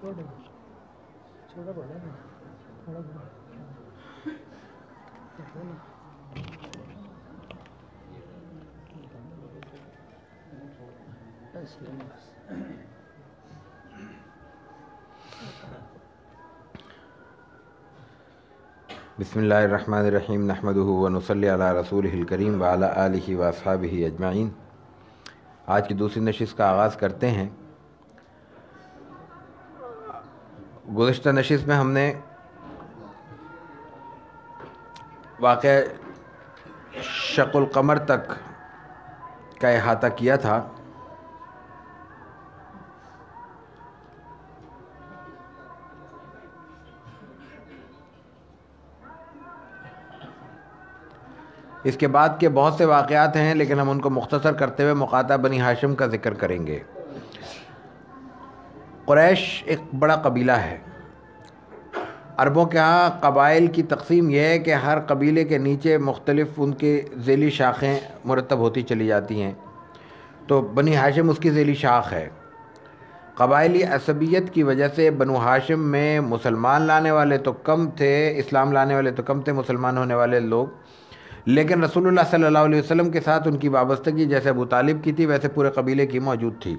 چھوٹا بڑا تھوڑا بسم اللہ الرحمن الرحیم نحمدہ ونصلی علی رسولہ الکریم وعلی آلہ واصحابہ اجمعین۔ آج کی دوسری نشست کا آغاز کرتے ہیں۔ گزشتہ نشست میں ہم نے واقعہ شق القمر تک کا احاطہ کیا تھا۔ اس کے بعد کے بہت سے واقعات ہیں، لیکن ہم ان کو مختصر کرتے ہوئے مقاطع بنی ہاشم کا ذکر کریں گے۔ قریش ایک بڑا قبیلہ ہے۔ عربوں کے ہاں قبائل کی تقسیم یہ ہے کہ ہر قبیلے کے نیچے مختلف ان کے ذیلی شاخیں مرتب ہوتی چلی جاتی ہیں، تو بنی ہاشم اس کی ذیلی شاخ ہے۔ قبائلی عصبیت کی وجہ سے بنو ہاشم میں مسلمان لانے والے تو کم تھے، اسلام لانے والے تو کم تھے، مسلمان ہونے والے لوگ، لیکن رسول اللہ صلی اللہ علیہ وسلم کے ساتھ ان کی وابستگی جیسے ابو طالب کی تھی ویسے پورے قبیلے کی موجود تھی۔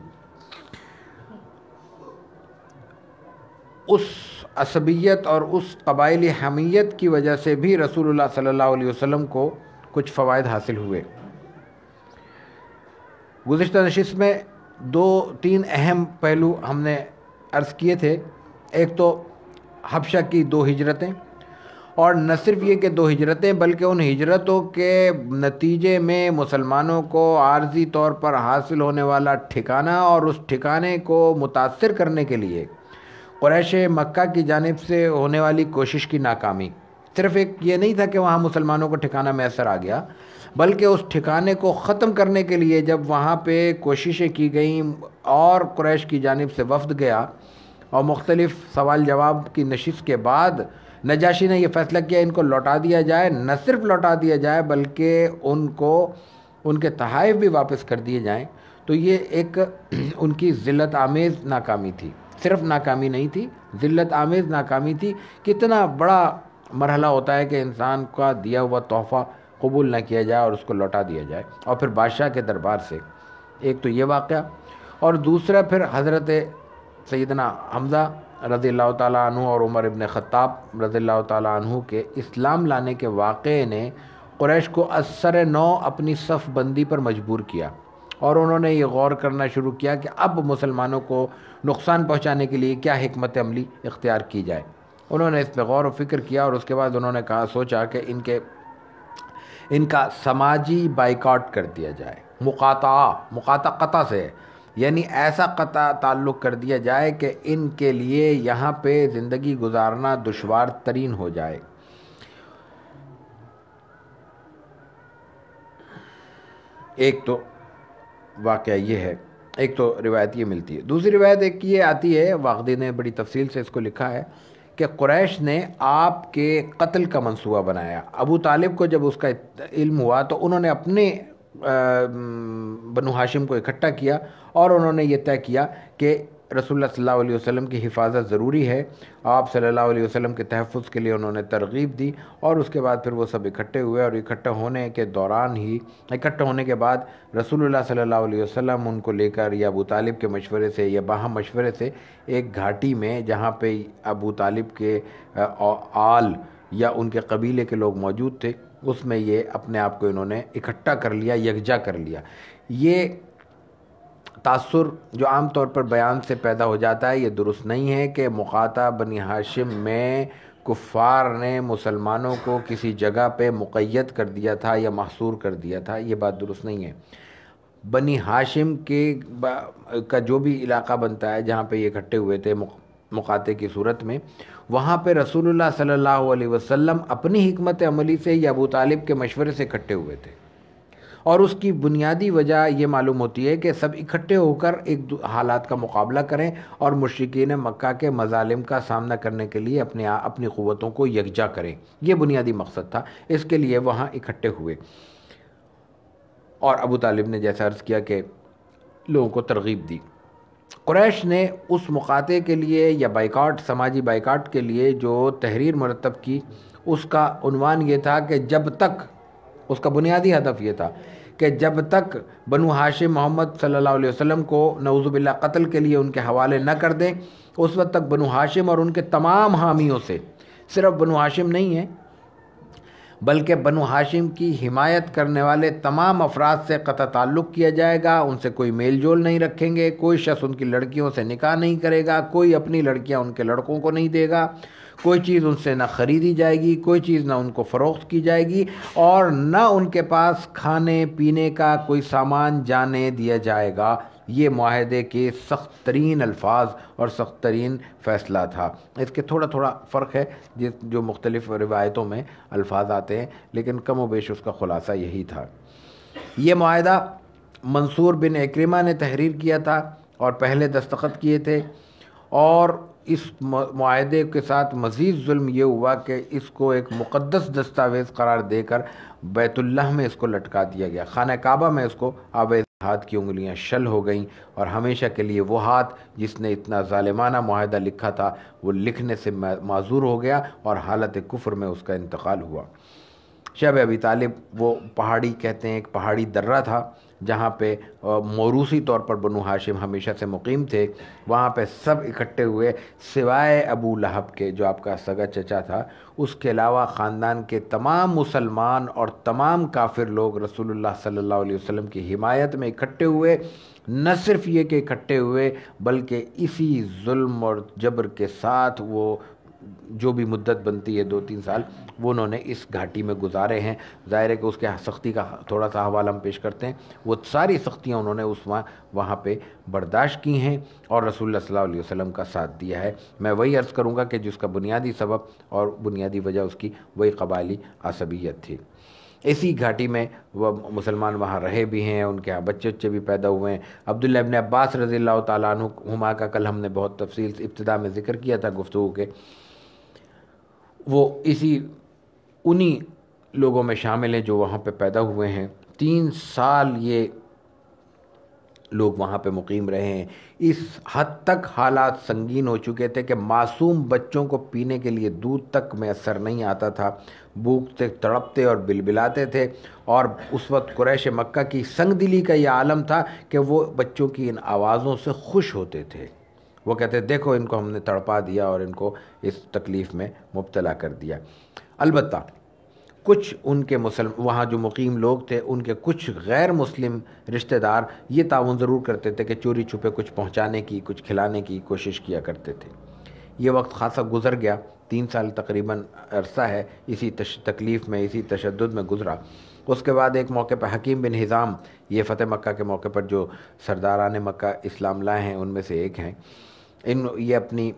اس عصبیت اور اس قبائلی حمیت کی وجہ سے بھی رسول اللہ صلی اللہ علیہ وسلم کو کچھ فوائد حاصل ہوئے۔ گزشتہ نشست میں تین اہم پہلو ہم نے عرض کیے تھے۔ ایک تو حبشہ کی 2 ہجرتیں، اور نہ صرف یہ کہ 2 ہجرتیں بلکہ ان ہجرتوں کے نتیجے میں مسلمانوں کو عارضی طور پر حاصل ہونے والا ٹھکانہ اور اس ٹھکانے کو متاثر کرنے کے لیے قریش مکہ کی جانب سے ہونے والی کوشش کی ناکامی۔ صرف ایک یہ نہیں تھا کہ وہاں مسلمانوں کو ٹھکانہ میسر آ گیا، بلکہ اس ٹھکانے کو ختم کرنے کے لیے جب وہاں پہ کوششیں کی گئیں اور قریش کی جانب سے وفد گیا اور مختلف سوال جواب کی نشست کے بعد نجاشی نے یہ فیصلہ کیا ان کو لوٹا دیا جائے، نہ صرف لوٹا دیا جائے بلکہ ان کو ان کے تحائف بھی واپس کر دیے جائیں، تو یہ ایک ان کی ذلت آمیز ناکامی تھی۔ صرف ناکامی نہیں تھی، ذلت آمیز ناکامی تھی۔ کتنا بڑا مرحلہ ہوتا ہے کہ انسان کا دیا ہوا تحفہ قبول نہ کیا جائے اور اس کو لوٹا دیا جائے، اور پھر بادشاہ کے دربار سے۔ ایک تو یہ واقعہ، اور دوسرا پھر حضرت سیدنا حمزہ رضی اللہ تعالیٰ عنہ اور عمر ابن خطاب رضی اللہ تعالیٰ عنہ کے اسلام لانے کے واقعے نے قریش کو از سر نو اپنی صف بندی پر مجبور کیا، اور انہوں نے یہ غور کرنا شروع کیا کہ اب مسلمانوں کو نقصان پہنچانے کے لیے کیا حکمت عملی اختیار کی جائے۔ انہوں نے اس پہ غور و فکر کیا، اور اس کے بعد انہوں نے سوچا کہ ان کا سماجی بائیکاٹ کر دیا جائے، مقاطع قطع سے، یعنی ایسا قطع تعلق کر دیا جائے کہ ان کے لیے یہاں پہ زندگی گزارنا دشوار ترین ہو جائے۔ ایک تو واقعہ یہ ہے، ایک تو روایت یہ ملتی ہے۔ دوسری روایت ایک یہ آتی ہے، واقدی نے بڑی تفصیل سے اس کو لکھا ہے کہ قریش نے آپ کے قتل کا منصوبہ بنایا۔ ابو طالب کو جب اس کا علم ہوا تو انہوں نے اپنے بنو ہاشم کو اکٹھا کیا، اور انہوں نے یہ طے کیا کہ رسول اللہ صلی اللہ علیہ وسلم کی حفاظت ضروری ہے۔ آپ صلی اللہ علیہ وسلم کے تحفظ کے لیے انہوں نے ترغیب دی، اور اس کے بعد پھر وہ سب اکٹھے ہوئے، اور اکٹھا ہونے کے بعد رسول اللہ صلی اللہ علیہ وسلم ان کو لے کر یا ابو طالب کے مشورے سے یا باہم مشورے سے ایک گھاٹی میں جہاں پہ ابو طالب کے آل یا ان کے قبیلے کے لوگ موجود تھے، اس میں یہ اپنے آپ کو انہوں نے اکٹھا کر لیا، یکجا کر لیا۔ یہ تاثر جو عام طور پر بیان سے پیدا ہو جاتا ہے یہ درست نہیں ہے کہ مقاطع بنی ہاشم میں کفار نے مسلمانوں کو کسی جگہ پہ مقید کر دیا تھا یا محصور کر دیا تھا، یہ بات درست نہیں ہے۔ بنی ہاشم کا جو بھی علاقہ بنتا ہے جہاں پہ یہ اکٹھے ہوئے تھے مقاطع کی صورت میں، وہاں پہ رسول اللہ صلی اللہ علیہ وسلم اپنی حکمت عملی سے یا ابو طالب کے مشورے سے اکٹھے ہوئے تھے، اور اس کی بنیادی وجہ یہ معلوم ہوتی ہے کہ سب اکٹھے ہو کر ایک حالات کا مقابلہ کریں اور مشرکین مکہ کے مظالم کا سامنا کرنے کے لیے اپنی قوتوں کو یکجا کریں، یہ بنیادی مقصد تھا۔ اس کے لیے وہاں اکٹھے ہوئے، اور ابو طالب نے جیسا عرض کیا کہ لوگوں کو ترغیب دی۔ قریش نے اس مقاطعے کے لیے یا بائیکاٹ، سماجی بائیکاٹ کے لیے جو تحریر مرتب کی، اس کا عنوان یہ تھا کہ جب تک، اس کا بنیادی ہدف یہ تھا کہ جب تک بنو ہاشم محمد صلی اللہ علیہ وسلم کو نعوذ باللہ قتل کے لیے ان کے حوالے نہ کر دیں، اس وقت تک بنو ہاشم اور ان کے تمام حامیوں سے، صرف بنو ہاشم نہیں ہے بلکہ بنو ہاشم کی حمایت کرنے والے تمام افراد سے قطع تعلق کیا جائے گا، ان سے کوئی میل جول نہیں رکھیں گے، کوئی شخص ان کی لڑکیوں سے نکاح نہیں کرے گا، کوئی اپنی لڑکیاں ان کے لڑکوں کو نہیں دے گا، کوئی چیز ان سے نہ خریدی جائے گی، کوئی چیز نہ ان کو فروخت کی جائے گی، اور نہ ان کے پاس کھانے پینے کا کوئی سامان جانے دیا جائے گا۔ یہ معاہدے کے سخت ترین الفاظ اور سخت ترین فیصلہ تھا۔ اس کے تھوڑا تھوڑا فرق ہے جو مختلف روایتوں میں الفاظ آتے ہیں، لیکن کم و بیش اس کا خلاصہ یہی تھا۔ یہ معاہدہ منصور بن اکرمہ نے تحریر کیا تھا اور پہلے دستخط کیے تھے، اور اس معاہدے کے ساتھ مزید ظلم یہ ہوا کہ اس کو ایک مقدس دستاویز قرار دے کر بیت اللہ میں اس کو لٹکا دیا گیا، خانہ کعبہ میں اس کو آویز ہاتھ کی انگلیاں شل ہو گئیں، اور ہمیشہ کے لیے وہ ہاتھ جس نے اتنا ظالمانہ معاہدہ لکھا تھا وہ لکھنے سے معذور ہو گیا اور حالت کفر میں اس کا انتقال ہوا۔ شب ابی طالب وہ پہاڑی کہتے ہیں، ایک پہاڑی درہ تھا جہاں پہ موروثی طور پر بنو ہاشم ہمیشہ سے مقیم تھے، وہاں پہ سب اکٹھے ہوئے سوائے ابو لہب کے جو آپ کا سگا چچا تھا، اس کے علاوہ خاندان کے تمام مسلمان اور تمام کافر لوگ رسول اللہ صلی اللہ علیہ وسلم کی حمایت میں اکٹھے ہوئے۔ نہ صرف یہ کہ اکٹھے ہوئے بلکہ اسی ظلم اور جبر کے ساتھ وہ جو بھی مدت بنتی ہے 2-3 سال وہ انہوں نے اس گھاٹی میں گزارے ہیں۔ ظاہر ہے کہ اس کے سختی کا تھوڑا سا حوالہ ہم پیش کرتے ہیں۔ وہ ساری سختیاں انہوں نے وہاں پہ برداشت کی ہیں اور رسول اللہ صلی اللہ علیہ وسلم کا ساتھ دیا ہے۔ میں وہی عرض کروں گا کہ جس کا بنیادی سبب اور بنیادی وجہ اس کی وہی قبائلی عصبیت تھی۔ اسی گھاٹی میں وہ مسلمان وہاں رہے بھی ہیں، ان کے ہاں بچے بھی پیدا ہوئے ہیں۔ عبداللہ ابن عباس رضی اللہ تعالیٰ عنہما کا کل ہم نے بہت تفصیل سے ابتدا میں ذکر کیا تھا گفتگو کے، وہ انہی لوگوں میں شامل ہیں جو وہاں پہ پیدا ہوئے ہیں۔ 3 سال یہ لوگ وہاں پہ مقیم رہے ہیں۔ اس حد تک حالات سنگین ہو چکے تھے کہ معصوم بچوں کو پینے کے لیے دودھ تک میسر نہیں آتا تھا، بھوک سے تڑپتے اور بلبلاتے تھے، اور اس وقت قریش مکہ کی سنگ دلی کا یہ عالم تھا کہ وہ بچوں کی ان آوازوں سے خوش ہوتے تھے۔ وہ کہتے دیکھو ان کو ہم نے تڑپا دیا اور ان کو اس تکلیف میں مبتلا کر دیا۔ البتہ کچھ ان کے وہاں جو مقیم لوگ تھے ان کے کچھ غیر مسلم رشتہ دار یہ تعاون ضرور کرتے تھے کہ چوری چھپے کچھ پہنچانے کی، کچھ کھلانے کی کوشش کیا کرتے تھے۔ یہ وقت خاصا گزر گیا، 3 سال تقریباً عرصہ ہے، اسی تکلیف میں، اسی تشدد میں گزرا۔ اس کے بعد ایک موقع پہ حکیم بن حزام، یہ فتح مکہ کے موقع پر جو سرداران مکہ اسلام لائے ہیں ان میں سے ایک ہیں، یہ اپنی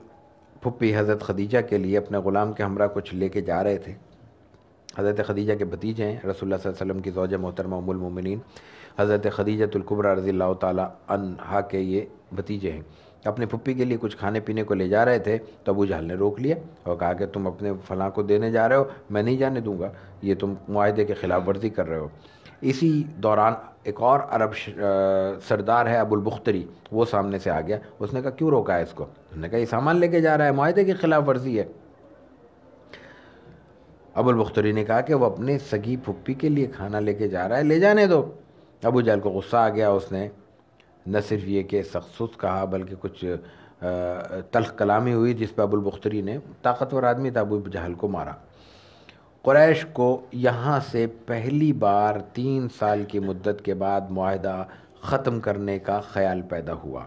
پھپھی حضرت خدیجہ کے لیے اپنے غلام کے ہمراہ کچھ لے کے جا رہے تھے۔ حضرت خدیجہ کے بھتیجے ہیں، رسول اللہ صلی اللہ علیہ وسلم کی زوجہ محترمہ ام المومنین حضرت خدیجہ الکبریٰ رضی اللہ تعالی عنہا کے یہ بھتیجے ہیں۔ اپنے پھپھی کے لیے کچھ کھانے پینے کو لے جا رہے تھے تو ابو جہل نے روک لیا اور کہا کہ تم اپنے فلاں کو دینے جا رہے ہو، میں نہیں جانے دوں گا، یہ تم معاہدے کے خلاف ورزی کر رہے ہو۔ اسی دوران ایک اور عرب سردار ہے ابو البختری، وہ سامنے سے آ گیا، اس نے کہا کیوں روکا ہے اس کو؟ انہوں نے کہا یہ سامان لے کے جا رہا ہے، معاہدے کی خلاف ورزی ہے۔ ابو البختری نے کہا کہ وہ اپنے سگی پھپھی کے لیے کھانا لے کے جا رہا ہے، لے جانے دو۔ ابو جہل کو غصہ آ گیا، اس نے نہ صرف یہ کہ سخت سست کہا بلکہ کچھ تلخ کلامی ہوئی جس پہ ابو البختری نے، طاقتور آدمی تھا، ابو جہل کو مارا۔ قریش کو یہاں سے پہلی بار 3 سال کی مدت کے بعد معاہدہ ختم کرنے کا خیال پیدا ہوا،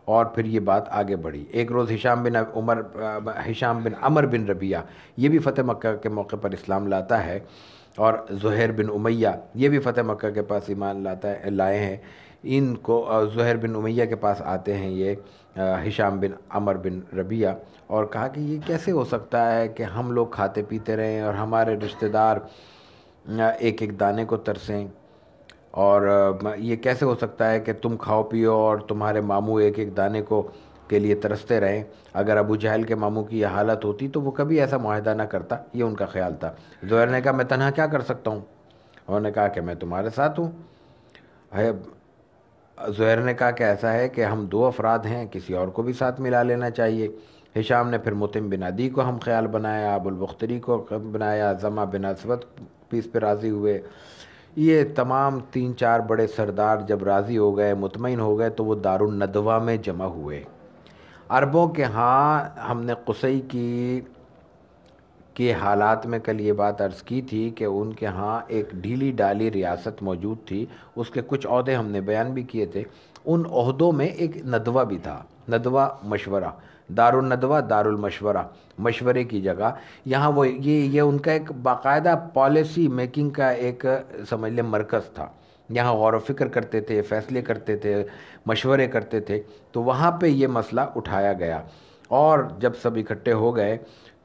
اور پھر یہ بات آگے بڑھی۔ ایک روز ہشام بن عمر بن ربیعہ، یہ بھی فتح مکہ کے موقع پر اسلام لاتا ہے، اور زہیر بن امیہ یہ بھی فتح مکہ کے پاس ایمان لائے ہیں۔ ان کو زہیر بن امیہ کے پاس آتے ہیں یہ ہشام بن عمر بن ربیعہ، اور کہا کہ یہ کیسے ہو سکتا ہے کہ ہم لوگ کھاتے پیتے رہیں اور ہمارے رشتہ دار ایک ایک دانے کو ترسیں، اور یہ کیسے ہو سکتا ہے کہ تم کھاؤ پیو اور تمہارے ماموں ایک ایک دانے کے لیے ترستے رہیں؟ اگر ابو جہل کے ماموں کی یہ حالت ہوتی تو وہ کبھی ایسا معاہدہ نہ کرتا، یہ ان کا خیال تھا۔ زہیر نے کہا میں تنہا کیا کر سکتا ہوں؟ انہوں نے کہا کہ میں تمہارے ساتھ ہوں۔ زہیر نے کہا کہ ایسا ہے کہ ہم 2 افراد ہیں، کسی اور کو بھی ساتھ ملا لینا چاہیے۔ ہشام نے پھر مطعم بن عدی کو ہم خیال بنایا، ابو البختری کو بنایا، زمع بن اسود بھی اس پہ راضی ہوئے۔ یہ تمام 3-4 بڑے سردار جب راضی ہو گئے، مطمئن ہو گئے، تو وہ دارالندوہ میں جمع ہوئے۔ عربوں کے ہاں ہم نے قصی کے حالات میں کل یہ بات عرض کی تھی کہ ان کے ہاں ایک ڈھیلی ڈالی ریاست موجود تھی، اس کے کچھ عہدے ہم نے بیان بھی کیے تھے۔ ان عہدوں میں ایک ندوہ بھی تھا، ندوہ مشورہ، دارالندوہ دارالمشورہ، مشورے کی جگہ۔ یہاں وہ یہ ان کا ایک باقاعدہ پالیسی میکنگ کا ایک سمجھ لیں مرکز تھا۔ یہاں غور و فکر کرتے تھے، فیصلے کرتے تھے، مشورے کرتے تھے۔ تو وہاں پہ یہ مسئلہ اٹھایا گیا، اور جب سب اکٹھے ہو گئے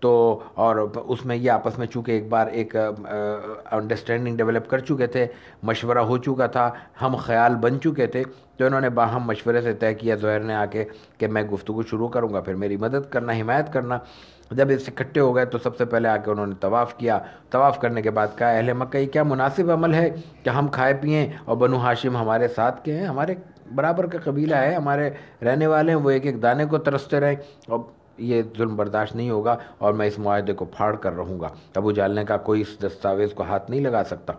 تو اور اس میں یہ آپس میں چونکہ ایک بار ایک انڈرسٹینڈنگ ڈیولپ کر چکے تھے، مشورہ ہو چکا تھا، ہم خیال بن چکے تھے، تو انہوں نے باہم مشورے سے طے کیا زہیر نے آ کے کہ میں گفتگو شروع کروں گا، پھر میری مدد کرنا، حمایت کرنا۔ جب اس اکٹھے ہو گئے تو سب سے پہلے آ کے انہوں نے طواف کیا۔ طواف کرنے کے بعد کہا اہل مکہ یہ کیا مناسب عمل ہے کہ ہم کھائے پئیں اور بنو ہاشم ہمارے ساتھ کے ہیں، ہمارے برابر کا قبیلہ ہے، ہمارے رہنے والے ہیں، وہ ایک ایک دانے کو ترستے رہیں، اور یہ ظلم برداشت نہیں ہوگا اور میں اس معاہدے کو پھاڑ کر رہوں گا۔ ابو جہل نے کہا کوئی اس دستاویز کو ہاتھ نہیں لگا سکتا۔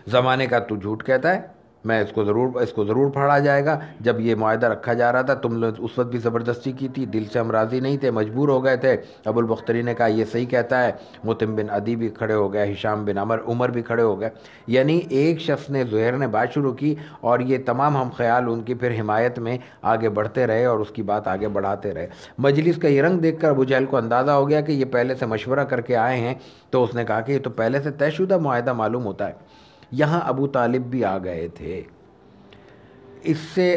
زمانے کا تو جھوٹ کہتا ہے، میں اس کو ضرور پھاڑا جائے گا۔ جب یہ معاہدہ رکھا جا رہا تھا تم لوگ اس وقت بھی زبردستی کی تھی، دل سے ہم راضی نہیں تھے، مجبور ہو گئے تھے۔ ابو البختری نے کہا یہ صحیح کہتا ہے۔ مطعم بن عدی بھی کھڑے ہو گئے، ہشام بن عمر بھی کھڑے ہو گئے۔ یعنی ایک شخص نے، زہیر نے بات شروع کی، اور یہ تمام ہم خیال ان کی پھر حمایت میں آگے بڑھتے رہے اور اس کی بات آگے بڑھاتے رہے۔ مجلس کا یہ رنگ دیکھ کر ابو جہل کو اندازہ ہو گیا کہ یہ پہلے سے مشورہ کر کے آئے ہیں، تو اس نے کہا کہ یہ تو پہلے سے طے شدہ معاہدہ معلوم ہوتا ہے۔ یہاں ابو طالب بھی آ گئے تھے۔ اس سے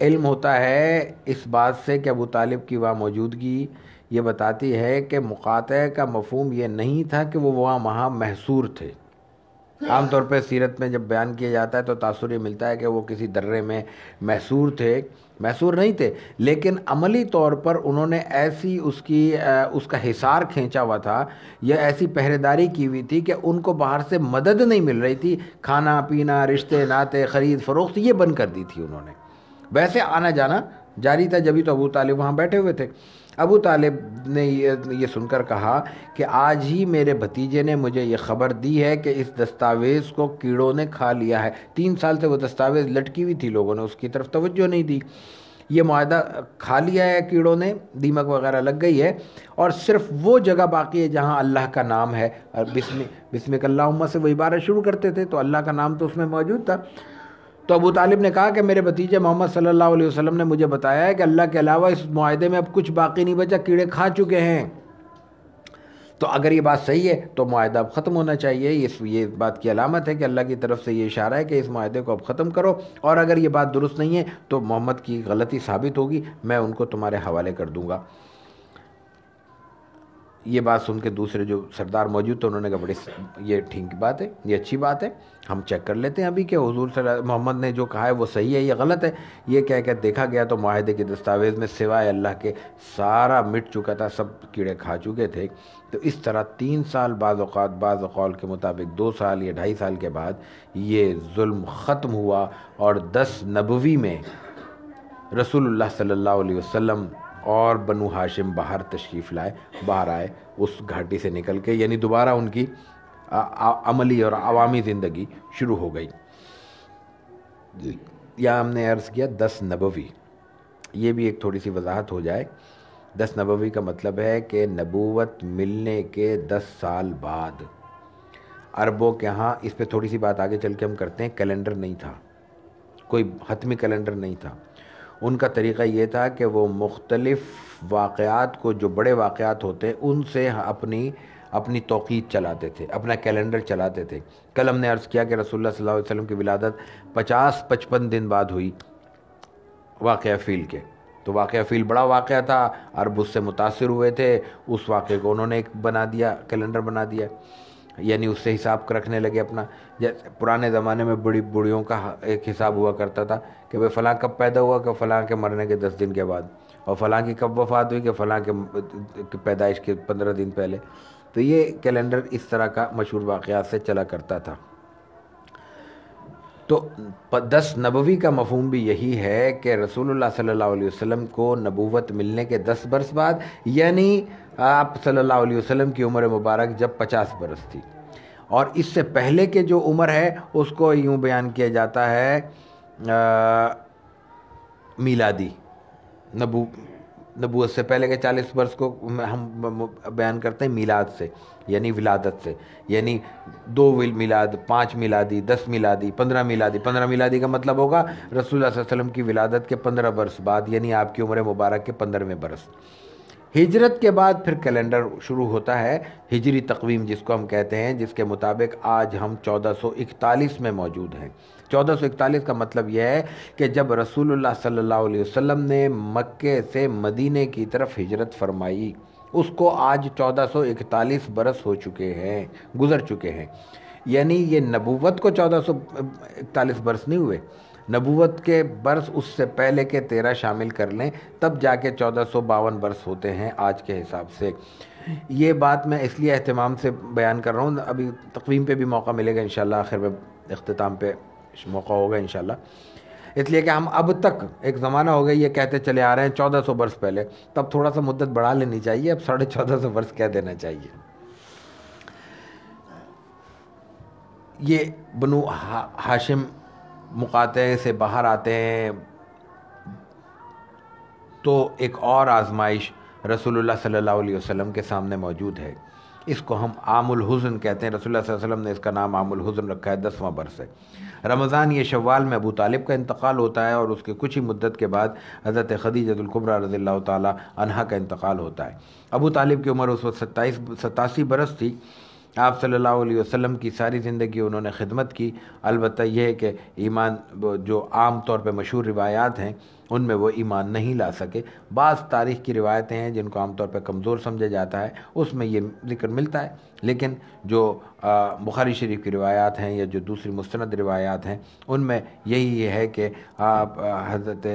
علم ہوتا ہے اس بات سے کہ ابو طالب کی وہاں موجودگی یہ بتاتی ہے کہ مقاطعہ کا مفہوم یہ نہیں تھا کہ وہ وہاں محصور تھے۔ عام طور پہ سیرت میں جب بیان کیا جاتا ہے تو تاثر یہ ملتا ہے کہ وہ کسی درے میں محصور تھے، محصور نہیں تھے، لیکن عملی طور پر انہوں نے ایسی اس کا حصار کھینچا ہوا تھا، یا ایسی پہرے داری کی ہوئی تھی کہ ان کو باہر سے مدد نہیں مل رہی تھی، کھانا پینا، رشتے ناتے، خرید فروخت یہ بند کر دی تھی انہوں نے۔ ویسے آنا جانا جاری تھا، جبھی تو ابو طالب وہاں بیٹھے ہوئے تھے۔ ابو طالب نے یہ سن کر کہا کہ آج ہی میرے بھتیجے نے مجھے یہ خبر دی ہے کہ اس دستاویز کو کیڑوں نے کھا لیا ہے۔ 3 سال سے وہ دستاویز لٹکی ہوئی تھی، لوگوں نے اس کی طرف توجہ نہیں دی۔ یہ معاہدہ کھا لیا ہے کیڑوں نے، دیمک وغیرہ لگ گئی ہے، اور صرف وہ جگہ باقی ہے جہاں اللہ کا نام ہے، اور بسمک اللہم سے وہ عبارت شروع کرتے تھے، تو اللہ کا نام تو اس میں موجود تھا۔ تو ابو طالب نے کہا کہ میرے بھتیجے محمد صلی اللہ علیہ وسلم نے مجھے بتایا ہے کہ اللہ کے علاوہ اس معاہدے میں اب کچھ باقی نہیں بچا، کیڑے کھا چکے ہیں۔ تو اگر یہ بات صحیح ہے تو معاہدہ اب ختم ہونا چاہیے۔ یہ بات کی علامت ہے کہ اللہ کی طرف سے یہ اشارہ ہے کہ اس معاہدے کو اب ختم کرو، اور اگر یہ بات درست نہیں ہے تو محمد کی غلطی ثابت ہوگی، میں ان کو تمہارے حوالے کر دوں گا۔ یہ بات سن کے دوسرے جو سردار موجود تھے انہوں نے کہا بڑی یہ ٹھیک بات ہے، یہ اچھی بات ہے، ہم چیک کر لیتے ہیں ابھی کہ حضور صلی اللہ محمد نے جو کہا ہے وہ صحیح ہے یہ غلط ہے۔ یہ کہہ کے دیکھا گیا تو معاہدے کے دستاویز میں سوائے اللہ کے سارا مٹ چکا تھا، سب کیڑے کھا چکے تھے۔ تو اس طرح 3 سال، بعض اوقات بعض قول کے مطابق 2 سال یا 2.5 سال کے بعد یہ ظلم ختم ہوا، اور 10 نبوی میں رسول اللہ صلی اللہ علیہ وسلم اور بنو ہاشم باہر تشریف لائے، باہر آئے اس گھاٹی سے نکل کے، یعنی دوبارہ ان کی عملی اور عوامی زندگی شروع ہو گئی۔ یہاں ہم نے عرض کیا 10 نبوی، یہ بھی ایک تھوڑی سی وضاحت ہو جائے۔ 10 نبوی کا مطلب ہے کہ نبوت ملنے کے 10 سال بعد۔ عربوں کے ہاں اس پہ تھوڑی سی بات آگے چل کے ہم کرتے ہیں، کیلنڈر نہیں تھا، کوئی حتمی کیلنڈر نہیں تھا۔ ان کا طریقہ یہ تھا کہ وہ مختلف واقعات کو، جو بڑے واقعات ہوتے ان سے اپنی توقیت چلاتے تھے، اپنا کیلنڈر چلاتے تھے۔ کل ہم نے عرض کیا کہ رسول اللہ صلی اللہ علیہ وسلم کی ولادت 50-55 دن بعد ہوئی واقعہ فیل کے۔ تو واقعہ فیل بڑا واقعہ تھا، عرب اس سے متاثر ہوئے تھے، اس واقعے کو انہوں نے ایک بنا دیا، کیلنڈر بنا دیا، یعنی اس سے حساب رکھنے لگے اپنا۔ جیسے پرانے زمانے میں بوڑھیوں کا ایک حساب ہوا کرتا تھا کہ بھئی فلاں کب پیدا ہوا، کہ فلاں کے مرنے کے 10 دن کے بعد، اور فلاں کی کب وفات ہوئی، کہ فلاں کے پیدائش کے 15 دن پہلے۔ تو یہ کیلنڈر اس طرح کا مشہور واقعات سے چلا کرتا تھا۔ تو 10 نبوی کا مفہوم بھی یہی ہے کہ رسول اللہ صلی اللہ علیہ وسلم کو نبوت ملنے کے 10 برس بعد، یعنی آپ صلی اللہ علیہ وسلم کی عمر مبارک جب 50 برس تھی، اور اس سے پہلے کے جو عمر ہے اس کو یوں بیان کیا جاتا ہے میلادی، نبوت سے پہلے کے 40 برس کو ہم بیان کرتے ہیں میلاد سے، یعنی ولادت سے، یعنی 2 میلاد، 5 میلادی، 10 میلادی، 15 میلادی۔ 15 میلادی کا مطلب ہوگا رسول اللہ صلی اللہ علیہ وسلم کی ولادت کے 15 برس بعد، یعنی آپ کی عمر مبارک کے 15ویں برس۔ ہجرت کے بعد پھر کیلنڈر شروع ہوتا ہے، ہجری تقویم جس کو ہم کہتے ہیں، جس کے مطابق آج ہم 1441 میں موجود ہیں۔ 1441 کا مطلب یہ ہے کہ جب رسول اللہ صلی اللہ علیہ وسلم نے مکے سے مدینے کی طرف ہجرت فرمائی، اس کو آج 1441 برس ہو چکے ہیں، گزر چکے ہیں۔ یعنی یہ نبوت کو 1441 برس نہیں ہوئے، نبوت کے برس اس سے پہلے کے 13 شامل کر لیں تب جا کے 1452 برس ہوتے ہیں آج کے حساب سے۔ یہ بات میں اس لیے اہتمام سے بیان کر رہا ہوں، ابھی تقویم پہ بھی موقع ملے گا انشاءاللہ، آخر میں اختتام پہ موقع ہوگا انشاءاللہ، اس لیے کہ ہم اب تک ایک زمانہ ہو گیا یہ کہتے چلے آ رہے ہیں 1400 برس پہلے، تب تھوڑا سا مدت بڑھا لینی چاہیے، اب 1450 برس کہہ دینا چاہیے۔ یہ بنو ہاشم مقاطعے سے باہر آتے ہیں تو ایک اور آزمائش رسول اللہ صلی اللہ علیہ وسلم کے سامنے موجود ہے، اس کو ہم عام الحزن کہتے ہیں۔ رسول اللہ صلی اللہ علیہ وسلم نے اس کا نام عام الحزن رکھا ہے، 10واں برس ہے۔ رمضان یہ شوال میں ابو طالب کا انتقال ہوتا ہے، اور اس کے کچھ ہی مدت کے بعد حضرت خدیجہ الکبریٰ رضی اللہ تعالی عنہا کا انتقال ہوتا ہے۔ ابو طالب کی عمر اس وقت 87 برس تھی۔ آپ صلی اللہ علیہ وسلم کی ساری زندگی انہوں نے خدمت کی، البتہ یہ ہے کہ ایمان جو عام طور پہ مشہور روایات ہیں ان میں وہ ایمان نہیں لا سکے۔ بعض تاریخ کی روایتیں ہیں جن کو عام طور پہ کمزور سمجھا جاتا ہے، اس میں یہ ذکر ملتا ہے، لیکن جو بخاری شریف کی روایات ہیں یا جو دوسری مستند روایات ہیں ان میں یہی ہے کہ آپ حضرت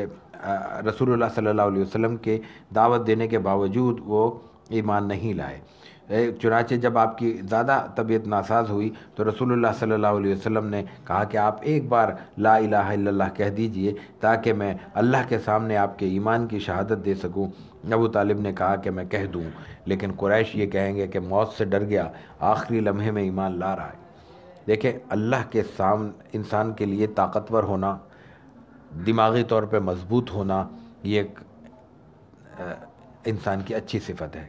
رسول اللہ صلی اللہ علیہ وسلم کے دعوت دینے کے باوجود وہ ایمان نہیں لائے۔ چنانچہ جب آپ کی زیادہ طبیعت ناساز ہوئی تو رسول اللہ صلی اللہ علیہ وسلم نے کہا کہ آپ ایک بار لا الہ الا اللہ کہہ دیجئے تاکہ میں اللہ کے سامنے آپ کے ایمان کی شہادت دے سکوں۔ ابو طالب نے کہا کہ میں کہہ دوں، لیکن قریش یہ کہیں گے کہ موت سے ڈر گیا، آخری لمحے میں ایمان لا رہا ہے۔ دیکھیں، اللہ کے سامنے انسان کے لیے طاقتور ہونا، دماغی طور پہ مضبوط ہونا، یہ ایک انسان کی اچھی صفت ہے،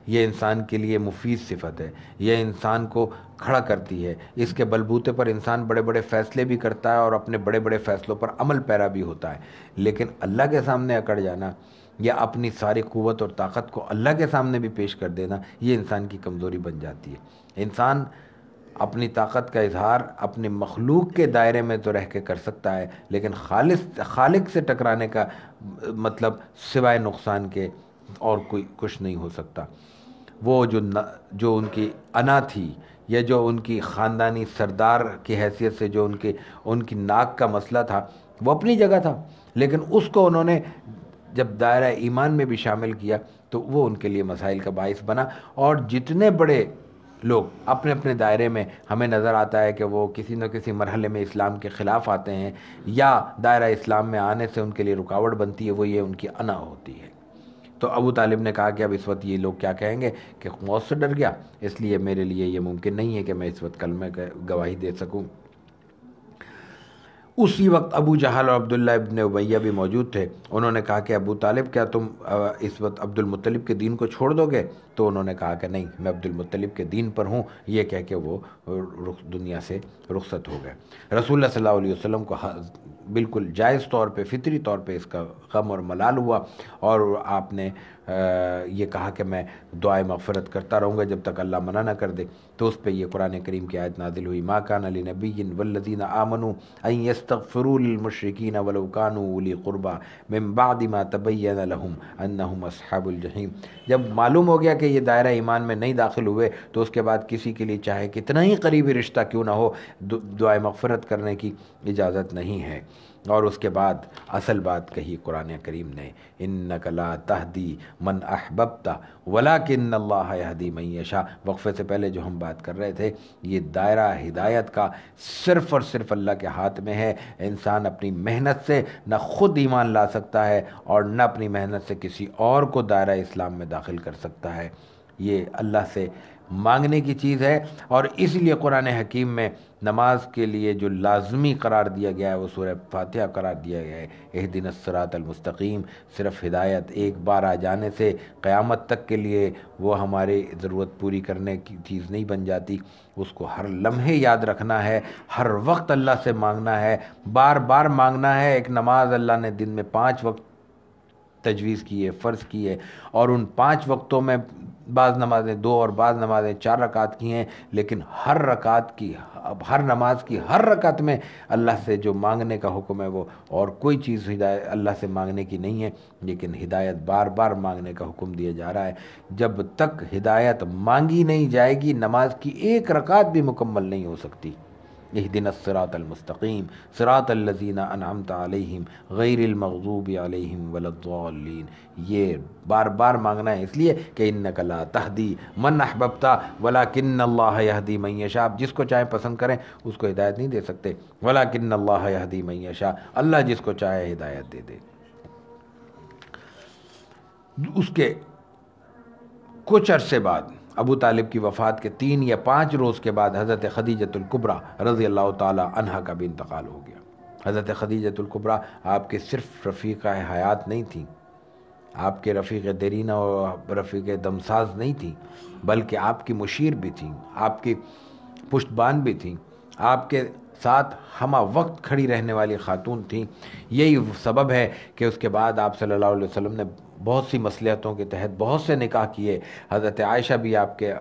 یہ انسان کے لیے مفید صفت ہے، یہ انسان کو کھڑا کرتی ہے۔ اس کے بلبوتے پر انسان بڑے بڑے فیصلے بھی کرتا ہے اور اپنے بڑے بڑے فیصلوں پر عمل پیرا بھی ہوتا ہے، لیکن اللہ کے سامنے اکڑ جانا یا اپنی ساری قوت اور طاقت کو اللہ کے سامنے بھی پیش کر دینا، یہ انسان کی کمزوری بن جاتی ہے۔ انسان اپنی طاقت کا اظہار اپنے مخلوق کے دائرے میں تو رہ کے کر سکتا ہے، لیکن خالق سے ٹکرانے کا مطلب سوائے نقصان کے اور کوئی کچھ نہیں ہو سکتا۔ وہ جو ان کی انا تھی یا جو ان کی خاندانی سردار کی حیثیت سے جو ان کی ناک کا مسئلہ تھا وہ اپنی جگہ تھا، لیکن اس کو انہوں نے جب دائرہ ایمان میں بھی شامل کیا تو وہ ان کے لیے مسائل کا باعث بنا۔ اور جتنے بڑے لوگ اپنے اپنے دائرے میں ہمیں نظر آتا ہے کہ وہ کسی نہ کسی مرحلے میں اسلام کے خلاف آتے ہیں یا دائرہ اسلام میں آنے سے ان کے لیے رکاوٹ بنتی ہے، وہ یہ ان کی انا ہوتی ہے۔ تو ابو طالب نے کہا کہ اب اس وقت یہ لوگ کیا کہیں گے کہ موت سے ڈر گیا، اس لیے میرے لیے یہ ممکن نہیں ہے کہ میں اس وقت کلمہ گواہی دے سکوں۔ اسی وقت ابو جہل اور عبداللہ ابن امیہ بھی موجود تھے۔ انہوں نے کہا کہ ابو طالب کیا تم اس وقت عبد المطلب کے دین کو چھوڑ دو گے؟ تو انہوں نے کہا کہ نہیں، میں عبد المطلب کے دین پر ہوں، یہ کہہ کے وہ دنیا سے رخصت ہو گئے۔ رسول اللہ صلی اللہ علیہ وسلم کو بالکل جائز طور پہ، فطری طور پہ اس کا غم اور ملال ہوا، اور آپ نے یہ کہا کہ میں دعائے مغفرت کرتا رہوں گا جب تک اللہ منع نہ کر دے۔ تو اس پہ یہ قرآن کریم کی آیت نازل ہوئی، ما کان لنبی والذین آمنوا ان یستغفروا للمشرکین ولو کانوا اولی قربی من بعد ما تبین لهم انہم اصحاب الجحیم۔ جب معلوم ہو گیا کہ یہ دائرہ ایمان میں نہیں داخل ہوئے تو اس کے بعد کسی کے لیے چاہے کتنا ہی قریبی رشتہ کیوں نہ ہو، دعائے مغفرت کرنے کی اجازت نہیں ہے۔ اور اس کے بعد اصل بات کہی قرآن کریم نے، انک لا تہدی من احببت ولکن اللہ یہدی من یشاء۔ وقفے سے پہلے جو ہم بات کر رہے تھے، یہ دائرہ ہدایت کا صرف اور صرف اللہ کے ہاتھ میں ہے۔ انسان اپنی محنت سے نہ خود ایمان لا سکتا ہے اور نہ اپنی محنت سے کسی اور کو دائرہ اسلام میں داخل کر سکتا ہے، یہ اللہ سے مانگنے کی چیز ہے۔ اور اس لیے قرآن حکیم میں نماز کے لیے جو لازمی قرار دیا گیا ہے وہ سورہ فاتحہ قرار دیا گیا ہے، اہدنا الصراط المستقیم۔ صرف ہدایت ایک بار آ جانے سے قیامت تک کے لیے وہ ہماری ضرورت پوری کرنے کی چیز نہیں بن جاتی، اس کو ہر لمحے یاد رکھنا ہے، ہر وقت اللہ سے مانگنا ہے، بار بار مانگنا ہے۔ ایک نماز اللہ نے دن میں 5 وقت تجویز کی ہے، فرض کی ہے، اور ان 5 وقتوں میں بعض نمازیں 2 اور بعض نمازیں 4 رکعت کی ہیں، لیکن ہر نماز کی ہر رکعت میں اللہ سے جو مانگنے کا حکم ہے وہ اور کوئی چیز ہدایت اللہ سے مانگنے کی نہیں ہے، لیکن ہدایت بار بار مانگنے کا حکم دیا جا رہا ہے۔ جب تک ہدایت مانگی نہیں جائے گی، نماز کی ایک رکعت بھی مکمل نہیں ہو سکتی۔ اہدنا الصراط المستقیم صراط الذین انعمت علیہم غیر المغضوب علیہم ولا الضالین۔ یہ بار بار مانگنا ہے، اس لیے کہ انک لا تہدی من احببت ولکن اللہ یہدی من یشاء۔ جس کو چاہے پسند کریں اس کو ہدایت نہیں دے سکتے، ولکن اللہ یہدی من یشاء، اللہ جس کو چاہے ہدایت دے دے۔ اس کے کچھ عرصے بعد، ابو طالب کی وفات کے 3 یا 5 روز کے بعد، حضرت خدیجۃ الکبریٰ رضی اللہ تعالی عنہا کا بھی انتقال ہو گیا۔ حضرت خدیجۃ الکبریٰ آپ کے صرف رفیقہ حیات نہیں تھیں، آپ کے رفیق دیرینہ اور رفیق دمساز نہیں تھیں، بلکہ آپ کی مشیر بھی تھیں، آپ کی پشتبان بھی تھیں، آپ کے ساتھ ہمہ وقت کھڑی رہنے والی خاتون تھیں۔ یہی سبب ہے کہ اس کے بعد آپ صلی اللہ علیہ وسلم نے بہت سی مصلحتوں کے تحت بہت سے نکاح کیے۔ حضرت عائشہ بھی آپ کے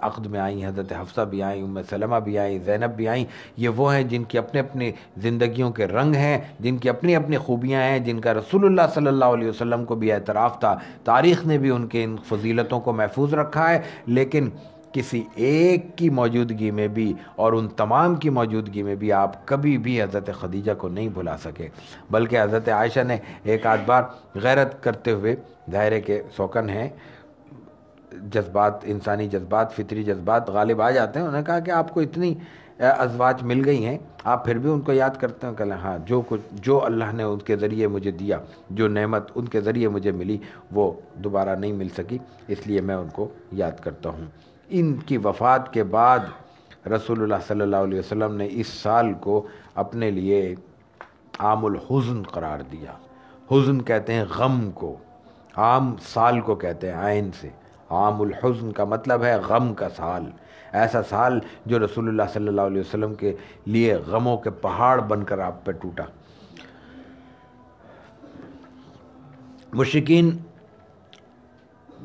عقد میں آئیں، حضرت حفصہ بھی آئیں، ام سلمہ بھی آئیں، زینب بھی آئیں۔ یہ وہ ہیں جن کی اپنے اپنی زندگیوں کے رنگ ہیں، جن کی اپنی اپنی خوبیاں ہیں، جن کا رسول اللہ صلی اللہ علیہ وسلم کو بھی اعتراف تھا۔ تاریخ نے بھی ان کے ان فضیلتوں کو محفوظ رکھا ہے، لیکن کسی ایک کی موجودگی میں بھی اور ان تمام کی موجودگی میں بھی آپ کبھی بھی حضرت خدیجہ کو نہیں بھلا سکے، بلکہ حضرت عائشہ نے ایک آدھ بار غیرت کرتے ہوئے، ظاہر ہے کہ سوکن ہیں، جذبات، انسانی جذبات، فطری جذبات غالب آ جاتے ہیں، انہوں نے کہا کہ آپ کو اتنی ازواج مل گئی ہیں، آپ پھر بھی ان کو یاد کرتے ہیں؟ کہ ہاں، جو اللہ نے ان کے ذریعے مجھے دیا، جو نعمت ان کے ذریعے مجھے ملی، وہ دوبارہ نہیں مل سکی، اس لیے میں ان کو یاد کرتا ہوں۔ ان کی وفات کے بعد رسول اللہ صلی اللہ علیہ وسلم نے اس سال کو اپنے لیے عام الحزن قرار دیا۔ حزن کہتے ہیں غم کو، عام سال کو کہتے ہیں عین سے، عام الحزن کا مطلب ہے غم کا سال، ایسا سال جو رسول اللہ صلی اللہ علیہ وسلم کے لیے غموں کے پہاڑ بن کر آپ پہ ٹوٹا۔ مشرکین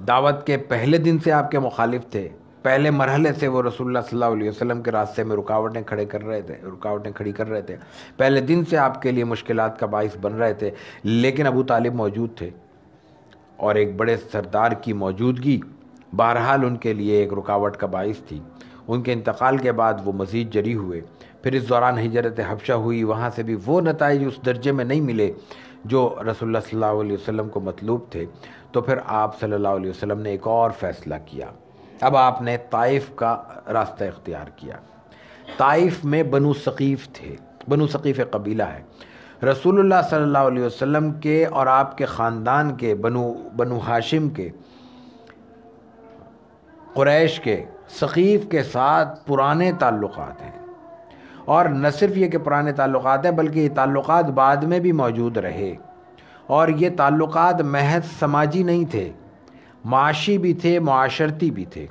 دعوت کے پہلے دن سے آپ کے مخالف تھے، پہلے مرحلے سے وہ رسول اللہ صلی اللہ علیہ وسلم کے راستے میں رکاوٹیں کھڑی کر رہے تھے، پہلے دن سے آپ کے لیے مشکلات کا باعث بن رہے تھے، لیکن ابو طالب موجود تھے، اور ایک بڑے سردار کی موجودگی بہرحال ان کے لیے ایک رکاوٹ کا باعث تھی۔ ان کے انتقال کے بعد وہ مزید جری ہوئے، پھر اس دوران ہجرت حبشہ ہوئی، وہاں سے بھی وہ نتائج اس درجے میں نہیں ملے جو رسول اللہ صلی اللہ علیہ وسلم کو مطلوب تھے، تو پھر آپ صلی اللہ علیہ وسلم نے ایک اور فیصلہ کیا۔ اب آپ نے طائف کا راستہ اختیار کیا۔ طائف میں بنو ثقیف تھے، بنو ثقیف قبیلہ ہے، رسول اللہ صلی اللہ علیہ وسلم کے اور آپ کے خاندان کے، بنو ہاشم کے، قریش کے، ثقیف کے ساتھ پرانے تعلقات ہیں، اور نہ صرف یہ کہ پرانے تعلقات ہیں بلکہ یہ تعلقات بعد میں بھی موجود رہے، اور یہ تعلقات محض سماجی نہیں تھے، معاشی بھی تھے، معاشرتی بھی تھے،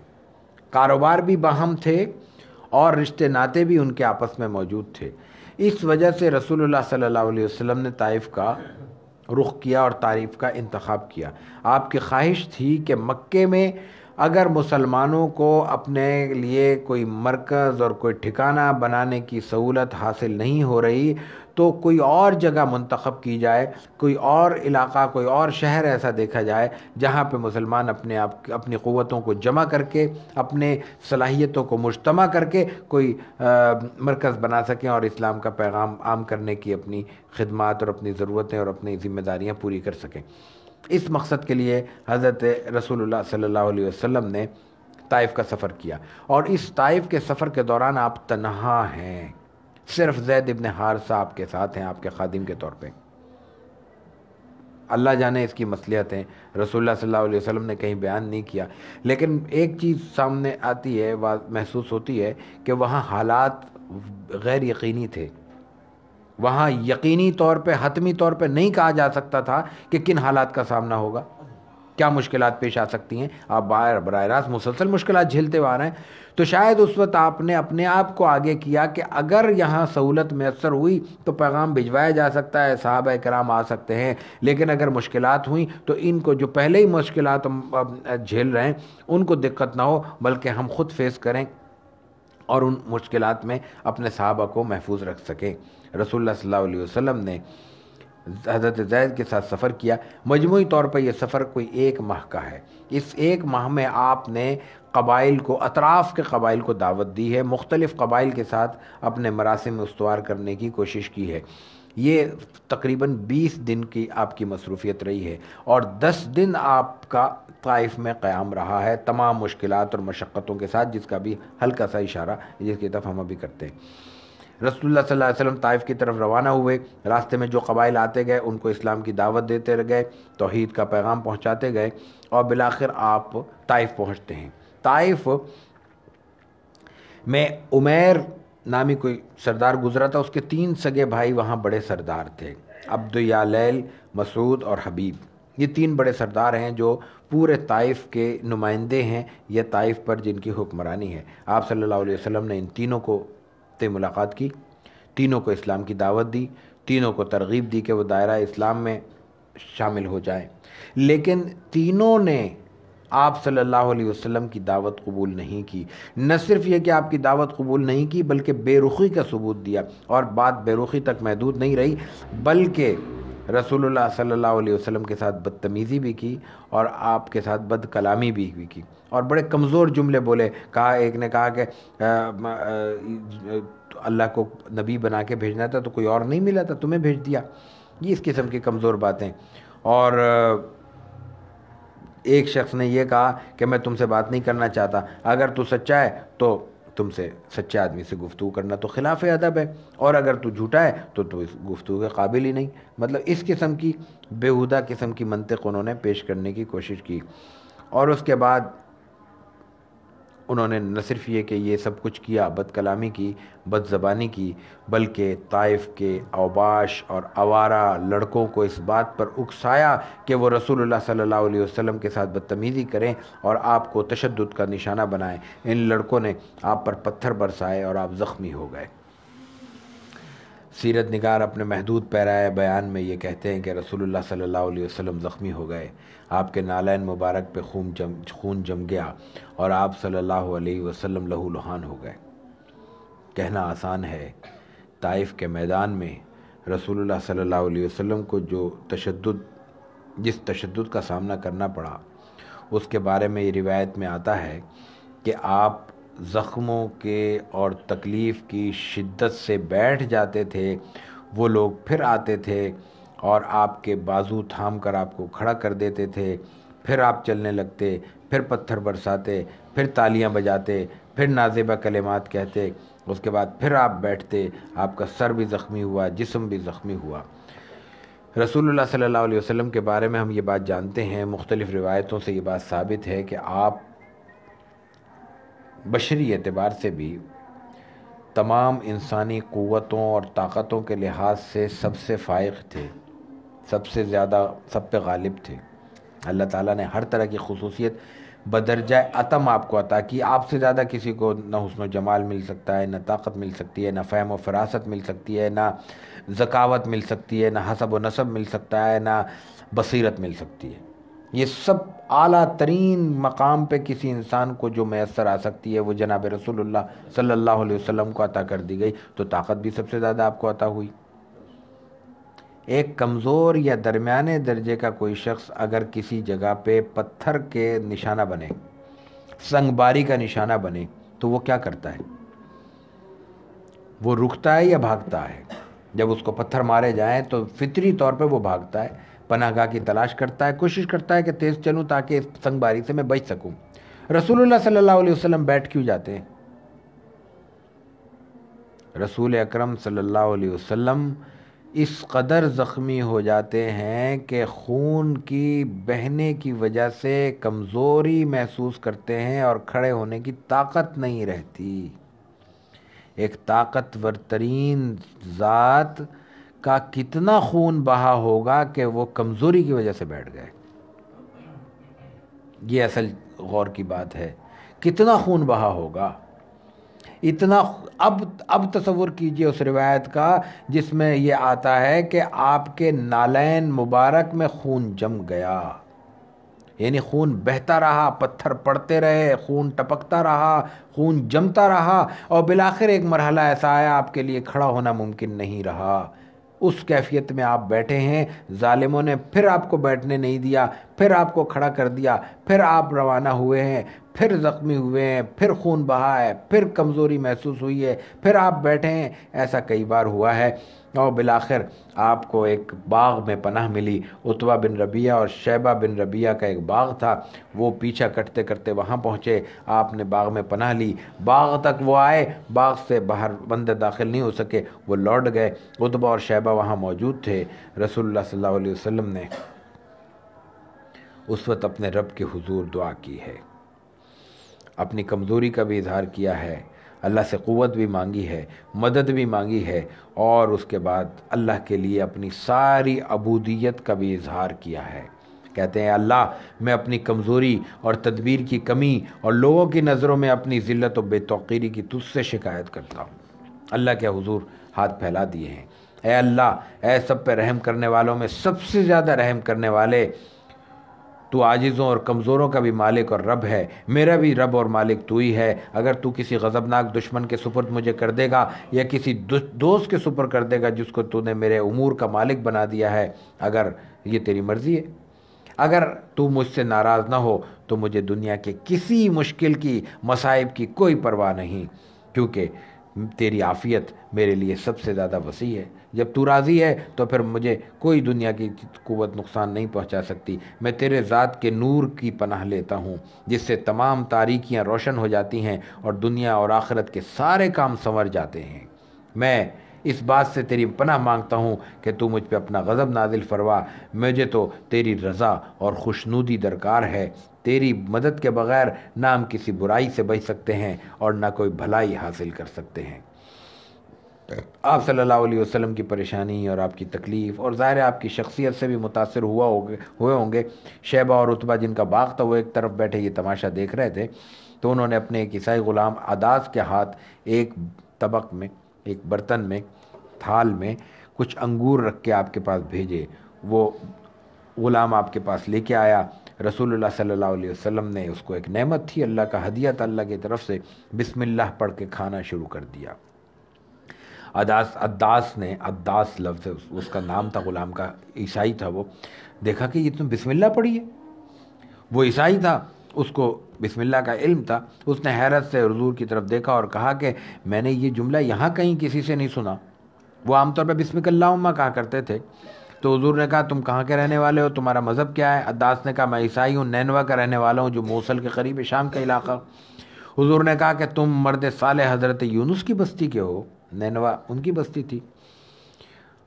کاروبار بھی باہم تھے، اور رشتے ناتے بھی ان کے آپس میں موجود تھے۔ اس وجہ سے رسول اللہ صلی اللہ علیہ وسلم نے طائف کا رخ کیا اور طائف کا انتخاب کیا۔ آپ کی خواہش تھی کہ مکے میں اگر مسلمانوں کو اپنے لیے کوئی مرکز اور کوئی ٹھکانہ بنانے کی سہولت حاصل نہیں ہو رہی تو کوئی اور جگہ منتخب کی جائے، کوئی اور علاقہ، کوئی اور شہر ایسا دیکھا جائے جہاں پہ مسلمان اپنی قوتوں کو جمع کر کے، اپنے صلاحیتوں کو مجتمع کر کے کوئی مرکز بنا سکیں اور اسلام کا پیغام عام کرنے کی اپنی خدمات اور اپنی ضرورتیں اور اپنی ذمہ داریاں پوری کر سکیں۔ اس مقصد کے لیے حضرت رسول اللہ صلی اللہ علیہ وسلم نے طائف کا سفر کیا، اور اس طائف کے سفر کے دوران آپ تنہا ہیں، صرف زید ابن حارثہ آپ کے ساتھ ہیں، آپ کے خادم کے طور پہ۔ اللہ جانے اس کی مصلحت ہیں، رسول اللہ صلی اللہ علیہ وسلم نے کہیں بیان نہیں کیا، لیکن ایک چیز سامنے آتی ہے، محسوس ہوتی ہے کہ وہاں حالات غیر یقینی تھے۔ وہاں یقینی طور پہ، حتمی طور پہ نہیں کہا جا سکتا تھا کہ کن حالات کا سامنا ہوگا، کیا مشکلات پیش آ سکتی ہیں۔ آپ براہ راست مسلسل مشکلات جھیلتے ہوئے آ رہے ہیں، تو شاید اس وقت آپ نے اپنے آپ کو آگے کیا کہ اگر یہاں سہولت میسر ہوئی تو پیغام بھجوایا جا سکتا ہے، صحابہ کرام آ سکتے ہیں، لیکن اگر مشکلات ہوئیں تو ان کو جو پہلے ہی مشکلات جھیل رہے ہیں ان کو دقت نہ ہو، بلکہ ہم خود فیس کریں اور ان مشکلات میں اپنے صحابہ کو محفوظ رکھ سکیں۔ رسول اللہ صلی اللہ علیہ وسلم نے حضرت زید کے ساتھ سفر کیا۔ مجموعی طور پر یہ سفر کوئی 1 ماہ کا ہے۔ اس 1 ماہ میں آپ نے قبائل کو، اطراف کے قبائل کو دعوت دی ہے، مختلف قبائل کے ساتھ اپنے مراسم میں استوار کرنے کی کوشش کی ہے۔ یہ تقریباً 20 دن کی آپ کی مصروفیت رہی ہے، اور 10 دن آپ کا طائف میں قیام رہا ہے، تمام مشکلات اور مشقتوں کے ساتھ، جس کا بھی ہلکا سا اشارہ جس کی طرف ہم ابھی کرتے ہیں۔ رسول اللہ صلی اللہ علیہ وسلم طائف کی طرف روانہ ہوئے، راستے میں جو قبائل آتے گئے ان کو اسلام کی دعوت دیتے گئے، توحید کا پیغام پہنچاتے گئے، اور بالآخر آپ طائف پہنچتے ہیں۔ طائف میں عمیر نامی کوئی سردار گزرا تھا، اس کے 3 سگے بھائی وہاں بڑے سردار تھے، عبد یالیل، مسعود اور حبیب۔ یہ 3 بڑے سردار ہیں جو پورے طائف کے نمائندے ہیں، یہ طائف پر جن کی حکمرانی ہے۔ آپ صلی اللہ علیہ وسلم نے ان تینوں کو ملاقات کی، تینوں کو اسلام کی دعوت دی، تینوں کو ترغیب دی کہ وہ دائرہ اسلام میں شامل ہو جائیں، لیکن تینوں نے آپ صلی اللہ علیہ وسلم کی دعوت قبول نہیں کی۔ نہ صرف یہ کہ آپ کی دعوت قبول نہیں کی، بلکہ بے رخی کا ثبوت دیا، اور بات بے رخی تک محدود نہیں رہی، بلکہ رسول اللہ صلی اللہ علیہ وسلم کے ساتھ بدتمیزی بھی کی اور آپ کے ساتھ بد کلامی بھی کی، اور بڑے کمزور جملے بولے۔ ایک نے کہا کہ اللہ کو نبی بنا کے بھیجنا تھا تو کوئی اور نہیں ملا تھا، تمہیں بھیج دیا۔ یہ اس قسم کی کمزور باتیں۔ اور ایک شخص نے یہ کہا کہ میں تم سے بات نہیں کرنا چاہتا، اگر تو سچا ہے تو تم سے، سچے آدمی سے گفتگو کرنا تو خلاف ادب ہے، اور اگر تو جھوٹا ہے تو اس گفتگو کے قابل ہی نہیں۔ مطلب اس قسم کی بیہودہ قسم کی منطق انہوں نے پیش کرنے کی کوشش کی، اور اس کے بعد انہوں نے نہ صرف یہ کہ یہ سب کچھ کیا، بد کلامی کی، بد زبانی کی، بلکہ طائف کے اوباش اور آوارہ لڑکوں کو اس بات پر اکسایا کہ وہ رسول اللہ صلی اللہ علیہ وسلم کے ساتھ بدتمیزی کریں اور آپ کو تشدد کا نشانہ بنائیں۔ ان لڑکوں نے آپ پر پتھر برسائے اور آپ زخمی ہو گئے۔ سیرت نگار اپنے محدود پیرائے بیان میں یہ کہتے ہیں کہ رسول اللہ صلی اللہ علیہ وسلم زخمی ہو گئے، آپ کے نالین مبارک پہ خون جم گیا، اور آپ صلی اللہ علیہ وسلم لہو لہان ہو گئے۔ کہنا آسان ہے، طائف کے میدان میں رسول اللہ صلی اللہ علیہ وسلم کو جس تشدد کا سامنا کرنا پڑا، اس کے بارے میں یہ روایت میں آتا ہے کہ آپ زخموں کے اور تکلیف کی شدت سے بیٹھ جاتے تھے، وہ لوگ پھر آتے تھے اور آپ کے بازو تھام کر آپ کو کھڑا کر دیتے تھے، پھر آپ چلنے لگتے، پھر پتھر برساتے، پھر تالیاں بجاتے، پھر نازیبہ کلمات کہتے، اس کے بعد پھر آپ بیٹھتے، آپ کا سر بھی زخمی ہوا، جسم بھی زخمی ہوا۔ رسول اللہ صلی اللہ علیہ وسلم کے بارے میں ہم یہ بات جانتے ہیں، مختلف روایتوں سے یہ بات ثابت ہے کہ آپ بشری اعتبار سے بھی تمام انسانی قوتوں اور طاقتوں کے لحاظ سے سب سے فائق تھے، سب سے زیادہ سب پہ غالب تھے۔ اللہ تعالیٰ نے ہر طرح کی خصوصیت بدرجہ عطم آپ کو عطا کی۔ آپ سے زیادہ کسی کو نہ حسن و جمال مل سکتا ہے، نہ طاقت مل سکتی ہے، نہ فہم و فراست مل سکتی ہے، نہ ذکاوت مل سکتی ہے، نہ حسب و نسب مل سکتا ہے، نہ بصیرت مل سکتی ہے۔ یہ سب اعلیٰ ترین مقام پہ کسی انسان کو جو میسر آ سکتی ہے وہ جناب رسول اللہ صلی اللہ علیہ وسلم کو عطا کر دی گئی، تو طاقت بھی سب سے زیادہ آپ کو عطا ہوئی۔ ایک کمزور یا درمیانے درجے کا کوئی شخص اگر کسی جگہ پہ پتھر کے نشانہ بنے، سنگ باری کا نشانہ بنے، تو وہ کیا کرتا ہے؟ وہ رکتا ہے یا بھاگتا ہے؟ جب اس کو پتھر مارے جائیں تو فطری طور پہ وہ بھاگتا ہے، پناہ گاہ کی تلاش کرتا ہے، کوشش کرتا ہے کہ تیز چلوں تاکہ اس سنگ باری سے میں بچ سکوں۔ رسول اللہ صلی اللہ علیہ وسلم بیٹھ کیوں جاتے ہیں؟ رسول اکرم صلی اللہ علیہ وسلم اس قدر زخمی ہو جاتے ہیں کہ خون کی بہنے کی وجہ سے کمزوری محسوس کرتے ہیں اور کھڑے ہونے کی طاقت نہیں رہتی۔ ایک طاقتور ترین ذات کا کتنا خون بہا ہوگا کہ وہ کمزوری کی وجہ سے بیٹھ گئے؟ یہ اصل غور کی بات ہے، کتنا خون بہا ہوگا اتنا۔ اب تصور کیجئے اس روایت کا جس میں یہ آتا ہے کہ آپ کے نالین مبارک میں خون جم گیا، یعنی خون بہتا رہا، پتھر پڑتے رہے، خون ٹپکتا رہا، خون جمتا رہا، اور بالآخر ایک مرحلہ ایسا آیا آپ کے لیے کھڑا ہونا ممکن نہیں رہا۔ اس کیفیت میں آپ بیٹھے ہیں، ظالموں نے پھر آپ کو بیٹھنے نہیں دیا، پھر آپ کو کھڑا کر دیا، پھر آپ روانہ ہوئے ہیں، پھر زخمی ہوئے ہیں، پھر خون بہا ہے، پھر کمزوری محسوس ہوئی ہے، پھر آپ بیٹھے ہیں۔ ایسا کئی بار ہوا ہے، اور بالآخر آپ کو ایک باغ میں پناہ ملی۔ عتبہ بن ربیعہ اور شیبہ بن ربیعہ کا ایک باغ تھا، وہ پیچھا کرتے کرتے وہاں پہنچے، آپ نے باغ میں پناہ لی، باغ تک وہ آئے، باغ سے باہر بندے داخل نہیں ہو سکے، وہ لوٹ گئے۔ عتبہ اور شیبہ وہاں موجود تھے۔ رسول اللہ صلی اللہ علیہ وسلم نے اس وقت اپنے رب کے حضور دعا کی ہے، اپنی کمزوری کا بھی اظہار کیا ہے، اللہ سے قوت بھی مانگی ہے، مدد بھی مانگی ہے، اور اس کے بعد اللہ کے لیے اپنی ساری عبودیت کا بھی اظہار کیا ہے۔ کہتے ہیں اللہ میں اپنی کمزوری اور تدبیر کی کمی اور لوگوں کی نظروں میں اپنی ذلت و بے توقیری کی تجھ سے شکایت کرتا ہوں۔ اللہ کے حضور ہاتھ پھیلا دیے ہیں، اے اللہ، اے سب پہ رحم کرنے والوں میں سب سے زیادہ رحم کرنے والے، تو عاجزوں اور کمزوروں کا بھی مالک اور رب ہے، میرا بھی رب اور مالک تو ہی ہے۔ اگر تو کسی غضبناک دشمن کے سپرد مجھے کر دے گا یا کسی دوست کے سپرد کر دے گا جس کو تو نے میرے امور کا مالک بنا دیا ہے، اگر یہ تیری مرضی ہے، اگر تو مجھ سے ناراض نہ ہو تو مجھے دنیا کے کسی مشکل کی، مصائب کی کوئی پرواہ نہیں، کیونکہ تیری عافیت میرے لیے سب سے زیادہ وسیع ہے۔ جب تو راضی ہے تو پھر مجھے کوئی دنیا کی قوت نقصان نہیں پہنچا سکتی۔ میں تیرے ذات کے نور کی پناہ لیتا ہوں جس سے تمام تاریکیاں روشن ہو جاتی ہیں اور دنیا اور آخرت کے سارے کام سنور جاتے ہیں۔ میں اس بات سے تیری پناہ مانگتا ہوں کہ تو مجھ پہ اپنا غضب نازل فرما، مجھے تو تیری رضا اور خوشنودی درکار ہے۔ تیری مدد کے بغیر نہ ہم کسی برائی سے بچ سکتے ہیں اور نہ کوئی بھلائی حاصل کر سکتے ہیں۔ آپ صلی اللہ علیہ وسلم کی پریشانی اور آپ کی تکلیف اور ظاہر آپ کی شخصیت سے بھی متاثر ہوئے ہوں گے۔ شیبہ اور عتبہ جن کا باغ تھا وہ ایک طرف بیٹھے یہ تماشا دیکھ رہے تھے، تو انہوں نے اپنے ایک عیسائی غلام عداس کے ہاتھ ایک طبق میں، ایک برتن میں، تھال میں کچھ انگور رکھ کے آپ کے پاس بھیجے۔ وہ غلام آپ کے پاس لے کے آیا، رسول اللہ صلی اللہ علیہ وسلم نے اس کو، ایک نعمت تھی، اللہ کا ہدیہ تھا اللہ کی طرف سے، بسم اللہ پڑھ کے کھانا شروع کر دیا۔ عداس نے، عداس لفظ اس کا نام تھا غلام کا، عیسائی تھا، وہ دیکھا کہ یہ تم بسم اللہ پڑھی ہے، وہ عیسائی تھا، اس کو بسم اللہ کا علم تھا، اس نے حیرت سے حضور کی طرف دیکھا اور کہا کہ میں نے یہ جملہ یہاں کہیں کسی سے نہیں سنا۔ وہ عام طور پہ بسمک اللہم کہا کرتے تھے۔ تو حضور نے کہا تم کہاں کے رہنے والے ہو، تمہارا مذہب کیا ہے؟ عداس نے کہا میں عیسائی ہوں، نینوا کا رہنے والا ہوں جو موصل کے قریب ہے، شام کا علاقہ۔ حضور نے کہا کہ تم مرد صالح حضرت یونس کی بستی کے ہو، نینوا ان کی بستی تھی۔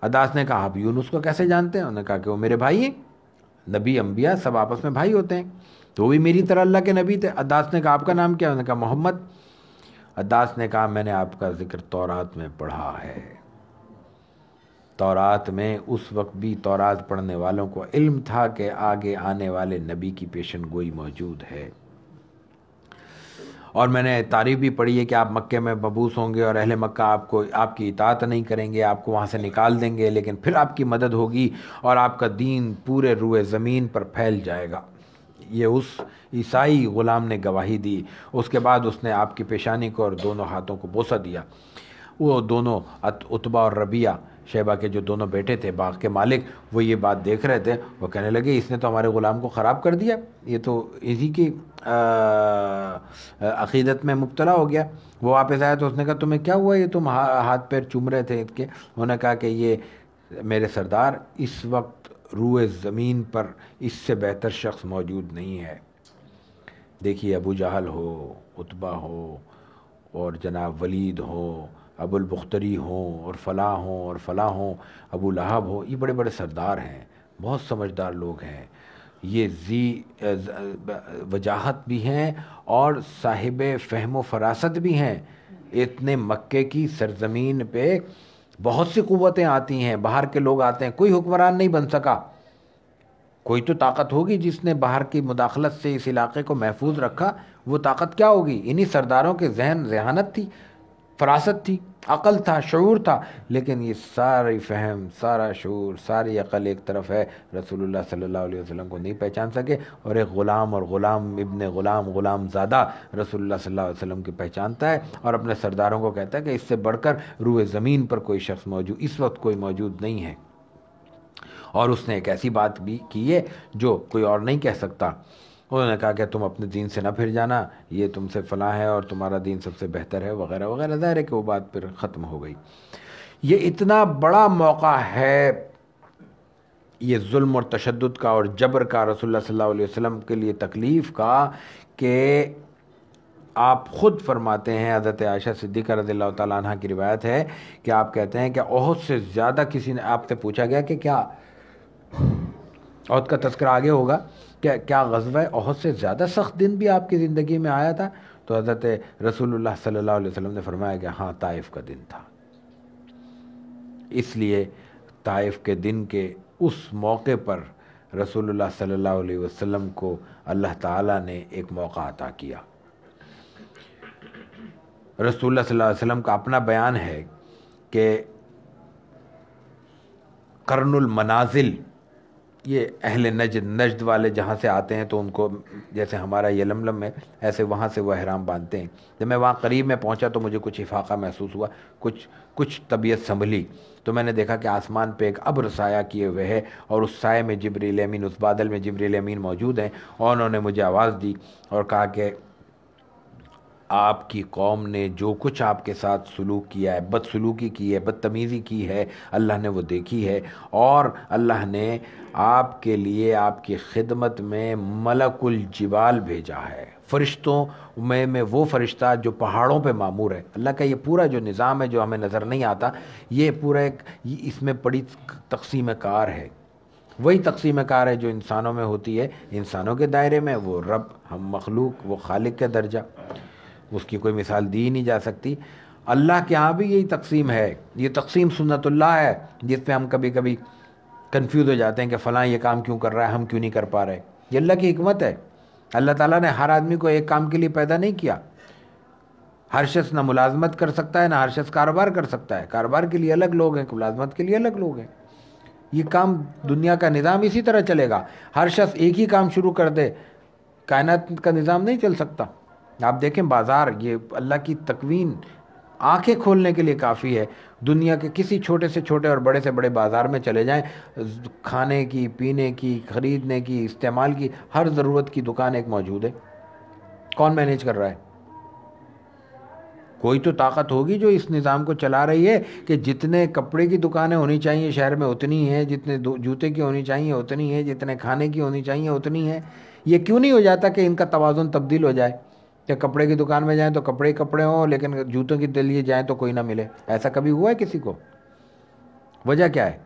عداس نے کہا آپ یونس کو کیسے جانتے ہیں؟ انہوں نے کہا کہ وہ میرے بھائی ہیں، نبی انبیاء سب آپس میں بھائی ہوتے ہیں، تو وہ بھی میری طرح اللہ کے نبی تھے۔ عداس نے کہا آپ کا نام کیا؟ انہوں نے کہا محمد۔ عداس نے کہا میں نے آپ کا ذکر تورات میں پڑھا ہے، تورات میں اس وقت بھی تورات پڑھنے والوں کو علم تھا کہ آگے آنے والے نبی کی پیشن گوئی موجود ہے، اور میں نے تعریف بھی پڑھی ہے کہ آپ مکے میں مبعوث ہوں گے اور اہل مکہ آپ کی اطاعت نہیں کریں گے، آپ کو وہاں سے نکال دیں گے، لیکن پھر آپ کی مدد ہوگی اور آپ کا دین پورے روئے زمین پر پھیل جائے گا۔ یہ اس عیسائی غلام نے گواہی دی۔ اس کے بعد اس نے آپ کی پیشانی کو اور دونوں ہاتھوں کو بوسہ دیا۔ وہ دونوں عتبہ اور ربیعہ شیبہ کے جو دونوں بیٹے تھے باغ کے مالک، وہ یہ بات دیکھ رہے تھے، وہ کہنے لگے اس نے تو ہمارے غلام کو خراب کر دیا، یہ تو اسی کی عقیدت میں مبتلا ہو گیا۔ وہ واپس آیا تو اس نے کہا تمہیں کیا ہوا، یہ تم ہاتھ پیر چوم رہے تھے اس کے؟ انہوں نے کہا کہ یہ میرے سردار اس وقت روئے زمین پر اس سے بہتر شخص موجود نہیں ہے۔ دیکھیے ابو جہل ہو، عتبہ ہو، اور جناب ولید ہو، ابو البختری ہوں، اور فلاں ہوں اور فلاں ہوں، ابو لہب ہو، یہ بڑے بڑے سردار ہیں، بہت سمجھدار لوگ ہیں، یہ وجاہت بھی ہیں اور صاحب فہم و فراست بھی ہیں۔ اتنے مکے کی سرزمین پہ بہت سی قوتیں آتی ہیں، باہر کے لوگ آتے ہیں، کوئی حکمران نہیں بن سکا۔ کوئی تو طاقت ہوگی جس نے باہر کی مداخلت سے اس علاقے کو محفوظ رکھا، وہ طاقت کیا ہوگی؟ انہی سرداروں کے ذہانت تھی، فراست تھی، عقل تھا، شعور تھا۔ لیکن یہ ساری فہم، سارا شعور، ساری عقل ایک طرف ہے، رسول اللہ صلی اللہ علیہ وسلم کو نہیں پہچان سکے، اور ایک غلام اور غلام ابن غلام، غلام زادہ رسول اللہ صلی اللہ علیہ وسلم کی پہچانتا ہے، اور اپنے سرداروں کو کہتا ہے کہ اس سے بڑھ کر روئے زمین پر کوئی شخص موجود اس وقت کوئی موجود نہیں ہے۔ اور اس نے ایک ایسی بات بھی کی ہے جو کوئی اور نہیں کہہ سکتا۔ انہوں نے کہا کہ تم اپنے دین سے نہ پھر جانا، یہ تم سے فلاں ہے اور تمہارا دین سب سے بہتر ہے، وغیرہ وغیرہ۔ ظاہر ہے کہ وہ بات پھر ختم ہو گئی۔ یہ اتنا بڑا موقع ہے یہ ظلم اور تشدد کا اور جبر کا، رسول اللہ صلی اللہ علیہ وسلم کے لیے تکلیف کا، کہ آپ خود فرماتے ہیں، حضرت عائشہ صدیقہ رضی اللہ تعالیٰ عنہ کی روایت ہے کہ آپ کہتے ہیں کہ احد سے زیادہ کسی نے، آپ سے پوچھا گیا کہ کیا احد کا تذکرہ آگے ہوگا، کیا غزوہ احد سے زیادہ سخت دن بھی آپ کی زندگی میں آیا تھا؟ تو حضرت رسول اللہ صلی اللہ علیہ وسلم نے فرمایا کہ ہاں، طائف کا دن تھا۔ اس لیے طائف کے دن کے اس موقع پر رسول اللہ صلی اللہ علیہ وسلم کو اللہ تعالیٰ نے ایک موقع عطا کیا۔ رسول اللہ صلی اللہ علیہ وسلم کا اپنا بیان ہے کہ قرن المنازل، یہ اہل نجد والے جہاں سے آتے ہیں تو ان کو جیسے ہمارا یلملم ہے، ایسے وہاں سے وہ احرام باندھتے ہیں۔ جب میں وہاں قریب میں پہنچا تو مجھے کچھ افاقہ محسوس ہوا، کچھ طبیعت سنبھلی، تو میں نے دیکھا کہ آسمان پہ ایک ابر سایہ کیے ہوئے ہے، اور اس سائے میں جبریل امین، اس بادل میں جبریل امین موجود ہیں، اور انہوں نے مجھے آواز دی اور کہا کہ آپ کی قوم نے جو کچھ آپ کے ساتھ سلوک کیا ہے، بدسلوکی کی ہے، بدتمیزی کی ہے، اللہ نے وہ دیکھی ہے، اور اللہ نے آپ کے لیے آپ کی خدمت میں ملک الجبال بھیجا ہے، فرشتوں میں وہ فرشتہ جو پہاڑوں پہ معمور ہے۔ اللہ کا یہ پورا جو نظام ہے جو ہمیں نظر نہیں آتا، یہ پورا ایک اس میں بڑی تقسیم کار ہے۔ وہی تقسیم کار ہے جو انسانوں میں ہوتی ہے، انسانوں کے دائرے میں وہ رب، ہم مخلوق، وہ خالق کا درجہ، اس کی کوئی مثال دی نہیں جا سکتی۔ اللہ کے ہاں بھی یہی تقسیم ہے، یہ تقسیم سنت اللہ ہے، جس پہ ہم کبھی کبھی کنفیوز ہو جاتے ہیں کہ فلاں یہ کام کیوں کر رہا ہے، ہم کیوں نہیں کر پا رہے۔ یہ اللہ کی حکمت ہے۔ اللہ تعالیٰ نے ہر آدمی کو ایک کام کے لیے پیدا نہیں کیا۔ ہر شخص نہ ملازمت کر سکتا ہے، نہ ہر شخص کاروبار کر سکتا ہے۔ کاروبار کے لیے الگ لوگ ہیں، ملازمت کے لیے الگ لوگ ہیں۔ یہ کام، دنیا کا نظام اسی طرح چلے گا۔ ہر شخص ایک ہی کام شروع کر دے، کائنات کا نظام نہیں چل سکتا۔ آپ دیکھیں بازار، یہ اللہ کی تکوین آنکھیں کھولنے کے لیے کافی ہے۔ دنیا کے کسی چھوٹے سے چھوٹے اور بڑے سے بڑے بازار میں چلے جائیں، کھانے کی، پینے کی، خریدنے کی، استعمال کی ہر ضرورت کی دکان ایک موجود ہے۔ کون مینیج کر رہا ہے؟ کوئی تو طاقت ہوگی جو اس نظام کو چلا رہی ہے کہ جتنے کپڑے کی دکانیں ہونی چاہیے شہر میں اتنی ہیں، جتنے جوتے کی ہونی چاہیے اتنی ہیں، جتنے کھانے کی ہونی چاہیے اتنی ہیں۔ یہ کیوں نہیں ہو جاتا کہ ان کا توازن تبدیل ہو جائے، کہ کپڑے کی دکان میں جائیں تو کپڑے ہی کپڑے ہوں، لیکن جوتوں کے لیے جائیں تو کوئی نہ ملے؟ ایسا کبھی ہوا ہے کسی کو؟ وجہ کیا ہے؟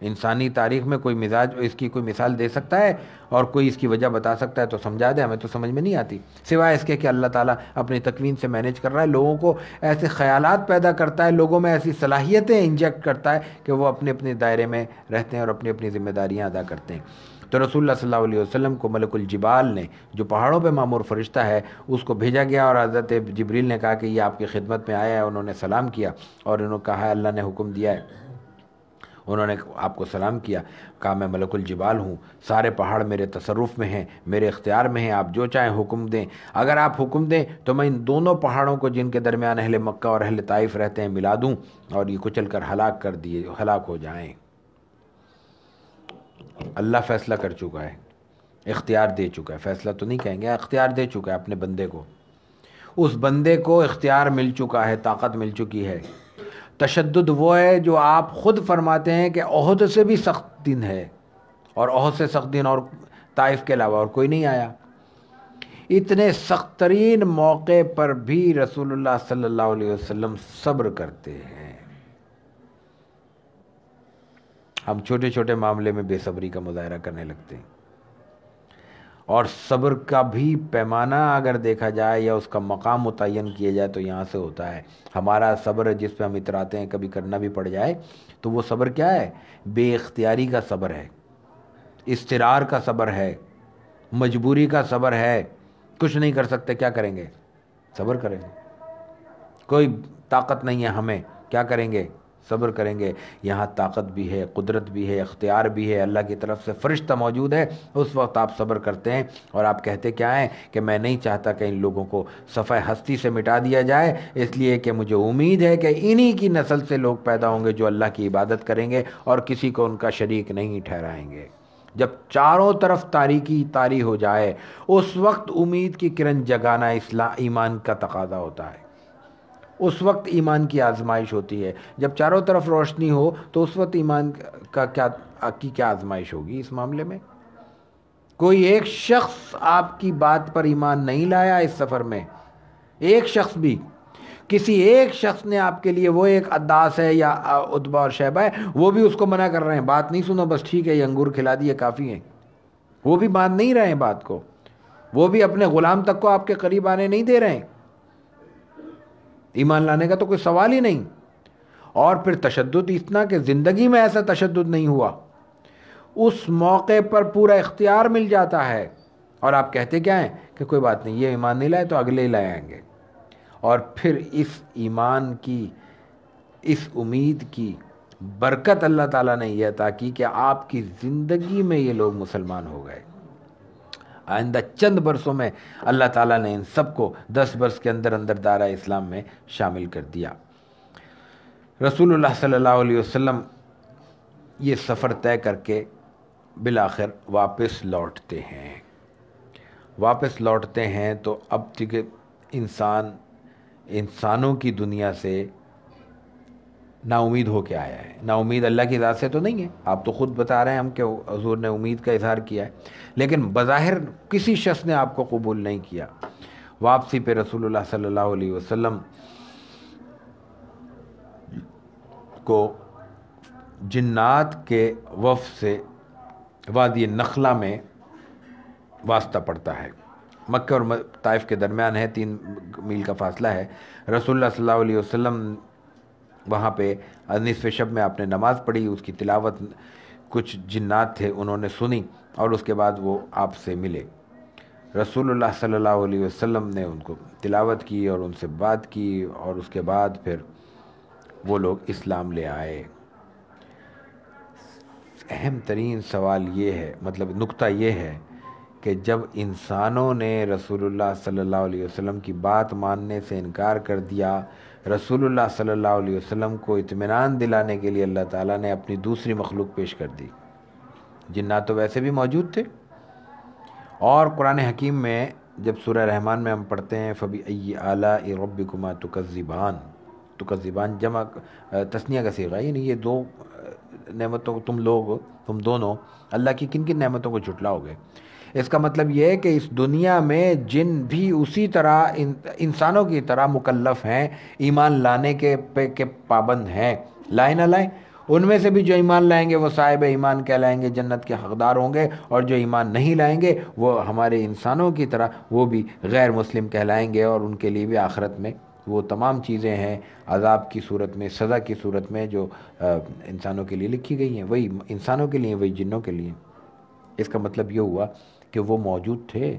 انسانی تاریخ میں کوئی مزاج اس کی کوئی مثال دے سکتا ہے اور کوئی اس کی وجہ بتا سکتا ہے تو سمجھا دے، ہمیں تو سمجھ میں نہیں آتی، سوائے اس کے کہ اللہ تعالیٰ اپنی تکوین سے مینیج کر رہا ہے، لوگوں کو ایسے خیالات پیدا کرتا ہے، لوگوں میں ایسی صلاحیتیں انجیکٹ کرتا ہے کہ وہ اپنے اپنے دائرے میں رہتے ہیں اور اپنی اپنی ذمہ داریاں ادا کرتے ہیں۔ تو رسول اللہ صلی اللہ علیہ وسلم کو ملک الجبال نے، جو پہاڑوں پہ معمور فرشتہ ہے، اس کو بھیجا گیا، اور حضرت جبریل نے کہا کہ یہ آپ کی خدمت میں آیا ہے۔ انہوں نے سلام کیا اور انہوں نے کہا اللہ نے حکم دیا ہے، انہوں نے آپ کو سلام کیا، کہا میں ملک الجبال ہوں، سارے پہاڑ میرے تصرف میں ہیں، میرے اختیار میں ہیں، آپ جو چاہیں حکم دیں، اگر آپ حکم دیں تو میں ان دونوں پہاڑوں کو جن کے درمیان اہل مکہ اور اہل طائف رہتے ہیں ملا دوں اور یہ کچل کر ہلاک ہو جائیں۔ اللہ فیصلہ کر چکا ہے، اختیار دے چکا ہے، فیصلہ تو نہیں کہیں گے، اختیار دے چکا ہے اپنے بندے کو، اس بندے کو اختیار مل چکا ہے، طاقت مل چکی ہے۔ تشدد وہ ہے جو آپ خود فرماتے ہیں کہ احد سے بھی سخت دن ہے، اور احد سے سخت دن اور طائف کے علاوہ اور کوئی نہیں آیا۔ اتنے سخت ترین موقع پر بھی رسول اللہ صلی اللہ علیہ وسلم صبر کرتے ہیں۔ ہم چھوٹے چھوٹے معاملے میں بے صبری کا مظاہرہ کرنے لگتے ہیں، اور صبر کا بھی پیمانہ اگر دیکھا جائے یا اس کا مقام متعین کیا جائے تو یہاں سے ہوتا ہے۔ ہمارا صبر جس پہ ہم اتراتے ہیں کبھی کرنا بھی پڑ جائے تو وہ صبر کیا ہے؟ بے اختیاری کا صبر ہے، اضطرار کا صبر ہے، مجبوری کا صبر ہے۔ کچھ نہیں کر سکتے، کیا کریں گے؟ صبر کریں گے۔ کوئی طاقت نہیں ہے ہمیں، کیا کریں گے؟ صبر کریں گے۔ یہاں طاقت بھی ہے، قدرت بھی ہے، اختیار بھی ہے، اللہ کی طرف سے فرشتہ موجود ہے، اس وقت آپ صبر کرتے ہیں اور آپ کہتے کیا ہیں کہ میں نہیں چاہتا کہ ان لوگوں کو صفحہ ہستی سے مٹا دیا جائے، اس لیے کہ مجھے امید ہے کہ انہی کی نسل سے لوگ پیدا ہوں گے جو اللہ کی عبادت کریں گے اور کسی کو ان کا شریک نہیں ٹھہرائیں گے۔ جب چاروں طرف تاریکی طاری ہو جائے اس وقت امید کی کرن جگانا ایمان کا تقاضا ہوتا ہے، اس وقت ایمان کی آزمائش ہوتی ہے۔ جب چاروں طرف روشنی ہو تو اس وقت ایمان کا کیا آزمائش ہوگی اس معاملے میں؟ کوئی ایک شخص آپ کی بات پر ایمان نہیں لایا اس سفر میں، ایک شخص بھی، کسی ایک شخص نے آپ کے لیے، وہ ایک عداس ہے یا عتبہ اور شیبہ ہے، وہ بھی اس کو منع کر رہے ہیں، بات نہیں سنو، بس ٹھیک ہے یہ انگور کھلا دیے کافی ہیں، وہ بھی مان نہیں رہے ہیں بات کو، وہ بھی اپنے غلام تک کو آپ کے قریب آنے نہیں دے رہے ہیں۔ ایمان لانے کا تو کوئی سوال ہی نہیں۔ اور پھر تشدد اتنا کہ زندگی میں ایسا تشدد نہیں ہوا، اس موقع پر پورا اختیار مل جاتا ہے، اور آپ کہتے کیا ہیں کہ کوئی بات نہیں، یہ ایمان نہیں لائے تو اگلے ہی لائے آئیں گے۔ اور پھر اس ایمان کی، اس امید کی برکت اللہ تعالیٰ نے یہ عطا کی کہ آپ کی زندگی میں یہ لوگ مسلمان ہو گئے۔ آئندہ چند برسوں میں اللہ تعالیٰ نے ان سب کو 10 برس کے اندر اندر دائرہ اسلام میں شامل کر دیا۔ رسول اللہ صلی اللہ علیہ وسلم یہ سفر طے کر کے بالآخر واپس لوٹتے ہیں۔ واپس لوٹتے ہیں تو اب چونکہ انسانوں کی دنیا سے نا امید ہو کے آیا ہے، نا امید اللہ کی ذات سے تو نہیں ہے، آپ تو خود بتا رہے ہیں ہم کہ حضور نے امید کا اظہار کیا ہے، لیکن بظاہر کسی شخص نے آپ کو قبول نہیں کیا۔ واپسی پہ رسول اللہ صلی اللہ علیہ وسلم کو جنات کے وفد سے وادی نخلہ میں واسطہ پڑتا ہے، مکہ اور طائف کے درمیان ہے، 3 میل کا فاصلہ ہے۔ رسول اللہ صلی اللہ علیہ وسلم وہاں پہ نصف شب میں آپ نے نماز پڑھی، اس کی تلاوت کچھ جنات تھے انہوں نے سنی، اور اس کے بعد وہ آپ سے ملے۔ رسول اللہ صلی اللہ علیہ وسلم نے ان کو تلاوت کی اور ان سے بات کی، اور اس کے بعد پھر وہ لوگ اسلام لے آئے۔ اہم ترین سوال یہ ہے، مطلب نکتہ یہ ہے کہ جب انسانوں نے رسول اللہ صلی اللہ علیہ وسلم کی بات ماننے سے انکار کر دیا، رسول اللہ صلی اللہ علیہ وسلم کو اطمینان دلانے کے لیے اللہ تعالیٰ نے اپنی دوسری مخلوق پیش کر دی۔ جنات تو ویسے بھی موجود تھے، اور قرآن حکیم میں جب سورہ رحمان میں ہم پڑھتے ہیں فَبِأَيِّ آلَاءِ رَبِّكُمَا تُكَذِّبَانِ، تُكَذِّبَانِ جمع تثنیہ کا صیغہ، یعنی یہ 2 نعمتوں تم دونوں اللہ کی کن کن نعمتوں کو جھٹلاؤ گے۔ اس کا مطلب یہ ہے کہ اس دنیا میں جن بھی اسی طرح انسانوں کی طرح مکلف ہیں، ایمان لانے کے پابند ہیں، لائیں نہ لائیں، ان میں سے بھی جو ایمان لائیں گے وہ صاحب ایمان کہلائیں گے، جنت کے حقدار ہوں گے، اور جو ایمان نہیں لائیں گے وہ ہمارے انسانوں کی طرح وہ بھی غیر مسلم کہلائیں گے، اور ان کے لیے بھی آخرت میں وہ تمام چیزیں ہیں عذاب کی صورت میں، سزا کی صورت میں جو انسانوں کے لیے لکھی گئی ہیں، وہی انسانوں کے لیے، وہی جنوں کے لیے۔ اس کا مطلب یہ ہوا کہ وہ موجود تھے،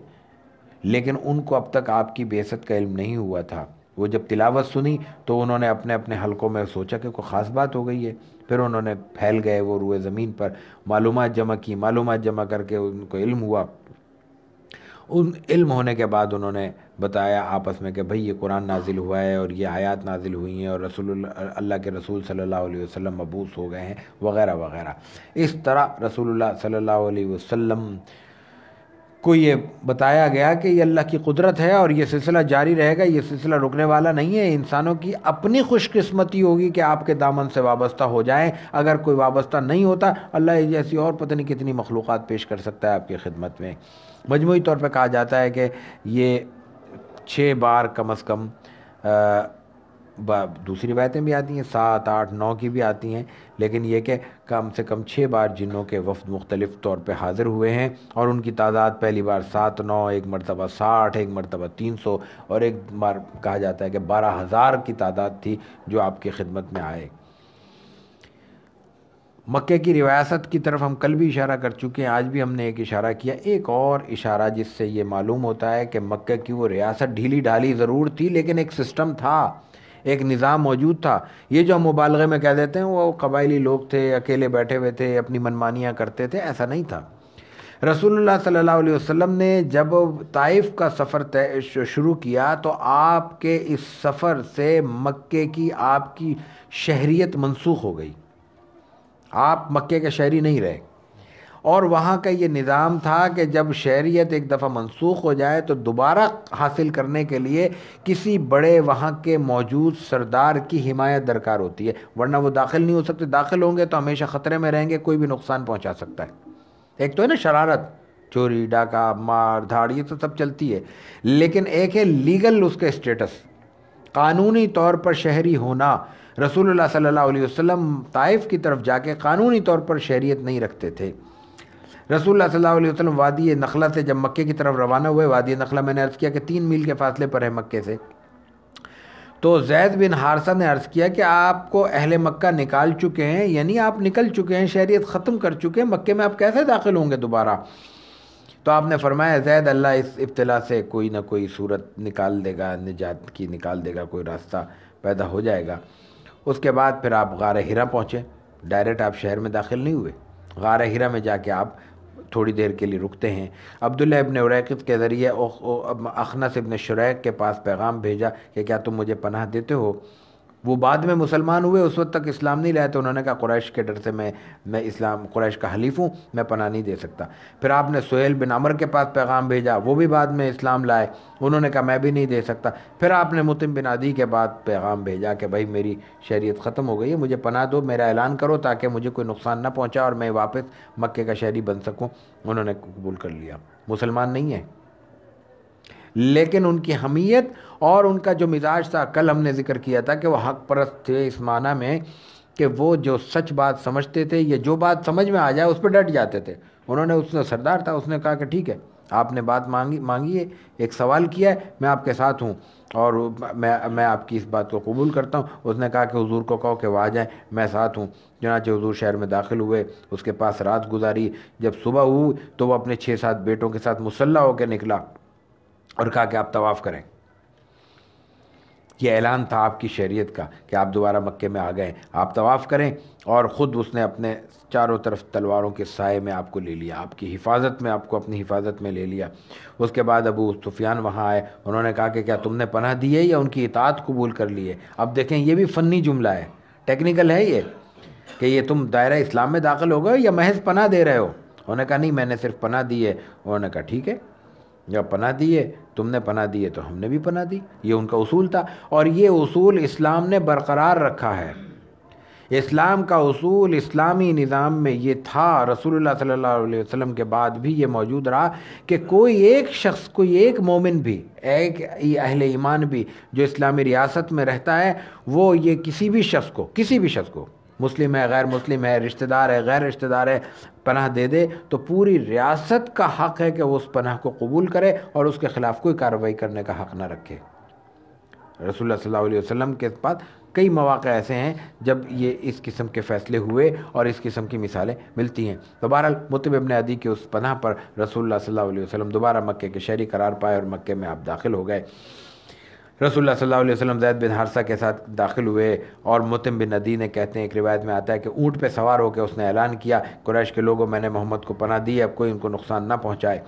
لیکن ان کو اب تک آپ کی بعثت کا علم نہیں ہوا تھا، وہ جب تلاوت سنی تو انہوں نے اپنے اپنے حلقوں میں سوچا کہ کوئی خاص بات ہو گئی ہے، پھر انہوں نے پھیل گئے وہ روئے زمین پر، معلومات جمع کی، معلومات جمع کر کے ان کو علم ہوا۔ ان علم ہونے کے بعد انہوں نے بتایا آپس میں کہ بھئی یہ قرآن نازل ہوا ہے اور یہ آیات نازل ہوئی ہیں اور اللہ کے رسول صلی اللہ علیہ وسلم مبعوث ہو گئے ہیں وغیرہ وغیرہ۔ اس طرح رسول اللہ صلی اللہ علیہ وسلم کو یہ بتایا گیا کہ یہ اللہ کی قدرت ہے اور یہ سلسلہ جاری رہے گا، یہ سلسلہ رکنے والا نہیں ہے۔ انسانوں کی اپنی خوش قسمتی ہوگی کہ آپ کے دامن سے وابستہ ہو جائیں، اگر کوئی وابستہ نہیں ہوتا اللہ جیسی اور پتہ نہیں کتنی مخلوقات پیش کر سکتا ہے آپ کی خدمت میں۔ مجموعی طور پہ کہا جاتا ہے کہ یہ 6 بار کم از کم، دوسری روایتیں بھی آتی ہیں 7 8 9 کی بھی آتی ہیں، لیکن یہ کہ کم سے کم 6 بار جنوں کے وفد مختلف طور پہ حاضر ہوئے ہیں، اور ان کی تعداد پہلی بار 7 9، ایک مرتبہ 60، ایک مرتبہ 300، اور ایک بار کہا جاتا ہے کہ 12,000 کی تعداد تھی جو آپ کی خدمت میں آئے۔ مکے کی ریاست کی طرف ہم کل بھی اشارہ کر چکے ہیں، آج بھی ہم نے ایک اشارہ کیا، ایک اور اشارہ جس سے یہ معلوم ہوتا ہے کہ مکے کی وہ ریاست ڈھیلی ڈھالی ضرور تھی لیکن ایک سسٹم تھا، ایک نظام موجود تھا۔ یہ جو ہم مبالغے میں کہہ دیتے ہیں وہ قبائلی لوگ تھے، اکیلے بیٹھے ہوئے تھے، اپنی منمانیاں کرتے تھے، ایسا نہیں تھا۔ رسول اللہ صلی اللہ علیہ وسلم نے جب طائف کا سفر شروع کیا تو آپ کے اس سفر سے مکے کی آپ کی شہریت منسوخ ہو گئی، آپ مکے کے شہری نہیں رہے، اور وہاں کا یہ نظام تھا کہ جب شہریت ایک دفعہ منسوخ ہو جائے تو دوبارہ حاصل کرنے کے لیے کسی بڑے وہاں کے موجود سردار کی حمایت درکار ہوتی ہے، ورنہ وہ داخل نہیں ہو سکتے، داخل ہوں گے تو ہمیشہ خطرے میں رہیں گے، کوئی بھی نقصان پہنچا سکتا ہے۔ ایک تو ہے نا شرارت، چوری ڈاکہ مار دھاڑ، یہ تو سب چلتی ہے، لیکن ایک ہے لیگل اس کے اسٹیٹس، قانونی طور پر شہری ہونا۔ رسول اللہ صلی اللہ علیہ وسلم طائف کی طرف جا کے قانونی طور پر شہریت نہیں رکھتے تھے۔ رسول اللہ صلی اللہ علیہ وسلم وادی نخلہ سے جب مکے کی طرف روانہ ہوئے، وادی نخلہ میں نے عرض کیا کہ 3 میل کے فاصلے پر ہے مکے سے، تو زید بن حارثہ نے عرض کیا کہ آپ کو اہل مکہ نکال چکے ہیں، یعنی آپ نکل چکے ہیں، شہریت ختم کر چکے ہیں، مکے میں آپ کیسے داخل ہوں گے دوبارہ؟ تو آپ نے فرمایا زید اللہ اس ابتلا سے کوئی نہ کوئی صورت نکال دے گا، نجات کی نکال دے گا، کوئی راستہ پیدا ہو جائے گا۔ اس کے بعد پھر آپ غار ہرا پہنچے، ڈائریکٹ آپ شہر میں داخل نہیں ہوئے، غار ہرا میں جا کے آپ تھوڑی دیر کے لیے رکتے ہیں۔ عبداللہ ابن اریقط کے ذریعے اخنس ابن شریق کے پاس پیغام بھیجا کہ کیا تم مجھے پناہ دیتے ہو؟ وہ بعد میں مسلمان ہوئے، اس وقت تک اسلام نہیں لائے، تو انہوں نے کہا قریش کے ڈر سے میں اسلام، قریش کا حلیف ہوں، میں پناہ نہیں دے سکتا۔ پھر آپ نے سہیل بن عمر کے پاس پیغام بھیجا، وہ بھی بعد میں اسلام لائے، انہوں نے کہا میں بھی نہیں دے سکتا۔ پھر آپ نے مطعم بن عدی کے بعد پیغام بھیجا کہ بھائی میری شہریت ختم ہو گئی ہے، مجھے پناہ دو، میرا اعلان کرو تاکہ مجھے کوئی نقصان نہ پہنچا اور میں واپس مکے کا شہری بن سکوں۔ انہوں نے قبول کر لیا، مسلمان نہیں ہیں، لیکن ان کی حمیت اور ان کا جو مزاج تھا، کل ہم نے ذکر کیا تھا کہ وہ حق پرست تھے اس معنی میں کہ وہ جو سچ بات سمجھتے تھے یا جو بات سمجھ میں آ جائے اس پہ ڈٹ جاتے تھے۔ انہوں نے، اس نے سردار تھا، اس نے کہا کہ ٹھیک ہے آپ نے بات مانگی ہے، ایک سوال کیا ہے، میں آپ کے ساتھ ہوں اور میں آپ کی اس بات کو قبول کرتا ہوں۔ اس نے کہا کہ حضور کو کہو کہ وہ آ جائیں، میں ساتھ ہوں۔ چنانچہ حضور شہر میں داخل ہوئے، اس کے پاس رات گزاری، جب صبح ہوئی تو وہ اپنے 6-7 بیٹوں کے ساتھ مسلح ہو کے نکلا اور کہا کہ آپ طواف کریں۔ یہ اعلان تھا آپ کی شہریت کا کہ آپ دوبارہ مکے میں آ گئے، آپ طواف کریں، اور خود اس نے اپنے چاروں طرف تلواروں کے سائے میں آپ کو لے لیا، آپ کی حفاظت میں، آپ کو اپنی حفاظت میں لے لیا۔ اس کے بعد ابو سفیان وہاں آئے، انہوں نے کہا کہ کیا تم نے پناہ دی ہے یا ان کی اطاعت قبول کر لی ہے؟ اب دیکھیں یہ بھی فنی جملہ ہے، ٹیکنیکل ہے یہ، کہ یہ تم دائرہ اسلام میں داخل ہو گئے یا محض پناہ دے رہے ہو؟ انہوں نے کہا نہیں میں نے صرف پناہ دی ہے۔ انہوں نے کہا ٹھیک ہے، جب پناہ دی ہے، تم نے پناہ دی ہے تو ہم نے بھی پناہ دی۔ یہ ان کا اصول تھا، اور یہ اصول اسلام نے برقرار رکھا ہے۔ اسلام کا اصول، اسلامی نظام میں یہ تھا، رسول اللہ صلی اللہ علیہ وسلم کے بعد بھی یہ موجود رہا کہ کوئی ایک شخص، کوئی ایک مومن بھی، ایک اہل ایمان بھی جو اسلامی ریاست میں رہتا ہے، وہ یہ کسی بھی شخص کو مسلم ہے، غیر مسلم ہے، رشتہ دار ہے، غیر رشتہ دار ہے، پناہ دے دے تو پوری ریاست کا حق ہے کہ وہ اس پناہ کو قبول کرے اور اس کے خلاف کوئی کارروائی کرنے کا حق نہ رکھے۔ رسول اللہ صلی اللہ علیہ وسلم کے پاس کئی مواقع ایسے ہیں جب یہ اس قسم کے فیصلے ہوئے اور اس قسم کی مثالیں ملتی ہیں۔ تو بہرحال مطعم ابن عدی کے اس پناہ پر رسول اللہ صلی اللہ علیہ وسلم دوبارہ مکے کے شہری قرار پائے اور مکے میں آپ داخل ہو گئے۔ رسول اللہ صلی اللہ علیہ وسلم زید بن حارثہ کے ساتھ داخل ہوئے اور مطعم بن عدی نے کہتے ہیں، ایک روایت میں آتا ہے کہ اونٹ پہ سوار ہو کے اس نے اعلان کیا، قریش کے لوگوں میں نے محمد کو پناہ دی، اب کوئی ان کو نقصان نہ پہنچائے۔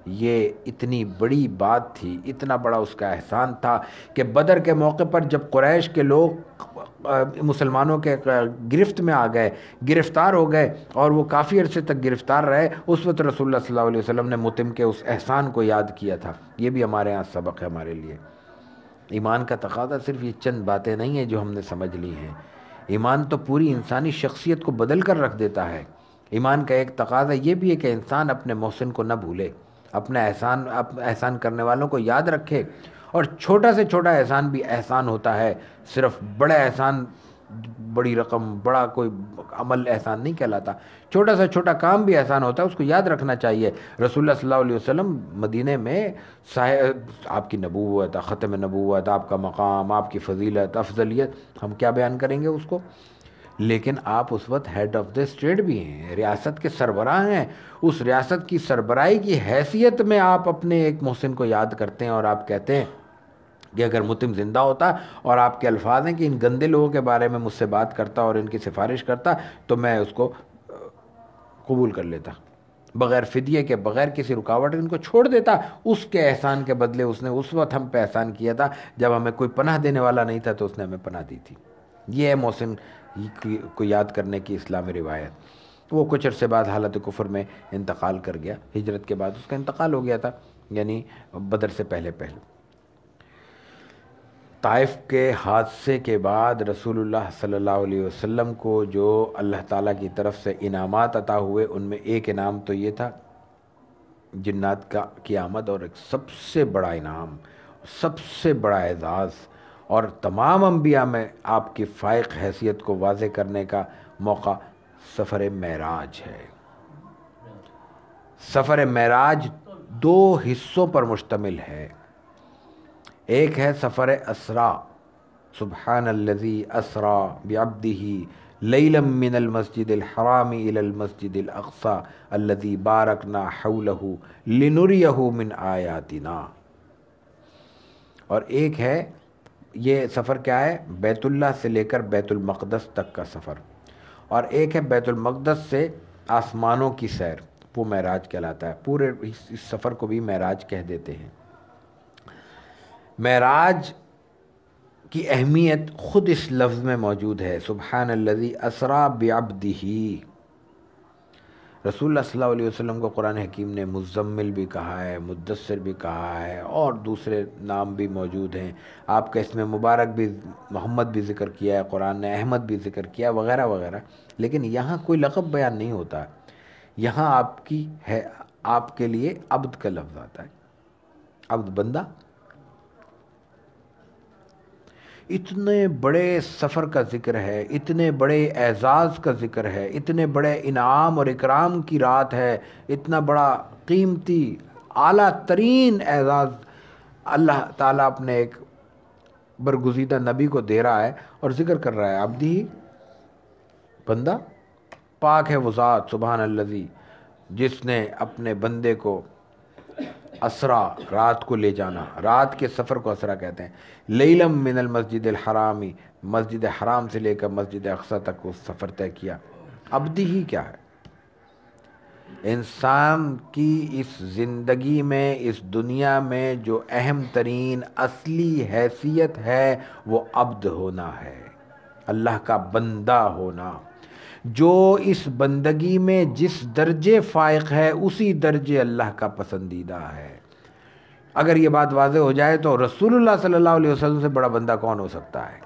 یہ اتنی بڑی بات تھی، اتنا بڑا اس کا احسان تھا کہ بدر کے موقع پر جب قریش کے لوگ مسلمانوں کے گرفت میں آ گئے، گرفتار ہو گئے اور وہ کافی عرصے تک گرفتار رہے، اس وقت رسول اللہ صلی اللہ علیہ وسلم نے مطعم کے اس احسان کو یاد کیا تھا۔ یہ بھی ہمارے ہاں سبق ہے ہمارے لیے۔ ایمان کا تقاضا صرف یہ چند باتیں نہیں ہیں جو ہم نے سمجھ لی ہیں، ایمان تو پوری انسانی شخصیت کو بدل کر رکھ دیتا ہے۔ ایمان کا ایک تقاضا یہ بھی ہے کہ انسان اپنے محسن کو نہ بھولے، اپنا احسان کرنے والوں کو یاد رکھے، اور چھوٹا سے چھوٹا احسان بھی احسان ہوتا ہے، صرف بڑا احسان، بڑی رقم، بڑا کوئی عمل احسان نہیں کہلاتا، چھوٹا سے چھوٹا کام بھی احسان ہوتا ہے، اس کو یاد رکھنا چاہیے۔ رسول اللہ صلی اللہ علیہ وسلم مدینے میں آپ کی نبوت، ختم نبوت، آپ کا مقام، آپ کی فضیلت، افضلیت، ہم کیا بیان کریں گے اس کو؟ لیکن آپ اس وقت ہیڈ آف دا اسٹیٹ بھی ہیں، ریاست کے سربراہ ہیں، اس ریاست کی سربراہی کی حیثیت میں آپ اپنے ایک محسن کو یاد کرتے ہیں، اور آپ کہتے ہیں کہ اگر مطعم زندہ ہوتا اور آپ کے الفاظ ہیں کہ ان گندے لوگوں کے بارے میں مجھ سے بات کرتا اور ان کی سفارش کرتا تو میں اس کو قبول کر لیتا، بغیر فدیے کے، بغیر کسی رکاوٹ ان کو چھوڑ دیتا۔ اس کے احسان کے بدلے اس نے اس وقت ہم پہ احسان کیا تھا جب ہمیں کوئی پناہ دینے والا نہیں تھا، تو اس نے ہمیں پناہ دی تھی۔ یہ ہے محسن کو یاد کرنے کی اسلامی روایت۔ وہ کچھ عرصے بعد حالت کفر میں انتقال کر گیا، ہجرت کے بعد اس کا انتقال ہو گیا تھا، یعنی بدر سے پہلے۔ طائف کے حادثے کے بعد رسول اللہ صلی اللہ علیہ وسلم کو جو اللہ تعالیٰ کی طرف سے انعامات عطا ہوئے، ان میں ایک انعام تو یہ تھا جنات کی آمد، اور ایک سب سے بڑا انعام، سب سے بڑا اعزاز، اور تمام انبیاء میں آپ کی فائق حیثیت کو واضح کرنے کا موقع سفر معراج ہے۔ سفر معراج دو حصوں پر مشتمل ہے۔ ایک ہے سفر اسرا، سبحان الذی اسرا بعبدہ لیلا من المسجد الحرام الی المسجد الاقصی الذی بارکنا حولہ لنریہ من آیاتنا۔ اور ایک ہے، یہ سفر کیا ہے؟ بیت اللہ سے لے کر بیت المقدس تک کا سفر، اور ایک ہے بیت المقدس سے آسمانوں کی سیر، وہ معراج کہلاتا ہے۔ پورے اس سفر کو بھی معراج کہہ دیتے ہیں۔ معراج کی اہمیت خود اس لفظ میں موجود ہے، سبحان الذی اسرا بعبدہ۔ رسول اللہ صلی اللہ علیہ وسلم کو قرآن حکیم نے مزمل بھی کہا ہے، مدثر بھی کہا ہے، اور دوسرے نام بھی موجود ہیں۔ آپ کا اسم مبارک بھی، محمد بھی ذکر کیا ہے قرآن نے، احمد بھی ذکر کیا، وغیرہ وغیرہ، لیکن یہاں کوئی لقب بیان نہیں ہوتا۔ یہاں آپ کے لیے عبد کا لفظ آتا ہے، عبد، بندہ۔ اتنے بڑے سفر کا ذکر ہے، اتنے بڑے اعزاز کا ذکر ہے، اتنے بڑے انعام اور اکرام کی رات ہے، اتنا بڑا قیمتی اعلیٰ ترین اعزاز اللہ تعالیٰ اپنے ایک برگزیدہ نبی کو دے رہا ہے، اور ذکر کر رہا ہے عبدی، بندہ۔ پاک ہے وہ ذات، سبحان الذی، جس نے اپنے بندے کو اسرا، رات کو لے جانا، رات کے سفر کو اسرا کہتے ہیں، لیلم من المسجد الحرامی، مسجد حرام سے لے کر مسجد اقصی تک وہ سفر طے کیا۔ عبدی ہی کیا ہے؟ انسان کی اس زندگی میں، اس دنیا میں جو اہم ترین اصلی حیثیت ہے وہ عبد ہونا ہے، اللہ کا بندہ ہونا۔ جو اس بندگی میں جس درجے فائق ہے اسی درجے اللہ کا پسندیدہ ہے۔ اگر یہ بات واضح ہو جائے تو رسول اللہ صلی اللہ علیہ وسلم سے بڑا بندہ کون ہو سکتا ہے؟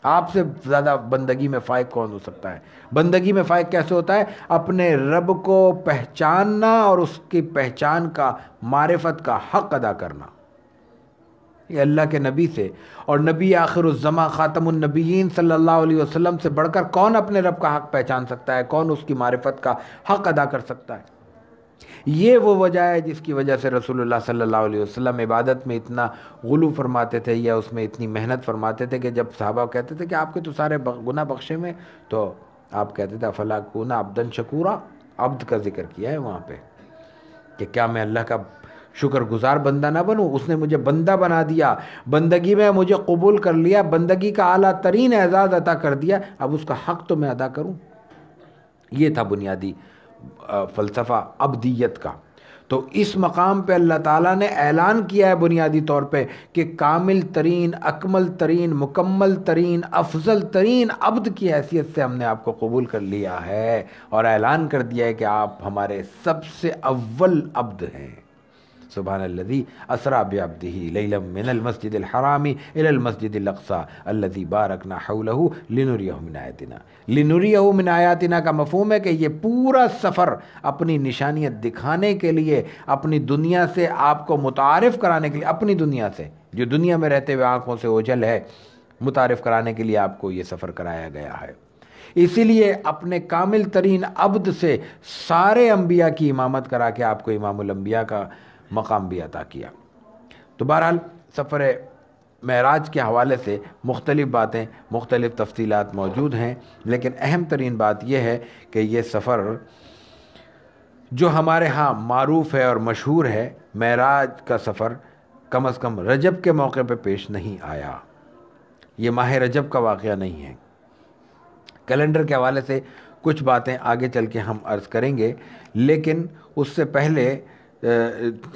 آپ سے زیادہ بندگی میں فائق کون ہو سکتا ہے؟ بندگی میں فائق کیسے ہوتا ہے؟ اپنے رب کو پہچاننا اور اس کی پہچان کا، معرفت کا حق ادا کرنا۔ یہ اللہ کے نبی سے، اور نبی آخر الزماں خاتم النبیین صلی اللہ علیہ وسلم سے بڑھ کر کون اپنے رب کا حق پہچان سکتا ہے؟ کون اس کی معرفت کا حق ادا کر سکتا ہے؟ یہ وہ وجہ ہے جس کی وجہ سے رسول اللہ صلی اللہ علیہ وسلم عبادت میں اتنا غلو فرماتے تھے، یا اس میں اتنی محنت فرماتے تھے کہ جب صحابہ کہتے تھے کہ آپ کے تو سارے گناہ بخشے میں، تو آپ کہتے تھے افلا اکون عبدا شکورا، عبد کا ذکر کیا ہے وہاں پہ، کہ کیا میں اللہ کا شکر گزار بندہ نہ بنوں، اس نے مجھے بندہ بنا دیا، بندگی میں مجھے قبول کر لیا، بندگی کا اعلیٰ ترین اعزاز عطا کر دیا، اب اس کا حق تو میں ادا کروں۔ یہ تھا بنیادی فلسفہ عبدیت کا۔ تو اس مقام پہ اللہ تعالیٰ نے اعلان کیا ہے بنیادی طور پہ کہ کامل ترین، اکمل ترین، مکمل ترین، افضل ترین عبد کی حیثیت سے ہم نے آپ کو قبول کر لیا ہے، اور اعلان کر دیا ہے کہ آپ ہمارے سب سے اول عبد ہیں۔ سبحان الذی اسریٰ بعبدہ لیلا من المسجد الحرام الی المسجد الاقصی الذی بارکنا حولہ لنریہ من آیاتنا۔ لنریہ من آیاتنا کا مفہوم ہے کہ یہ پورا سفر اپنی نشانیت دکھانے کے لیے، اپنی دنیا سے آپ کو متعارف کرانے کے لیے، اپنی دنیا سے جو دنیا میں رہتے ہوئے آنکھوں سے اوجھل ہے، متعارف کرانے کے لیے آپ کو یہ سفر کرایا گیا ہے۔ اسی لیے اپنے کامل ترین عبد سے سارے انبیاء کی امامت کرا کے آپ کو امام الانبیاء کا مقام بھی عطا کیا۔ تو بہرحال سفر معراج کے حوالے سے مختلف باتیں، مختلف تفصیلات موجود ہیں، لیکن اہم ترین بات یہ ہے کہ یہ سفر جو ہمارے ہاں معروف ہے اور مشہور ہے، معراج کا سفر کم از کم رجب کے موقع پہ پیش نہیں آیا۔ یہ ماہ رجب کا واقعہ نہیں ہے۔ کیلنڈر کے حوالے سے کچھ باتیں آگے چل کے ہم عرض کریں گے، لیکن اس سے پہلے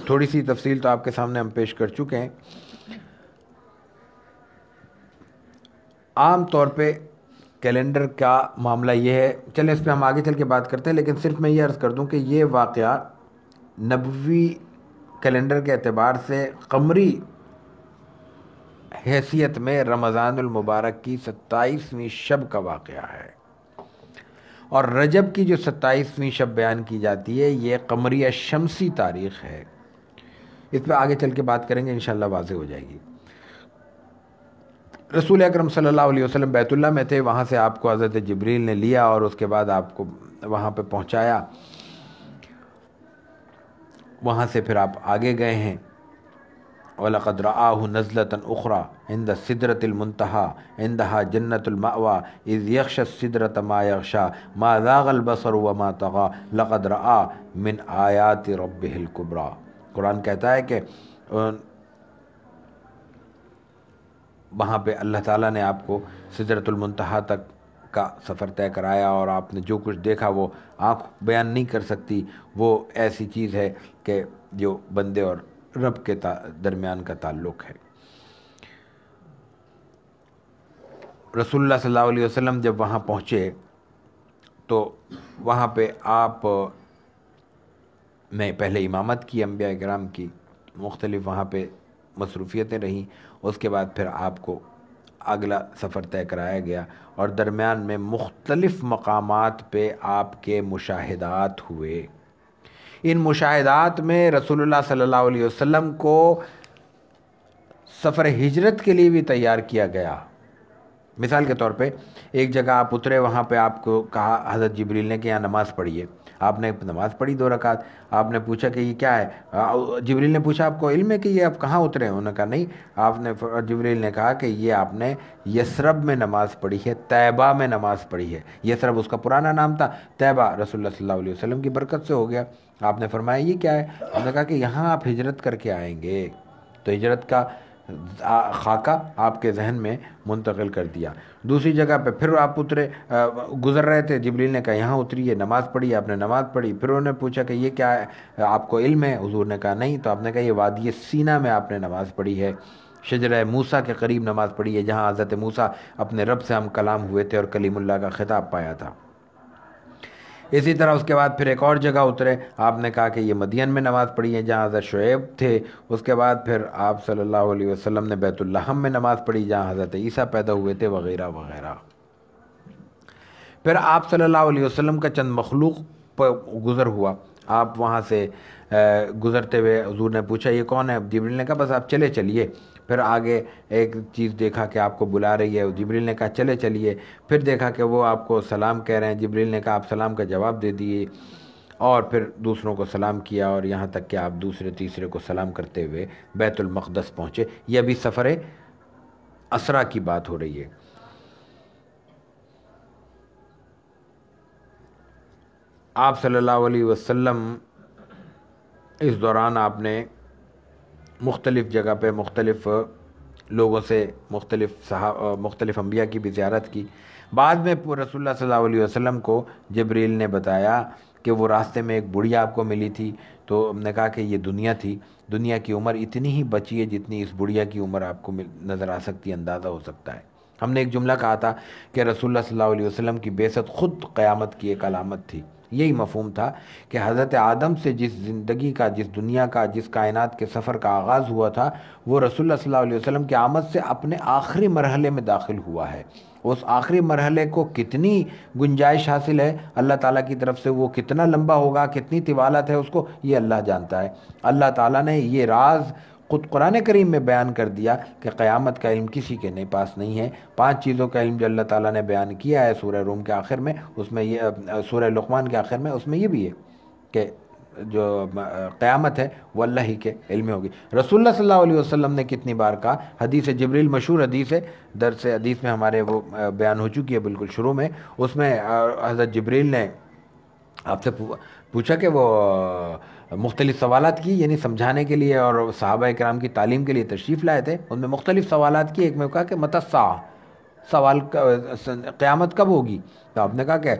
تھوڑی سی تفصیل تو آپ کے سامنے ہم پیش کر چکے ہیں۔ عام طور پہ کیلنڈر کا معاملہ یہ ہے، چلیں اس پہ ہم آگے چل کے بات کرتے ہیں، لیکن صرف میں یہ عرض کر دوں کہ یہ واقعہ نبوی کیلنڈر کے اعتبار سے قمری حیثیت میں رمضان المبارک کی 27ویں شب کا واقعہ ہے، اور رجب کی جو 27ویں شب بیان کی جاتی ہے یہ قمریہ شمسی تاریخ ہے۔ اس پہ آگے چل کے بات کریں گے، انشاءاللہ واضح ہو جائے گی۔ رسول اکرم صلی اللہ علیہ وسلم بیت اللہ میں تھے، وہاں سے آپ کو حضرت جبریل نے لیا اور اس کے بعد آپ کو وہاں پہ پہنچایا، وہاں سے پھر آپ آگے گئے ہیں۔ وَلَقَدْ رَآهُ نَزْلَةً أُخْرَى عِنْدَ السِّدْرَةِ الْمُنْتَهَى عِنْدَهَا جَنَّةُ الْمَأْوَى إِذْ يَغْشَى السِّدْرَةَ مَا يَغْشَى مَا زَاغَ الْبَصَرُ وَمَا طَغَى لَقَدْ رَآ مِنْ آيَاتِ رَبِّهِ الْكُبْرَى۔ قرآن کہتا ہے کہ وہاں پہ اللہ تعالیٰ نے آپ کو سدرۃ المنتہا تک کا سفر طے کرایا، اور آپ نے جو کچھ دیکھا وہ آنکھ بیان نہیں کر سکتی، وہ ایسی چیز ہے کہ جو بندے اور رب کے درمیان کا تعلق ہے۔ رسول اللہ صلی اللہ علیہ وسلم جب وہاں پہنچے تو وہاں پہ آپ نے پہلے امامت کی انبیاء کرام کی، مختلف وہاں پہ مصروفیتیں رہیں، اس کے بعد پھر آپ کو اگلا سفر طے کرایا گیا، اور درمیان میں مختلف مقامات پہ آپ کے مشاہدات ہوئے۔ ان مشاہدات میں رسول اللہ صلی اللہ علیہ وسلم کو سفر ہجرت کے لیے بھی تیار کیا گیا۔ مثال کے طور پہ ایک جگہ آپ اترے، وہاں پہ آپ کو کہا حضرت جبریل نے کہ یہاں نماز پڑھیے، آپ نے نماز پڑھی 2 رکعت، آپ نے پوچھا کہ یہ کیا ہے، جبریل نے پوچھا آپ کو علم ہے کہ یہ آپ کہاں اترے ہیں؟ انہوں نے کہا نہیں، آپ نے جبریل نے کہا کہ یہ آپ نے یثرب میں نماز پڑھی ہے، طیبہ میں نماز پڑھی ہے۔ یثرب اس کا پرانا نام تھا، طیبہ رسول اللہ صلی اللہ علیہ وسلم کی برکت سے ہو گیا۔ آپ نے فرمایا یہ کیا ہے؟ انہوں نے کہا کہ یہاں آپ ہجرت کر کے آئیں گے، تو ہجرت کا خاکہ آپ کے ذہن میں منتقل کر دیا۔ دوسری جگہ پہ پھر آپ اترے، گزر رہے تھے، جبریل نے کہا یہاں اتریے، نماز پڑھی، آپ نے نماز پڑھی۔ پھر انہوں نے پوچھا کہ یہ کیا ہے، آپ کو علم ہے؟ حضور نے کہا نہیں، تو آپ نے کہا یہ وادی سینا میں آپ نے نماز پڑھی ہے، شجرہ موسیٰ کے قریب نماز پڑھی ہے، جہاں حضرت موسیٰ اپنے رب سے ہم کلام ہوئے تھے اور کلیم اللہ کا خطاب پایا تھا۔ اسی طرح اس کے بعد پھر ایک اور جگہ اترے، آپ نے کہا کہ یہ مدین میں نماز پڑھی ہے جہاں حضرت شعیب تھے۔ اس کے بعد پھر آپ صلی اللہ علیہ وسلم نے بیت اللحم میں نماز پڑھی جہاں حضرت عیسیٰ پیدا ہوئے تھے، وغیرہ وغیرہ۔ پھر آپ صلی اللہ علیہ وسلم کا چند مخلوق پر گزر ہوا، آپ وہاں سے گزرتے ہوئے حضور نے پوچھا یہ کون ہے؟ جبریل نے کہا بس آپ چلے چلیے۔ پھر آگے ایک چیز دیکھا کہ آپ کو بلا رہی ہے، جبریل نے کہا چلے چلیے۔ پھر دیکھا کہ وہ آپ کو سلام کہہ رہے ہیں، جبریل نے کہا آپ سلام کا جواب دے دیے، اور پھر دوسروں کو سلام کیا، اور یہاں تک کہ آپ دوسرے تیسرے کو سلام کرتے ہوئے بیت المقدس پہنچے۔ یہ ابھی سفر اسریٰ کی بات ہو رہی ہے۔ آپ صلی اللہ علیہ وسلم اس دوران آپ نے مختلف جگہ پہ مختلف لوگوں سے مختلف انبیاء کی بھی زیارت کی۔ بعد میں رسول اللہ صلی اللہ علیہ وسلم کو جبریل نے بتایا کہ وہ راستے میں ایک بڑھیا آپ کو ملی تھی، تو ہم نے کہا کہ یہ دنیا تھی، دنیا کی عمر اتنی ہی بچی ہے جتنی اس بڑھیا کی عمر آپ کو نظر آ سکتی ہے، اندازہ ہو سکتا ہے۔ ہم نے ایک جملہ کہا تھا کہ رسول اللہ صلی اللہ علیہ وسلم کی بعثت خود قیامت کی ایک علامت تھی۔ یہی مفہوم تھا کہ حضرت آدم سے جس زندگی کا، جس دنیا کا، جس کائنات کے سفر کا آغاز ہوا تھا، وہ رسول اللہ صلی اللہ علیہ وسلم کی آمد سے اپنے آخری مرحلے میں داخل ہوا ہے۔ اس آخری مرحلے کو کتنی گنجائش حاصل ہے اللہ تعالیٰ کی طرف سے، وہ کتنا لمبا ہوگا، کتنی طوالت ہے، اس کو یہ اللہ جانتا ہے۔ اللہ تعالیٰ نے یہ راز خود قرآن کریم میں بیان کر دیا کہ قیامت کا علم کسی کے پاس نہیں ہے۔ 5 چیزوں کا علم جو اللہ تعالیٰ نے بیان کیا ہے سورہ روم کے آخر میں، اس میں یہ سورہ لقمان کے آخر میں، اس میں یہ بھی ہے کہ جو قیامت ہے وہ اللہ ہی کے علم میں ہوگی۔ رسول اللہ صلی اللہ علیہ وسلم نے کتنی بار کہا، حدیث جبریل مشہور حدیث ہے، درس حدیث میں ہمارے وہ بیان ہو چکی ہے بالکل شروع میں، اس میں حضرت جبریل نے آپ سے پوچھا کہ وہ مختلف سوالات کی، یعنی سمجھانے کے لیے اور صحابہ کرام کی تعلیم کے لیے تشریف لائے تھے، ان میں مختلف سوالات کی۔ ایک میں کہا کہ متی الساعہ، سوال قیامت کب ہوگی؟ تو آپ نے کہا کہ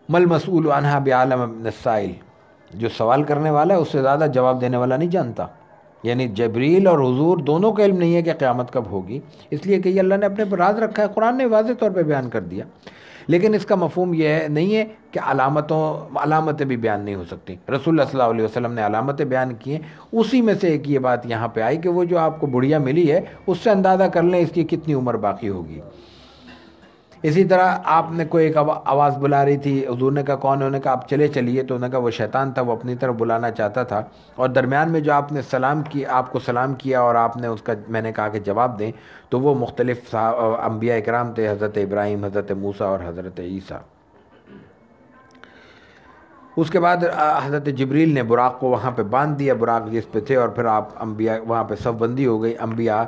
مل مسئول عنہا بعالم من السائل، جو سوال کرنے والا ہے اس سے زیادہ جواب دینے والا نہیں جانتا۔ یعنی جبریل اور حضور دونوں کا علم نہیں ہے کہ قیامت کب ہوگی، اس لیے کہ یہ اللہ نے اپنے پر راز رکھا ہے، قرآن نے واضح طور پہ بیان کر دیا۔ لیکن اس کا مفہوم یہ نہیں ہے کہ علامتیں بھی بیان نہیں ہو سکتی۔ رسول اللہ صلی اللہ علیہ وسلم نے علامتیں بیان کی ہیں، اسی میں سے ایک یہ بات یہاں پہ آئی کہ وہ جو آپ کو بڑھیا ملی ہے اس سے اندازہ کر لیں اس کی کتنی عمر باقی ہوگی۔ اسی طرح آپ نے کوئی ایک آواز بلا رہی تھی، حضور نے کہا کون ہے؟ انہوں نے کہا آپ چلے چلیے، تو انہوں نے کہا وہ شیطان تھا، وہ اپنی طرف بلانا چاہتا تھا، اور درمیان میں جو آپ نے آپ کو سلام کیا اور آپ نے اس کا، میں نے کہا کہ جواب دیں، تو وہ مختلف انبیاء اکرام تھے، حضرت ابراہیم، حضرت موسیٰ اور حضرت عیسیٰ۔ اس کے بعد حضرت جبریل نے براق کو وہاں پہ باندھ دیا، براق جس پہ تھے، اور پھر آپ انبیاء وہاں پہ صف بندی ہو گئی، انبیاء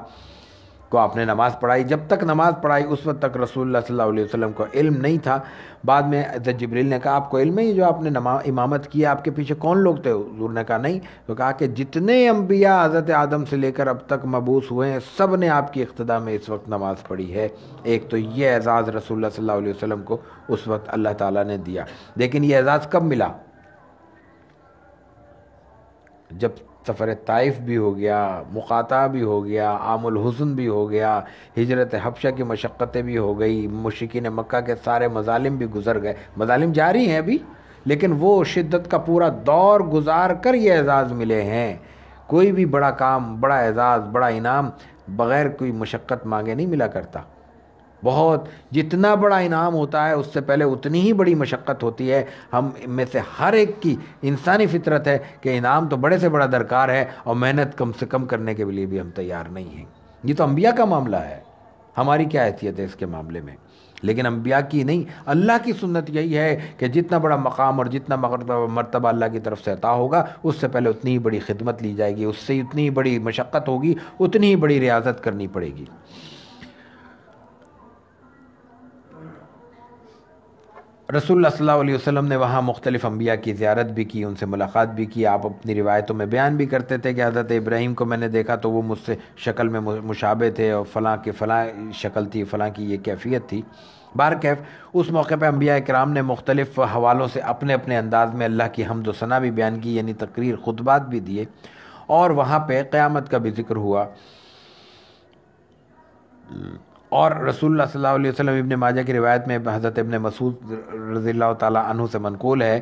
کو آپ نے نماز پڑھائی۔ جب تک نماز پڑھائی اس وقت تک رسول اللہ صلی اللہ علیہ وسلم کو علم نہیں تھا۔ بعد میں حضرت جبریل نے کہا آپ کو علم ہے جو آپ نے امامت کی، آپ کے پیچھے کون لوگ تھے؟ حضور نے کہا نہیں، تو کہا کہ جتنے انبیاء حضرت آدم سے لے کر اب تک مبعوث ہوئے ہیں سب نے آپ کی اقتداء میں اس وقت نماز پڑھی ہے۔ ایک تو یہ اعزاز رسول اللہ صلی اللہ علیہ وسلم کو اس وقت اللہ تعالیٰ نے دیا۔ لیکن یہ اعزاز کب ملا؟ جب سفر طائف بھی ہو گیا، مقاطعہ بھی ہو گیا، عام الحزن بھی ہو گیا، ہجرت حبشہ کی مشقتیں بھی ہو گئی، مشرکین مکہ کے سارے مظالم بھی گزر گئے، مظالم جاری ہیں ابھی، لیکن وہ شدت کا پورا دور گزار کر یہ اعزاز ملے ہیں۔ کوئی بھی بڑا کام، بڑا اعزاز، بڑا انعام بغیر کوئی مشقت مانگے نہیں ملا کرتا۔ بہت جتنا بڑا انعام ہوتا ہے اس سے پہلے اتنی ہی بڑی مشقت ہوتی ہے۔ ہم میں سے ہر ایک کی انسانی فطرت ہے کہ انعام تو بڑے سے بڑا درکار ہے، اور محنت کم سے کم کرنے کے لیے بھی ہم تیار نہیں ہیں۔ یہ تو انبیاء کا معاملہ ہے، ہماری کیا حیثیت ہے اس کے معاملے میں؟ لیکن انبیاء کی نہیں، اللہ کی سنت یہی ہے کہ جتنا بڑا مقام اور جتنا مرتبہ اللہ کی طرف سے عطا ہوگا اس سے پہلے اتنی ہی بڑی خدمت لی جائے گی، اس سے اتنی ہی بڑی مشقت ہوگی، اتنی ہی بڑی ریاضت کرنی پڑے گی۔ رسول اللہ صلی اللہ علیہ وسلم نے وہاں مختلف انبیاء کی زیارت بھی کی، ان سے ملاقات بھی کی۔ آپ اپنی روایتوں میں بیان بھی کرتے تھے کہ حضرت ابراہیم کو میں نے دیکھا تو وہ مجھ سے شکل میں مشابہ تھے، اور فلاں کی فلاں شکل تھی، فلاں کی یہ کیفیت تھی۔ بہرکیف اس موقع پہ انبیاء کرام نے مختلف حوالوں سے اپنے اپنے انداز میں اللہ کی حمد و ثنا بھی بیان کی، یعنی تقریر، خطبات بھی دیے، اور وہاں پہ قیامت کا بھی ذکر ہوا۔ اور رسول اللہ صلی اللہ علیہ وسلم، ابن ماجہ کی روایت میں حضرت ابن مسعود رضی اللہ تعالیٰ عنہ سے منقول ہے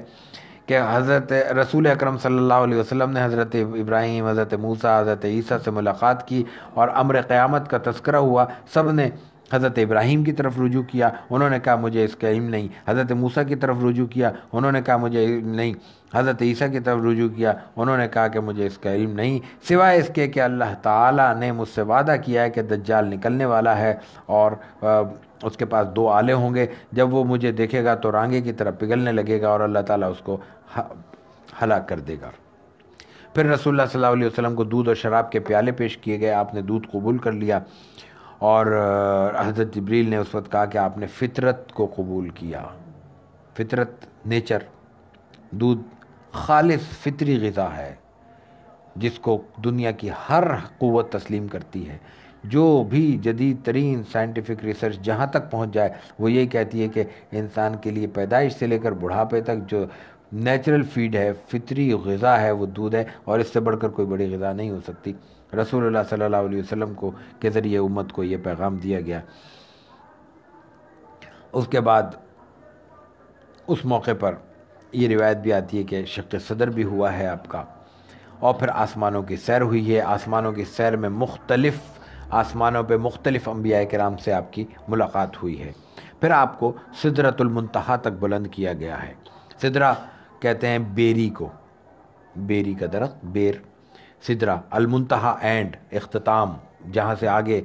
کہ حضرت رسول اکرم صلی اللہ علیہ وسلم نے حضرت ابراہیم، حضرت موسیٰ، حضرت عیسیٰ سے ملاقات کی، اور امر قیامت کا تذکرہ ہوا۔ سب نے حضرت ابراہیم کی طرف رجوع کیا، انہوں نے کہا مجھے اس کا علم نہیں۔ حضرت موسیٰ کی طرف رجوع کیا، انہوں نے کہا مجھے علم نہیں۔ حضرت عیسیٰ کی طرف رجوع کیا، انہوں نے کہا کہ مجھے اس کا علم نہیں، سوائے اس کے کہ اللہ تعالیٰ نے مجھ سے وعدہ کیا ہے کہ دجال نکلنے والا ہے، اور اس کے پاس 2 آلے ہوں گے، جب وہ مجھے دیکھے گا تو رانگے کی طرح پگھلنے لگے گا، اور اللہ تعالیٰ اس کو ہلاک کر دے گا۔ پھر رسول اللہ صلی اللہ علیہ وسلم کو دودھ اور شراب کے پیالے پیش کیے گئے، آپ نے دودھ قبول کر لیا، اور حضرت جبریل نے اس وقت کہا کہ آپ نے فطرت کو قبول کیا۔ فطرت، نیچر، دودھ خالص فطری غذا ہے، جس کو دنیا کی ہر قوت تسلیم کرتی ہے. جو بھی جدید ترین سائنٹیفک ریسرچ جہاں تک پہنچ جائے وہ یہی کہتی ہے کہ انسان کے لیے پیدائش سے لے کر بڑھاپے تک جو نیچرل فیڈ ہے، فطری غذا ہے، وہ دودھ ہے، اور اس سے بڑھ کر کوئی بڑی غذا نہیں ہو سکتی. رسول اللہ صلی اللہ علیہ وسلم کو کے ذریعے امت کو یہ پیغام دیا گیا. اس کے بعد اس موقع پر یہ روایت بھی آتی ہے کہ شق صدر بھی ہوا ہے آپ کا، اور پھر آسمانوں کی سیر ہوئی ہے. آسمانوں کی سیر میں مختلف آسمانوں پہ مختلف انبیاء کرام سے آپ کی ملاقات ہوئی ہے. پھر آپ کو سدرۃ المنتہا تک بلند کیا گیا ہے. سدرہ کہتے ہیں بیری کو، بیری کا درخت، بیر، سدرہ، المنتہا اینڈ، اختتام، جہاں سے آگے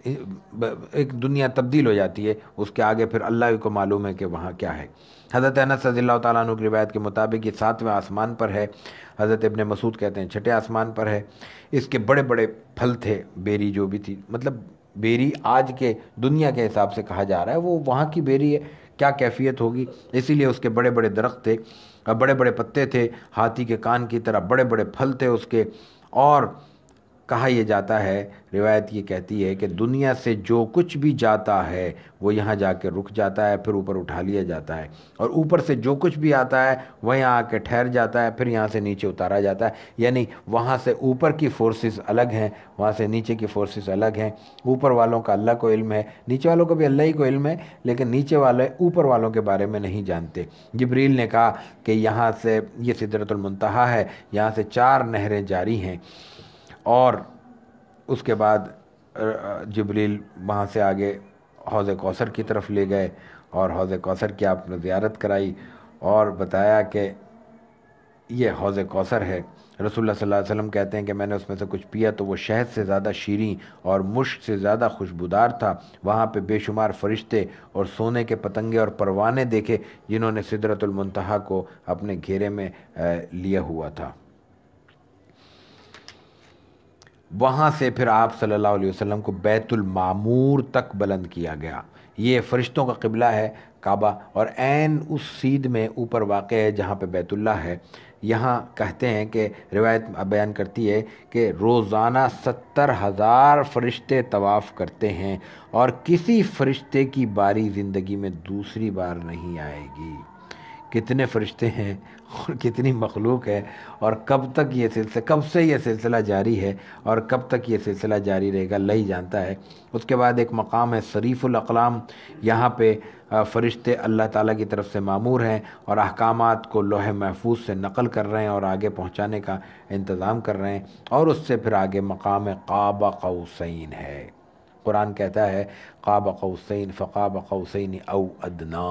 ایک دنیا تبدیل ہو جاتی ہے، اس کے آگے پھر اللہ کو معلوم ہے کہ وہاں کیا ہے. حضرت انس رضی اللہ تعالیٰ عنہ کی روایت کے مطابق یہ 7ویں آسمان پر ہے. حضرت ابن مسعود کہتے ہیں 6 آسمان پر ہے. اس کے بڑے بڑے پھل تھے، بیری جو بھی تھی، مطلب بیری آج کے دنیا کے حساب سے کہا جا رہا ہے، وہ وہاں کی بیری ہے، کیا کیفیت ہوگی. اسی لیے اس کے بڑے بڑے درخت تھے، بڑے بڑے پتے تھے، ہاتھی کے کان کی طرح بڑے بڑے پھل تھے اس کے. اور کہا یہ جاتا ہے، روایت یہ کہتی ہے کہ دنیا سے جو کچھ بھی جاتا ہے وہ یہاں جا کے رک جاتا ہے، پھر اوپر اٹھا لیا جاتا ہے، اور اوپر سے جو کچھ بھی آتا ہے وہ یہاں آ کے ٹھہر جاتا ہے، پھر یہاں سے نیچے اتارا جاتا ہے. یعنی وہاں سے اوپر کی فورسز الگ ہیں، وہاں سے نیچے کی فورسز الگ ہیں. اوپر والوں کا اللہ کو علم ہے، نیچے والوں کو بھی اللہ ہی کو علم ہے، لیکن نیچے والے اوپر والوں کے بارے میں نہیں جانتے. جبریل نے کہا کہ یہاں سے یہ سدرۃ المنتہا ہے، یہاں سے 4 نہریں جاری ہیں. اور اس کے بعد جبریل وہاں سے آگے حوض کوثر کی طرف لے گئے، اور حوض کوثر کی آپ نے زیارت کرائی اور بتایا کہ یہ حوض کوثر ہے. رسول اللہ صلی اللہ علیہ وسلم کہتے ہیں کہ میں نے اس میں سے کچھ پیا تو وہ شہد سے زیادہ شیریں اور مشک سے زیادہ خوشبودار تھا. وہاں پہ بے شمار فرشتے اور سونے کے پتنگے اور پروانے دیکھے جنہوں نے سدرۃ المنتہا کو اپنے گھیرے میں لیا ہوا تھا. وہاں سے پھر آپ صلی اللہ علیہ وسلم کو بیت المعمور تک بلند کیا گیا. یہ فرشتوں کا قبلہ ہے کعبہ، اور عین اس سیدھ میں اوپر واقع ہے جہاں پہ بیت اللہ ہے. یہاں کہتے ہیں کہ روایت بیان کرتی ہے کہ روزانہ 70,000 فرشتے طواف کرتے ہیں، اور کسی فرشتے کی باری زندگی میں دوسری بار نہیں آئے گی. کتنے فرشتے ہیں اور کتنی مخلوق ہے، اور کب تک یہ سلسلہ، کب سے یہ سلسلہ جاری ہے اور کب تک یہ سلسلہ جاری رہے گا، اللہ ہی جانتا ہے. اس کے بعد ایک مقام ہے صریف الاقلام. یہاں پہ فرشتے اللہ تعالیٰ کی طرف سے مامور ہیں اور احکامات کو لوح محفوظ سے نقل کر رہے ہیں اور آگے پہنچانے کا انتظام کر رہے ہیں. اور اس سے پھر آگے مقام قاب قوسین ہے. قرآن کہتا ہے قاب قوسین فقاب قوسین او ادنا،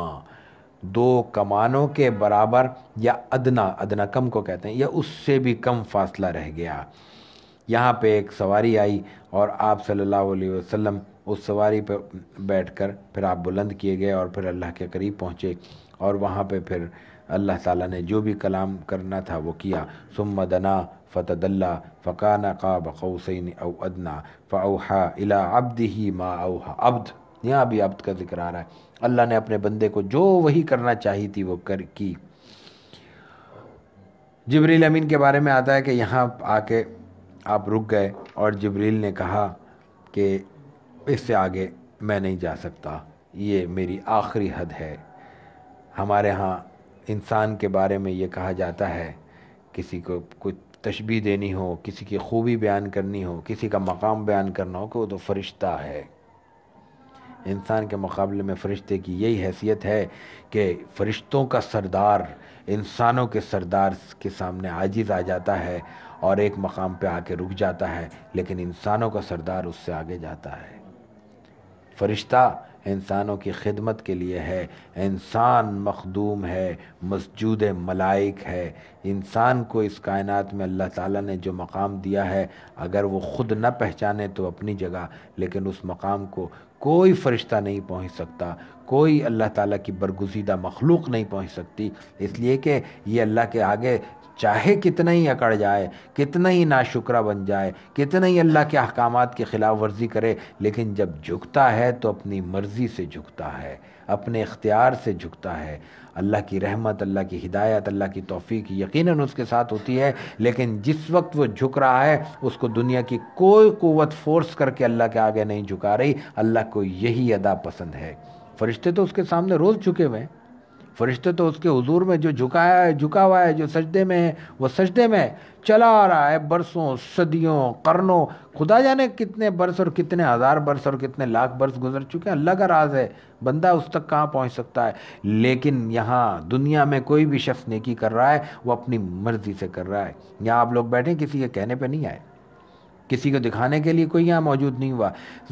2 کمانوں کے برابر یا ادنا، ادنا کم کو کہتے ہیں، یا اس سے بھی کم فاصلہ رہ گیا. یہاں پہ ایک سواری آئی اور آپ صلی اللہ علیہ وسلم اس سواری پہ بیٹھ کر پھر آپ بلند کیے گئے اور پھر اللہ کے قریب پہنچے، اور وہاں پہ پھر اللہ تعالیٰ نے جو بھی کلام کرنا تھا وہ کیا. ثم دنا فتدلی فکان قاب قوسین او ادنا فاوحی الی عبدہ ما اوحی. عبد، یہاں بھی عبد کا ذکر آ رہا ہے. اللہ نے اپنے بندے کو جو وہی کرنا چاہی تھی وہ کی. جبریل امین کے بارے میں آتا ہے کہ یہاں آ کے آپ رک گئے اور جبریل نے کہا کہ اس سے آگے میں نہیں جا سکتا، یہ میری آخری حد ہے. ہمارے ہاں انسان کے بارے میں یہ کہا جاتا ہے، کسی کو کوئی تشبیہ دینی ہو، کسی کی خوبی بیان کرنی ہو، کسی کا مقام بیان کرنا ہو کہ وہ تو فرشتہ ہے. انسان کے مقابلے میں فرشتے کی یہی حیثیت ہے کہ فرشتوں کا سردار انسانوں کے سردار کے سامنے عاجز آ جاتا ہے اور ایک مقام پہ آ کے رک جاتا ہے، لیکن انسانوں کا سردار اس سے آگے جاتا ہے. فرشتہ انسانوں کی خدمت کے لیے ہے، انسان مخدوم ہے، مسجود ملائک ہے. انسان کو اس کائنات میں اللہ تعالیٰ نے جو مقام دیا ہے، اگر وہ خود نہ پہچانے تو اپنی جگہ، لیکن اس مقام کو کوئی فرشتہ نہیں پہنچ سکتا، کوئی اللہ تعالیٰ کی برگزیدہ مخلوق نہیں پہنچ سکتی، اس لیے کہ یہ اللہ کے آگے چاہے کتنا ہی اکڑ جائے، کتنا ہی ناشکرہ بن جائے، کتنا ہی اللہ کے احکامات کی خلاف ورزی کرے، لیکن جب جھکتا ہے تو اپنی مرضی سے جھکتا ہے، اپنے اختیار سے جھکتا ہے۔ اللہ کی رحمت، اللہ کی ہدایت، اللہ کی توفیق یقیناً اس کے ساتھ ہوتی ہے، لیکن جس وقت وہ جھک رہا ہے اس کو دنیا کی کوئی قوت فورس کر کے اللہ کے آگے نہیں جھکا رہی۔ اللہ کو یہی ادا پسند ہے۔ فرشتے تو اس کے سامنے روز جھکے ہوئے ہیں، فرشتے تو اس کے حضور میں جو جھکا ہوا ہے، جو سجدے میں ہے وہ سجدے میں چلا آ رہا ہے، برسوں، صدیوں، قرنوں، خدا جانے کتنے برس اور کتنے ہزار برس اور کتنے لاکھ برس گزر چکے ہیں۔ اللہ کا راز ہے، بندہ اس تک کہاں پہنچ سکتا ہے۔ لیکن یہاں دنیا میں کوئی بھی شخص نیکی کر رہا ہے وہ اپنی مرضی سے کر رہا ہے۔ یہاں آپ لوگ بیٹھیں، کسی کے کہنے پہ نہیں آئے، کسی کو دکھانے کے لیے کوئی یہاں موجود نہیں ہوا،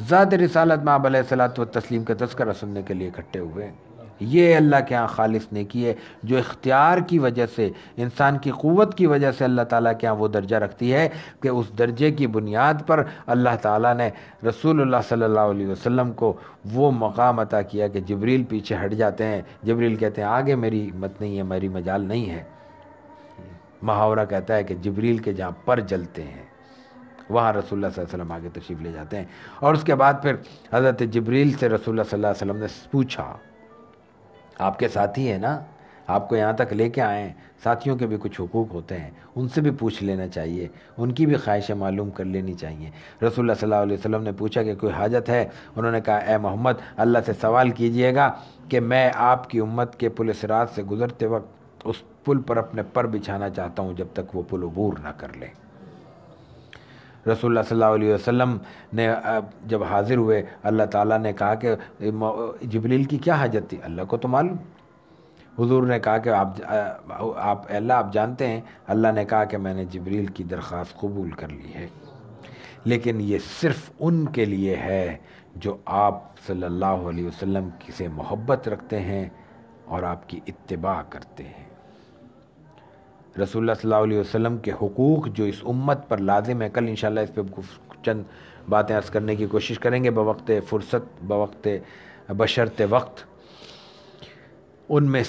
ذات رسالت مآب علیہ الصلوۃ والتسلیم کا تذکرہ سننے کے لیے اکٹھے ہوئے ہیں۔ یہ اللہ کے ہاں خالص نیکی ہے جو اختیار کی وجہ سے، انسان کی قوت کی وجہ سے اللہ تعالیٰ کے ہاں وہ درجہ رکھتی ہے کہ اس درجے کی بنیاد پر اللہ تعالیٰ نے رسول اللہ صلی اللہ علیہ وسلم کو وہ مقام عطا کیا کہ جبریل پیچھے ہٹ جاتے ہیں، جبریل کہتے ہیں آگے میری ہمت نہیں ہے، میری مجال نہیں ہے۔ محاورہ کہتا ہے کہ جبریل کے جہاں پر جلتے ہیں وہاں رسول اللہ صلی اللہ علیہ وسلم آگے تشریف لے جاتے ہیں۔ اور اس کے بعد پھر حضرت جبریل سے رسول اللہ صلی اللہ علیہ وسلم نے پوچھا، آپ کے ساتھی ہیں نا، آپ کو یہاں تک لے کے آئے ہیں، ساتھیوں کے بھی کچھ حقوق ہوتے ہیں، ان سے بھی پوچھ لینا چاہیے، ان کی بھی خواہشیں معلوم کر لینی چاہیے۔ رسول اللہ صلی اللہ علیہ وسلم نے پوچھا کہ کوئی حاجت ہے؟ انہوں نے کہا اے محمد اللہ سے سوال کیجئے گا کہ میں آپ کی امت کے پل صراط سے گزرتے وقت اس پل پر اپنے پر بچھانا چاہتا ہوں جب تک وہ پل عبور نہ کر لیں۔ رسول اللہ صلی اللہ علیہ وسلم نے جب حاضر ہوئے، اللہ تعالیٰ نے کہا کہ جبریل کی کیا حاجت تھی؟ اللہ کو تو معلوم۔ حضور نے کہا کہ آپ جانتے ہیں۔ اللہ نے کہا کہ میں نے جبریل کی درخواست قبول کر لی ہے، لیکن یہ صرف ان کے لیے ہے جو آپ صلی اللہ علیہ وسلم سے محبت رکھتے ہیں اور آپ کی اتباع کرتے ہیں۔ رسول اللہ صلی اللہ علیہ وسلم کے حقوق جو اس امت پر لازم ہے، کل انشاءاللہ اس پہ چند باتیں عرض کرنے کی کوشش کریں گے بوقت فرصت، بوقت بشرط وقت۔ ان میں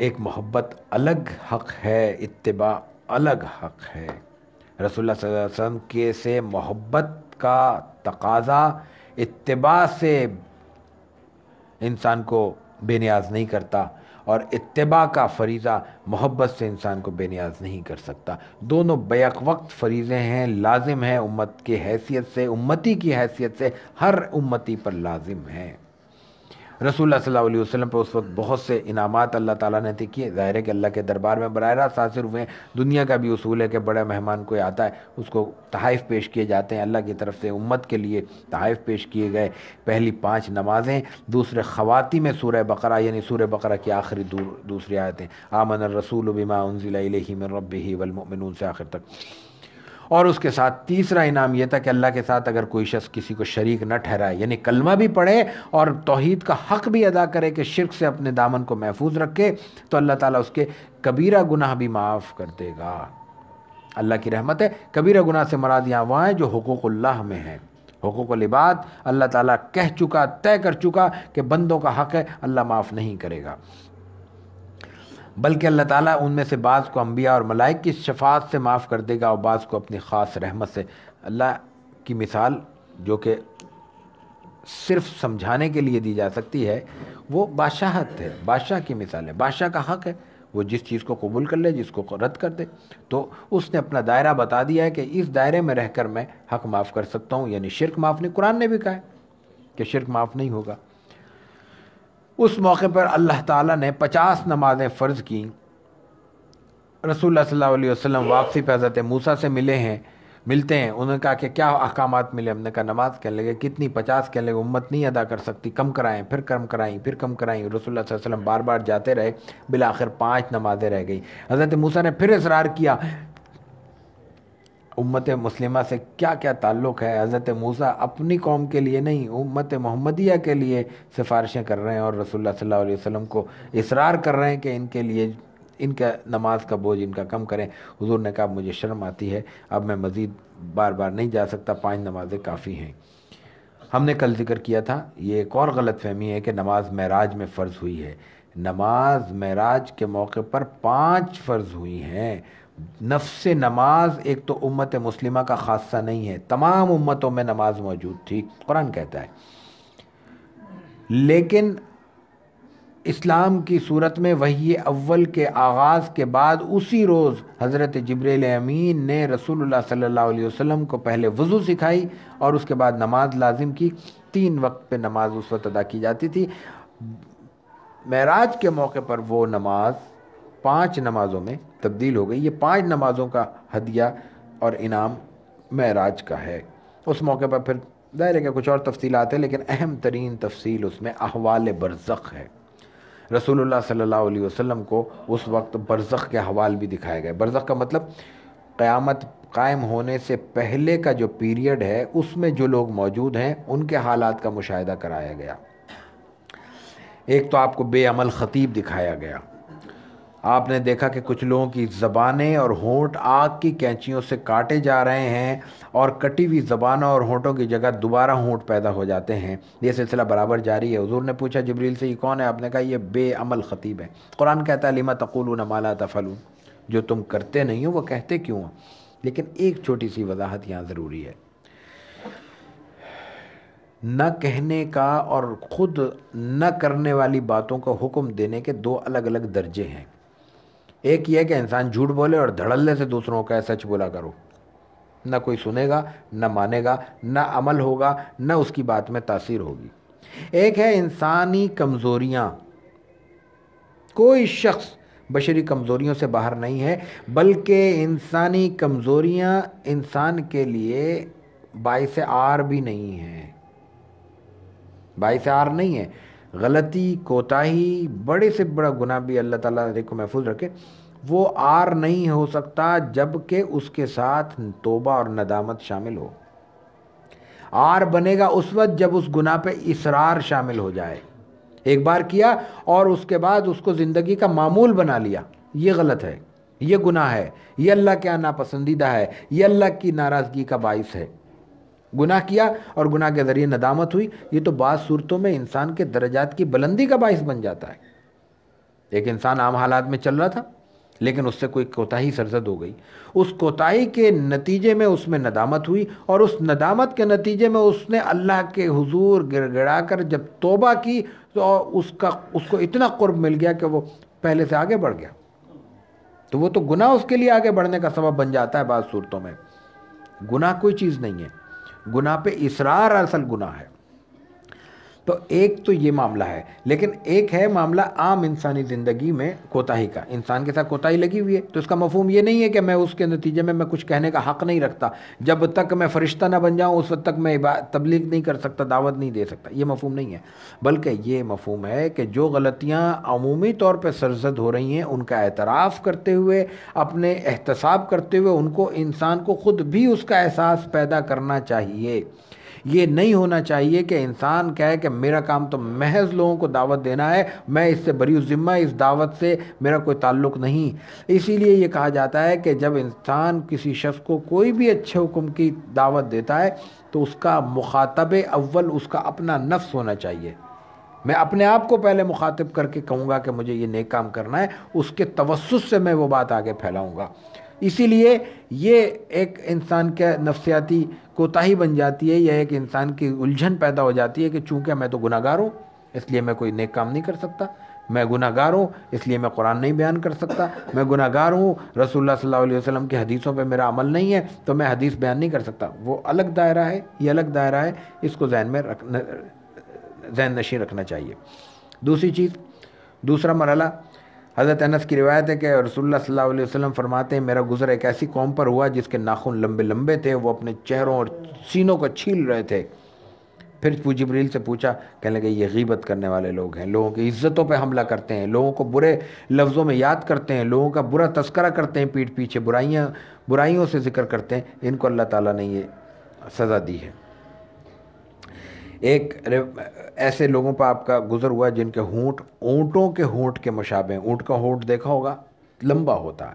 ایک محبت الگ حق ہے، اتباع الگ حق ہے۔ رسول اللہ صلی اللہ علیہ وسلم کے سے محبت کا تقاضا اتباع سے انسان کو بے نیاز نہیں کرتا، اور اتباع کا فریضہ محبت سے انسان کو بے نیاز نہیں کر سکتا۔ دونوں بیک وقت فریضے ہیں، لازم ہیں، امت کی حیثیت سے، امتی کی حیثیت سے ہر امتی پر لازم ہیں۔ رسول اللہ صلی اللہ علیہ وسلم پر اس وقت بہت سے انعامات اللہ تعالیٰ نے کیے، ظاہر ہے کہ اللہ کے دربار میں براہ راست حاضر ہوئے ہیں۔ دنیا کا بھی اصول ہے کہ بڑا مہمان کوئی آتا ہے اس کو تحائف پیش کیے جاتے ہیں، اللہ کی طرف سے امت کے لیے تحائف پیش کیے گئے۔ پہلی 5 نمازیں، دوسرے خواتین میں سورہ بقرہ، یعنی سورہ بقرہ کی آخری دوسری آیتیں، آمن الرسول بما انزل الیہ من ربہ والمؤمنون سے آخر تک۔ اور اس کے ساتھ تیسرا انعام یہ تھا کہ اللہ کے ساتھ اگر کوئی شخص کسی کو شریک نہ ٹھہرائے، یعنی کلمہ بھی پڑھے اور توحید کا حق بھی ادا کرے کہ شرک سے اپنے دامن کو محفوظ رکھے، تو اللہ تعالیٰ اس کے کبیرہ گناہ بھی معاف کر دے گا۔ اللہ کی رحمت ہے۔ کبیرہ گناہ سے مراد یہاں وہ ہیں جو حقوق اللہ میں ہیں۔ حقوق العباد اللہ تعالیٰ کہہ چکا، طے کر چکا کہ بندوں کا حق ہے، اللہ معاف نہیں کرے گا، بلکہ اللہ تعالیٰ ان میں سے بعض کو انبیاء اور ملائک کی شفاعت سے معاف کر دے گا اور بعض کو اپنی خاص رحمت سے۔ اللہ کی مثال جو کہ صرف سمجھانے کے لیے دی جا سکتی ہے وہ بادشاہت ہے، بادشاہ کی مثال ہے۔ بادشاہ کا حق ہے وہ جس چیز کو قبول کر لے، جس کو رد کر دے، تو اس نے اپنا دائرہ بتا دیا ہے کہ اس دائرے میں رہ کر میں حق معاف کر سکتا ہوں، یعنی شرک معاف نہیں۔ قرآن نے بھی کہا ہے کہ شرک معاف نہیں ہوگا۔ اس موقع پر اللہ تعالیٰ نے 50 نمازیں فرض کی۔ رسول اللہ صلی اللہ علیہ وسلم واپسی پہ حضرت موسیٰ سے ملتے ہیں، انہوں نے کہا کہ کیا احکامات ملے؟ ہم نے کہا نماز، کہنے لگے کتنی؟ 50 کہنے لگے امت نہیں ادا کر سکتی، کم کرائیں، پھر کم کرائیں، پھر کم کرائیں۔ رسول اللہ صلی اللہ علیہ وسلم بار بار جاتے رہے، بالآخر 5 نمازیں رہ گئی۔ حضرت موسیٰ نے پھر اصرار کیا۔ امت مسلمہ سے کیا کیا تعلق ہے؟ حضرت موسیٰ اپنی قوم کے لیے نہیں، امت محمدیہ کے لیے سفارشیں کر رہے ہیں، اور رسول اللہ صلی اللہ علیہ وسلم کو اصرار کر رہے ہیں کہ ان کے لیے ان کا نماز کا بوجھ ان کا کم کریں۔ حضور نے کہا مجھے شرم آتی ہے، اب میں مزید بار بار نہیں جا سکتا، 5 نمازیں کافی ہیں۔ ہم نے کل ذکر کیا تھا، یہ ایک اور غلط فہمی ہے کہ نماز معراج میں فرض ہوئی ہے۔ نماز معراج کے موقع پر 5 فرض ہوئی ہیں۔ نفس نماز ایک تو امت مسلمہ کا خاصہ نہیں ہے، تمام امتوں میں نماز موجود تھی، قرآن کہتا ہے، لیکن اسلام کی صورت میں وحی اول کے آغاز کے بعد اسی روز حضرت جبریل امین نے رسول اللہ صلی اللہ علیہ وسلم کو پہلے وضو سکھائی اور اس کے بعد نماز لازم کی۔ 3 وقت پہ نماز اس وقت ادا کی جاتی تھی۔ معراج کے موقع پر وہ نماز 5 نمازوں میں تبدیل ہو گئی۔ یہ 5 نمازوں کا ہدیہ اور انعام معراج کا ہے۔ اس موقع پر پھر ظاہر ہے کہ کچھ اور تفصیلات ہیں، لیکن اہم ترین تفصیل اس میں احوال برزخ ہے۔ رسول اللہ صلی اللہ علیہ وسلم کو اس وقت برزخ کے احوال بھی دکھائے گئے۔ برزخ کا مطلب قیامت قائم ہونے سے پہلے کا جو پیریڈ ہے، اس میں جو لوگ موجود ہیں ان کے حالات کا مشاہدہ کرایا گیا۔ ایک تو آپ کو بے عمل خطیب دکھایا گیا۔ آپ نے دیکھا کہ کچھ لوگوں کی زبانیں اور ہونٹ آگ کی کینچیوں سے کاٹے جا رہے ہیں اور کٹی ہوئی زبانوں اور ہونٹوں کی جگہ دوبارہ ہونٹ پیدا ہو جاتے ہیں۔ یہ سلسلہ برابر جاری ہے۔ حضور نے پوچھا جبریل سے، یہ کون ہے؟ آپ نے کہا یہ بے عمل خطیب ہے۔ قرآن کہتا ہے لما تقولون ما لا تفعلون، جو تم کرتے نہیں ہو وہ کہتے کیوں ہو؟ لیکن ایک چھوٹی سی وضاحت یہاں ضروری ہے۔ نہ کہنے کا اور خود نہ کرنے والی باتوں کو حکم دینے کے 2 الگ الگ درجے ہیں۔ ایک یہ ہے کہ انسان جھوٹ بولے اور دھڑلے سے دوسروں کا سچ بولا کرو، نہ کوئی سنے گا، نہ مانے گا، نہ عمل ہوگا، نہ اس کی بات میں تاثیر ہوگی۔ ایک ہے انسانی کمزوریاں۔ کوئی شخص بشری کمزوریوں سے باہر نہیں ہے، بلکہ انسانی کمزوریاں انسان کے لیے باعث عار بھی نہیں ہیں، باعث عار نہیں ہے۔ غلطی، کوتاہی، بڑے سے بڑا گناہ بھی اللہ تعالیٰ کو محفوظ رکھے، وہ عار نہیں ہو سکتا جب کہ اس کے ساتھ توبہ اور ندامت شامل ہو۔ عار بنے گا اس وقت جب اس گناہ پہ اصرار شامل ہو جائے۔ ایک بار کیا اور اس کے بعد اس کو زندگی کا معمول بنا لیا، یہ غلط ہے، یہ گناہ ہے، یہ اللہ کے یہاں ناپسندیدہ ہے، یہ اللہ کی ناراضگی کا باعث ہے۔ گناہ کیا اور گناہ کے ذریعے ندامت ہوئی، یہ تو بعض صورتوں میں انسان کے درجات کی بلندی کا باعث بن جاتا ہے۔ ایک انسان عام حالات میں چل رہا تھا، لیکن اس سے کوئی کوتاہی سرزد ہو گئی، اس کوتاہی کے نتیجے میں اس میں ندامت ہوئی، اور اس ندامت کے نتیجے میں اس نے اللہ کے حضور گڑ گڑا کر جب توبہ کی تو اس کو اتنا قرب مل گیا کہ وہ پہلے سے آگے بڑھ گیا۔ تو وہ تو گناہ اس کے لیے آگے بڑھنے کا سبب بن جاتا ہے بعض صورتوں میں۔ گناہ کوئی چیز نہیں ہے، گناہ پہ اصرار اصل گناہ ہے۔ تو ایک تو یہ معاملہ ہے، لیکن ایک ہے معاملہ عام انسانی زندگی میں کوتاہی کا۔ انسان کے ساتھ کوتاہی لگی ہوئی ہے تو اس کا مفہوم یہ نہیں ہے کہ میں اس کے نتیجے میں کچھ کہنے کا حق نہیں رکھتا، جب تک میں فرشتہ نہ بن جاؤں اس وقت تک میں تبلیغ نہیں کر سکتا، دعوت نہیں دے سکتا، یہ مفہوم نہیں ہے۔ بلکہ یہ مفہوم ہے کہ جو غلطیاں عمومی طور پہ سرزد ہو رہی ہیں ان کا اعتراف کرتے ہوئے، اپنے احتساب کرتے ہوئے، ان کو انسان کو خود بھی اس کا احساس پیدا کرنا چاہیے۔ یہ نہیں ہونا چاہیے کہ انسان کہے کہ میرا کام تو محض لوگوں کو دعوت دینا ہے، میں اس سے بری الذمہ، اس دعوت سے میرا کوئی تعلق نہیں۔ اسی لیے یہ کہا جاتا ہے کہ جب انسان کسی شخص کو کوئی بھی اچھے حکم کی دعوت دیتا ہے تو اس کا مخاطب اول اس کا اپنا نفس ہونا چاہیے۔ میں اپنے آپ کو پہلے مخاطب کر کے کہوں گا کہ مجھے یہ نیک کام کرنا ہے، اس کے توسط سے میں وہ بات آگے پھیلاؤں گا۔ اسی لیے یہ ایک انسان کے نفسیاتی کوتاہی بن جاتی ہے، یا ایک انسان کی الجھن پیدا ہو جاتی ہے کہ چونکہ میں تو گناہ گار ہوں اس لیے میں کوئی نیک کام نہیں کر سکتا، میں گناہ گار ہوں اس لیے میں قرآن نہیں بیان کر سکتا، میں گناہ گار ہوں رسول اللہ صلی اللہ علیہ وسلم کی حدیثوں پہ میرا عمل نہیں ہے تو میں حدیث بیان نہیں کر سکتا۔ وہ الگ دائرہ ہے، یہ الگ دائرہ ہے، اس کو ذہن نشین رکھنا چاہیے۔ دوسری چیز، دوسرا مرحلہ، حضرت انس کی روایت ہے کہ رسول اللہ صلی اللہ علیہ وسلم فرماتے ہیں میرا گزر ایک ایسی قوم پر ہوا جس کے ناخن لمبے لمبے تھے، وہ اپنے چہروں اور سینوں کو چھیل رہے تھے۔ پھر جبریل سے پوچھا، کہنے لگے یہ غیبت کرنے والے لوگ ہیں، لوگوں کی عزتوں پہ حملہ کرتے ہیں، لوگوں کو برے لفظوں میں یاد کرتے ہیں، لوگوں کا برا تذکرہ کرتے ہیں، پیٹھ پیچھے برائیوں سے ذکر کرتے ہیں، ان کو اللہ تعالیٰ نے یہ سزا دی ہے۔ ایک ایسے لوگوں پر آپ کا گزر ہوا جن کے ہونٹ اونٹوں کے ہونٹ کے مشابہ ہیں۔ اونٹ کا ہونٹ دیکھا ہوگا، لمبا ہوتا ہے،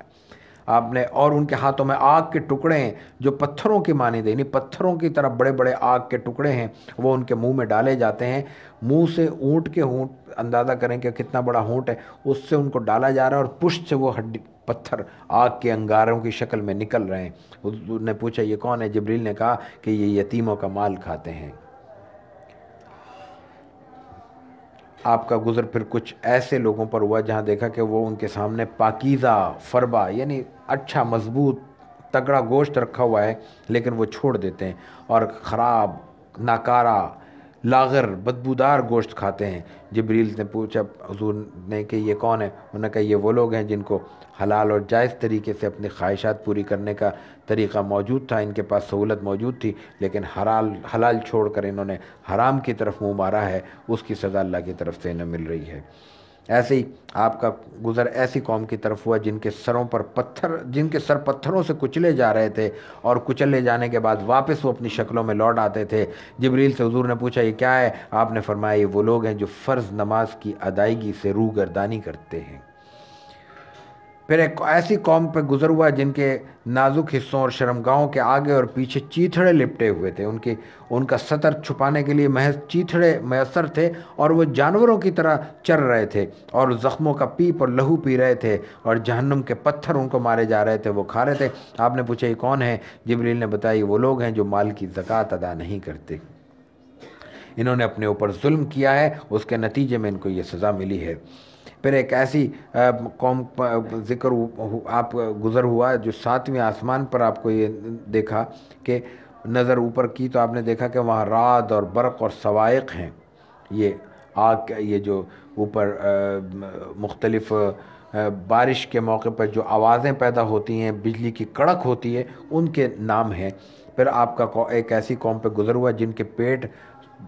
آپ نے، اور ان کے ہاتھوں میں آگ کے ٹکڑے ہیں جو پتھروں کی مانند یعنی پتھروں کی طرح بڑے بڑے آگ کے ٹکڑے ہیں، وہ ان کے منہ میں ڈالے جاتے ہیں. منہ سے اونٹ کے ہونٹ، اندازہ کریں کہ کتنا بڑا ہونٹ ہے، اس سے ان کو ڈالا جا رہا ہے، اور پشت سے وہ ہڈی پتھر آگ کے انگاروں کی شکل میں نکل رہے ہیں. حضور نے پوچھا یہ کون ہے؟ جبریل نے کہا کہ یہ یتیموں کا مال کھاتے ہیں. آپ کا گزر پھر کچھ ایسے لوگوں پر ہوا جہاں دیکھا کہ وہ ان کے سامنے پاکیزہ فربا یعنی اچھا مضبوط تگڑا گوشت رکھا ہوا ہے، لیکن وہ چھوڑ دیتے ہیں اور خراب ناکارہ لاغر بدبودار گوشت کھاتے ہیں. جبریل نے پوچھا حضور نے کہ یہ کون ہے؟ انہوں نے کہا یہ وہ لوگ ہیں جن کو حلال اور جائز طریقے سے اپنی خواہشات پوری کرنے کا طریقہ موجود تھا، ان کے پاس سہولت موجود تھی، لیکن حلال چھوڑ کر انہوں نے حرام کی طرف منہ مارا ہے، اس کی سزا اللہ کی طرف سے انہیں مل رہی ہے. ایسے ہی آپ کا گزر ایسی قوم کی طرف ہوا جن کے سر پتھروں سے کچلے جا رہے تھے، اور کچلے جانے کے بعد واپس وہ اپنی شکلوں میں لوٹ آتے تھے. جبریل سے حضور نے پوچھا یہ کیا ہے؟ آپ نے فرمایا یہ وہ لوگ ہیں جو فرض نماز کی ادائیگی سے روگردانی کرتے ہیں. پھر ایک ایسی قوم پہ گزر ہوا جن کے نازک حصوں اور شرمگاہوں کے آگے اور پیچھے چیتھڑے لپٹے ہوئے تھے. ان کا سطر چھپانے کے لیے محض چیتھڑے میسر تھے، اور وہ جانوروں کی طرح چر رہے تھے اور زخموں کا پیپ اور لہو پی رہے تھے، اور جہنم کے پتھر ان کو مارے جا رہے تھے، وہ کھا رہے تھے. آپ نے پوچھا یہ کون ہے؟ جبریل نے بتایا یہ وہ لوگ ہیں جو مال کی زکوٰۃ ادا نہیں کرتے. انہوں نے اپنے اوپر ظلم کیا ہے، اس کے نتیجے میں ان کو یہ سزا ملی ہے. پھر ایک ایسی قوم ذکر آپ گزر ہوا جو 7ویں آسمان پر آپ کو یہ دیکھا کہ نظر اوپر کی تو آپ نے دیکھا کہ وہاں رعد اور برق اور صواعق ہیں. یہ آگ، یہ جو اوپر مختلف بارش کے موقع پر جو آوازیں پیدا ہوتی ہیں، بجلی کی کڑک ہوتی ہے، ان کے نام ہیں. پھر آپ کا ایک ایسی قوم پہ گزر ہوا جن کے پیٹ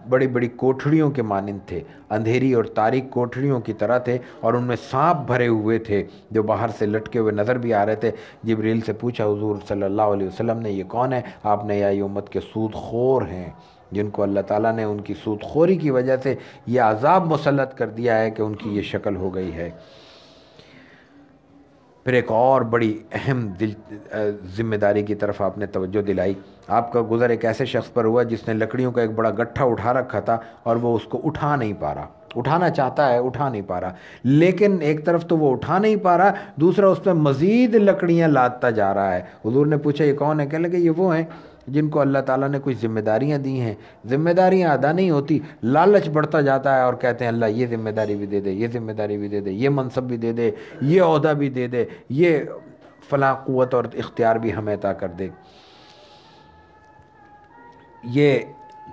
بڑی بڑی کوٹھڑیوں کے مانند تھے، اندھیری اور تاریک کوٹھڑیوں کی طرح تھے، اور ان میں سانپ بھرے ہوئے تھے جو باہر سے لٹکے ہوئے نظر بھی آ رہے تھے. جبریل سے پوچھا حضور صلی اللہ علیہ وسلم نے یہ کون ہے؟ آپ نے یہ امت کے سود خور ہیں جن کو اللہ تعالیٰ نے ان کی سود خوری کی وجہ سے یہ عذاب مسلط کر دیا ہے کہ ان کی یہ شکل ہو گئی ہے. پھر ایک اور بڑی اہم ذمہ داری کی طرف آپ نے توجہ دلائی. آپ کا گزر ایک ایسے شخص پر ہوا جس نے لکڑیوں کا ایک بڑا گٹھا اٹھا رکھا تھا، اور وہ اس کو اٹھا نہیں پا رہا. اٹھانا چاہتا ہے، اٹھا نہیں پا رہا. لیکن ایک طرف تو وہ اٹھا نہیں پا رہا، دوسرا اس پہ مزید لکڑیاں لادتا جا رہا ہے. حضور نے پوچھا یہ کون ہے؟ کہنے لگے یہ وہ ہیں جن کو اللہ تعالیٰ نے کچھ ذمہ داریاں دی ہیں. ذمہ داریاں ادا نہیں ہوتی، لالچ بڑھتا جاتا ہے، اور کہتے ہیں اللہ یہ ذمہ داری بھی دے دے، یہ ذمہ داری بھی دے دے، یہ منصب بھی دے دے، یہ عہدہ بھی دے دے، یہ فلاں قوت اور اختیار بھی ہمیں عطا کر دے. یہ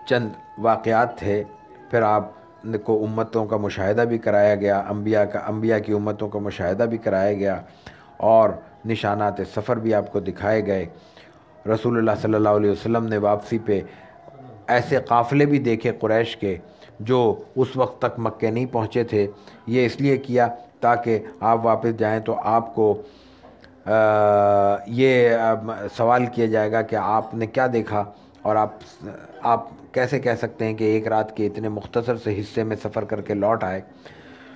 چند واقعات تھے. پھر آپ کو امتوں کا مشاہدہ بھی کرایا گیا، انبیاء کی امتوں کا مشاہدہ بھی کرایا گیا، اور نشانات سفر بھی آپ کو دکھائے گئے. رسول اللہ صلی اللہ علیہ وسلم نے واپسی پہ ایسے قافلے بھی دیکھے قریش کے جو اس وقت تک مکہ نہیں پہنچے تھے. یہ اس لیے کیا تاکہ آپ واپس جائیں تو آپ کو یہ سوال کیا جائے گا کہ آپ نے کیا دیکھا، اور آپ کیسے کہہ سکتے ہیں کہ ایک رات کے اتنے مختصر سے حصے میں سفر کر کے لوٹ آئے.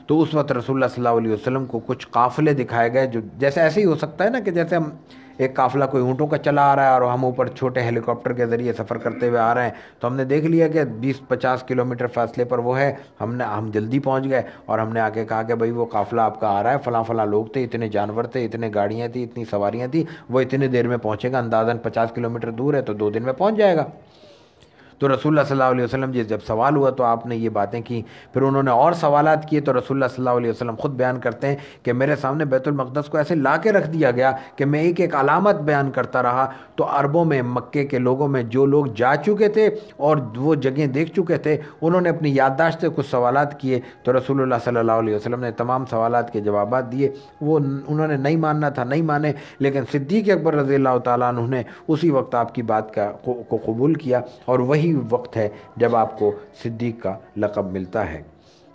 تو اس وقت رسول اللہ صلی اللہ علیہ وسلم کو کچھ قافلے دکھائے گئے جو جیسے ایسے ہی ہو سکتا ہے نا کہ جیسے ہم ایک قافلہ کوئی اونٹوں کا چلا آ رہا ہے اور ہم اوپر چھوٹے ہیلی کاپٹر کے ذریعے سفر کرتے ہوئے آ رہے ہیں، تو ہم نے دیکھ لیا کہ 20-50 کلومیٹر فاصلے پر وہ ہے، ہم جلدی پہنچ گئے، اور ہم نے آ کے کہا کہ بھائی وہ قافلہ آپ کا آ رہا ہے، فلاں فلاں لوگ تھے، اتنے جانور تھے، اتنے گاڑیاں تھیں، اتنی سواریاں تھیں، وہ اتنے دیر میں پہنچے گا، اندازاً 50 کلومیٹر دور ہے تو 2 دن میں پہنچ جائے گا. تو رسول اللہ صلی اللہ علیہ وسلم جب سوال ہوا تو آپ نے یہ باتیں کی. پھر انہوں نے اور سوالات کیے تو رسول اللہ صلی اللہ علیہ وسلم خود بیان کرتے ہیں کہ میرے سامنے بیت المقدس کو ایسے لا کے رکھ دیا گیا کہ میں ایک ایک علامت بیان کرتا رہا. تو عربوں میں، مکے کے لوگوں میں جو لوگ جا چکے تھے اور وہ جگہیں دیکھ چکے تھے، انہوں نے اپنی یادداشت سے کچھ سوالات کیے تو رسول اللہ صلی اللہ علیہ وسلم نے تمام سوالات کے جوابات دیے. وہ انہوں نے نہیں ماننا تھا، نہیں مانے، لیکن صدیق اکبر رضی اللہ تعالیٰ عنہ نے اسی وقت آپ کی بات کو قبول کیا، اور وہی وقت ہے جب آپ کو صدیق کا لقب ملتا ہے.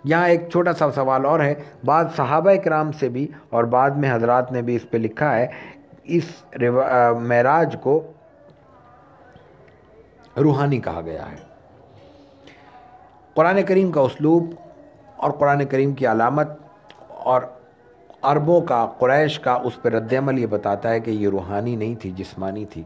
یہاں ایک چھوٹا سا سوال اور ہے. بعض صحابہ کرام سے بھی اور بعد میں حضرات نے بھی اس پہ لکھا ہے، اس معراج کو روحانی کہا گیا ہے. قرآن کریم کا اسلوب اور قرآن کریم کی علامت اور عربوں کا، قریش کا اس پہ رد عمل یہ بتاتا ہے کہ یہ روحانی نہیں تھی، جسمانی تھی،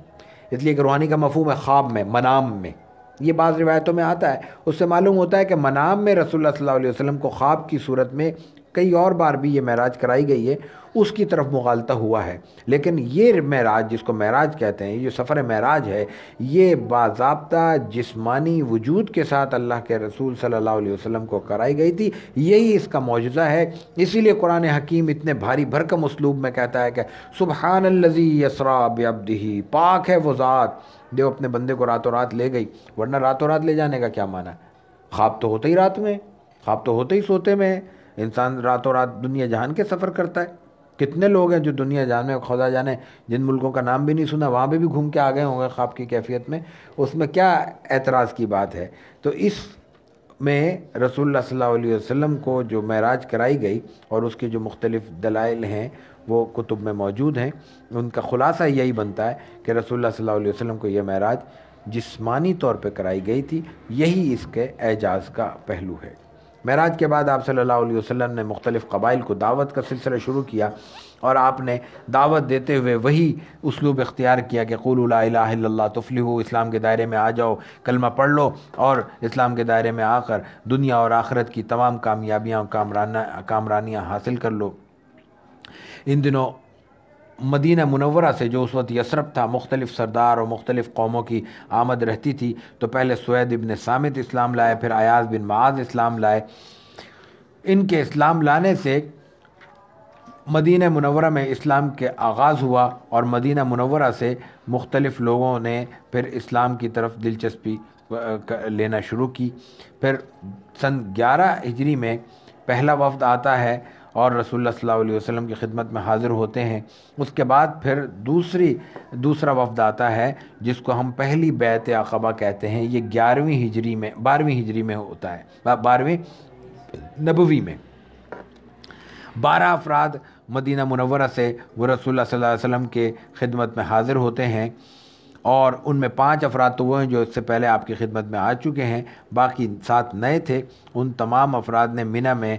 اس لیے کہ روحانی کا مفہوم ہے خواب میں، منام میں. یہ بعض روایتوں میں آتا ہے. اس سے معلوم ہوتا ہے کہ منام میں رسول اللہ صلی اللہ علیہ وسلم کو خواب کی صورت میں کئی اور بار بھی یہ معراج کرائی گئی ہے، اس کی طرف مغالطہ ہوا ہے. لیکن یہ معراج جس کو معراج کہتے ہیں، یہ جو سفر معراج ہے، یہ باضابطہ جسمانی وجود کے ساتھ اللہ کے رسول صلی اللہ علیہ وسلم کو کرائی گئی تھی. یہی اس کا معجزہ ہے. اسی لیے قرآن حکیم اتنے بھاری بھرکم اسلوب میں کہتا ہے کہ سبحان الذی یسریٰ بعبدہ، پاک ہے وہ ذات جو اپنے بندے کو راتوں رات لے گئی. ورنہ راتوں رات لے جانے کا کیا معنی ہے؟ خواب تو ہوتے ہی رات میں، خواب تو ہوتے ہی سوتے میں ہے. انسان راتوں رات دنیا جہان کے سفر کرتا ہے. کتنے لوگ ہیں جو دنیا جہان میں، خدا جانے جن ملکوں کا نام بھی نہیں سنا، وہاں پہ بھی گھوم کے آ گئے ہوں گے خواب کی کیفیت میں. اس میں کیا اعتراض کی بات ہے؟ تو اس میں رسول اللہ صلی اللہ علیہ وسلم کو جو معراج کرائی گئی اور اس کے جو مختلف دلائل ہیں وہ کتب میں موجود ہیں. ان کا خلاصہ یہی بنتا ہے کہ رسول اللہ صلی اللہ علیہ وسلم کو یہ معراج جسمانی طور پہ کرائی گئی تھی. یہی اس کے اعجاز کا پہلو ہے. معراج کے بعد آپ صلی اللہ علیہ وسلم نے مختلف قبائل کو دعوت کا سلسلہ شروع کیا، اور آپ نے دعوت دیتے ہوئے وہی اسلوب اختیار کیا کہ قولوا لا الہ الا اللہ تفلحوا، اسلام کے دائرے میں آ جاؤ، کلمہ پڑھ لو اور اسلام کے دائرے میں آ کر دنیا اور آخرت کی تمام کامیابیاں اور کامرانیاں حاصل کر لو. ان دنوں مدینہ منورہ سے، جو اس وقت یثرب تھا، مختلف سردار اور مختلف قوموں کی آمد رہتی تھی. تو پہلے سوید ابن صامت اسلام لائے، پھر ایاز بن معاذ اسلام لائے. ان کے اسلام لانے سے مدینہ منورہ میں اسلام کے آغاز ہوا، اور مدینہ منورہ سے مختلف لوگوں نے پھر اسلام کی طرف دلچسپی لینا شروع کی. پھر سن 11 ہجری میں پہلا وفد آتا ہے اور رسول اللہ صلی اللہ علیہ وسلم کی خدمت میں حاضر ہوتے ہیں. اس کے بعد پھر دوسرا وفد آتا ہے جس کو ہم پہلی بیعت عقبہ کہتے ہیں. یہ 12ویں ہجری میں ہوتا ہے، 12ویں نبوی میں. 12 افراد مدینہ منورہ سے وہ رسول اللہ صلی اللہ علیہ وسلم کے خدمت میں حاضر ہوتے ہیں، اور ان میں 5 افراد تو وہ ہیں جو اس سے پہلے آپ کی خدمت میں آ چکے ہیں، باقی 7 نئے تھے. ان تمام افراد نے منی میں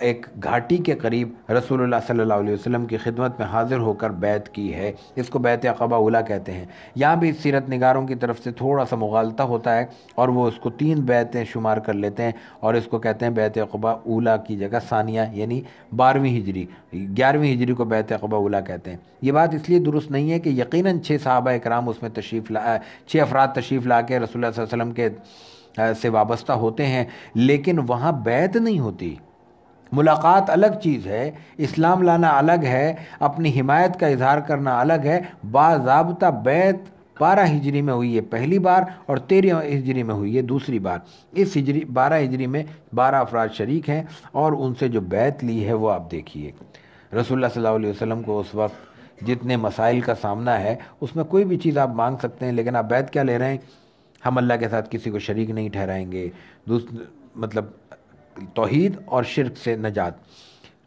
ایک گھاٹی کے قریب رسول اللہ صلی اللہ علیہ وسلم کی خدمت میں حاضر ہو کر بیعت کی ہے. اس کو بیعت عقبہ اولیٰ کہتے ہیں. یہاں بھی سیرت نگاروں کی طرف سے تھوڑا سا مغالطہ ہوتا ہے، اور وہ اس کو 3 بیعتیں شمار کر لیتے ہیں، اور اس کو کہتے ہیں بیعت عقبہ اولیٰ کی جگہ ثانیہ، یعنی 12ویں ہجری. 11ویں ہجری کو بیعت عقبہ اولیٰ کہتے ہیں. یہ بات اس لیے درست نہیں ہے کہ یقیناً 6 صحابہ اکرام اس میں 6 افراد تشریف لا کے رسول اللہ صلی اللہ علیہ وسلم کے سے وابستہ ہوتے ہیں، لیکن وہاں بیعت نہیں ہوتی. ملاقات الگ چیز ہے، اسلام لانا الگ ہے، اپنی حمایت کا اظہار کرنا الگ ہے. باضابطہ بیعت 12 ہجری میں ہوئی ہے پہلی بار، اور 13 ہجری میں ہوئی ہے دوسری بار. اس 12 ہجری میں 12 افراد شریک ہیں، اور ان سے جو بیعت لی ہے وہ آپ دیکھیے. رسول اللہ صلی اللہ علیہ وسلم کو اس وقت جتنے مسائل کا سامنا ہے، اس میں کوئی بھی چیز آپ مانگ سکتے ہیں، لیکن آپ بیعت کیا لے رہے ہیں؟ ہم اللہ کے ساتھ کسی کو شریک نہیں ٹھہرائیں گے، مطلب توحید اور شرک سے نجات،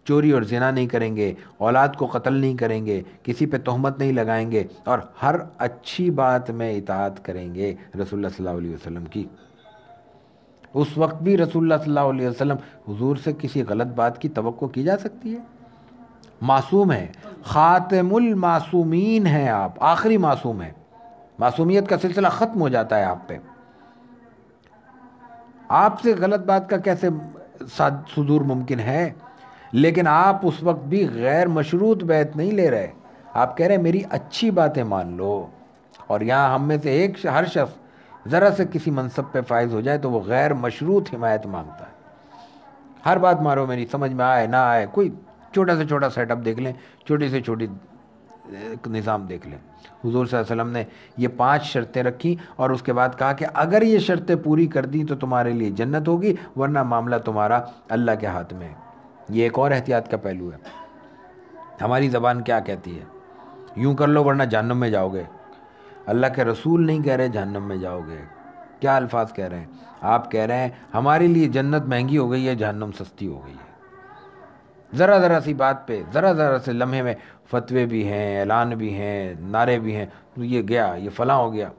چوری اور زنا نہیں کریں گے، اولاد کو قتل نہیں کریں گے، کسی پہ تہمت نہیں لگائیں گے، اور ہر اچھی بات میں اطاعت کریں گے رسول اللہ صلی اللہ علیہ وسلم کی. اس وقت بھی رسول اللہ صلی اللہ علیہ وسلم حضور سے کسی غلط بات کی توقع کی جا سکتی ہے؟ معصوم ہیں، خاتم المعصومین ہیں آپ، آخری معصوم ہیں. معصومیت کا سلسلہ ختم ہو جاتا ہے آپ پہ. آپ سے غلط بات کا کیسے صدور ممکن ہے؟ لیکن آپ اس وقت بھی غیر مشروط بیعت نہیں لے رہے. آپ کہہ رہے ہیں میری اچھی باتیں مان لو. اور یہاں ہم میں سے ہر شخص ذرا سے کسی منصب پہ فائز ہو جائے تو وہ غیر مشروط حمایت مانگتا ہے. ہر بات مارو میری، سمجھ میں آئے نہ آئے، کوئی چھوٹا سے چھوٹا سیٹ اپ دیکھ لیں، چھوٹی سے چھوٹی نظام دیکھ لیں. حضور صلی اللہ علیہ وسلم نے یہ 5 شرطیں رکھی، اور اس کے بعد کہا کہ اگر یہ شرطیں پوری کر دی تو تمہارے لیے جنت ہوگی، ورنہ معاملہ تمہارا اللہ کے ہاتھ میں ہے. یہ ایک اور احتیاط کا پہلو ہے. ہماری زبان کیا کہتی ہے؟ یوں کر لو ورنہ جہنم میں جاؤ گے. اللہ کے رسول نہیں کہہ رہے جہنم میں جاؤ گے. کیا الفاظ کہہ رہے ہیں؟ آپ کہہ رہے ہیں ہمارے لیے جنت مہنگی ہو گئی ہے، جہنم سستی ہو گئی ہے. ذرا سی بات پہ، ذرا سے لمحے میں فتوے بھی ہیں، اعلان بھی ہیں، نعرے بھی ہیں، یہ گیا، یہ فلاں ہو گیا.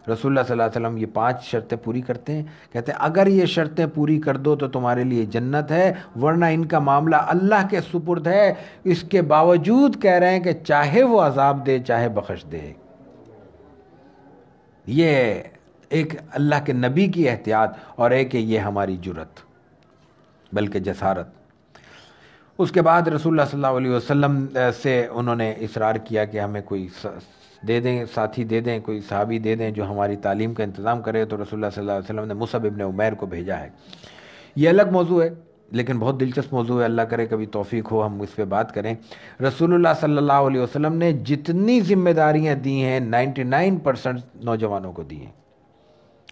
رسول اللہ صلی اللہ علیہ وسلم یہ 5 شرطیں پوری کرتے ہیں، کہتے ہیں اگر یہ شرطیں پوری کر دو تو تمہارے لیے جنت ہے، ورنہ ان کا معاملہ اللہ کے سپرد ہے۔ اس کے باوجود کہہ رہے ہیں کہ چاہے وہ عذاب دے چاہے بخش دے۔ یہ ایک اللہ کے نبی کی احتیاط، اور ایک یہ ہماری جرت بلکہ جسارت۔ اس کے بعد رسول اللہ صلی اللہ علیہ وسلم سے انہوں نے اصرار کیا کہ ہمیں کوئی دے دیں، ساتھی دے دیں، کوئی صحابی دے دیں جو ہماری تعلیم کا انتظام کرے، تو رسول اللہ صلی اللہ علیہ وسلم نے مصعب ابن عمیر کو بھیجا ہے۔ یہ الگ موضوع ہے لیکن بہت دلچسپ موضوع ہے، اللہ کرے کبھی توفیق ہو ہم اس پہ بات کریں۔ رسول اللہ صلی اللہ علیہ وسلم نے جتنی ذمہ داریاں دی ہیں 99% نوجوانوں کو دی ہیں،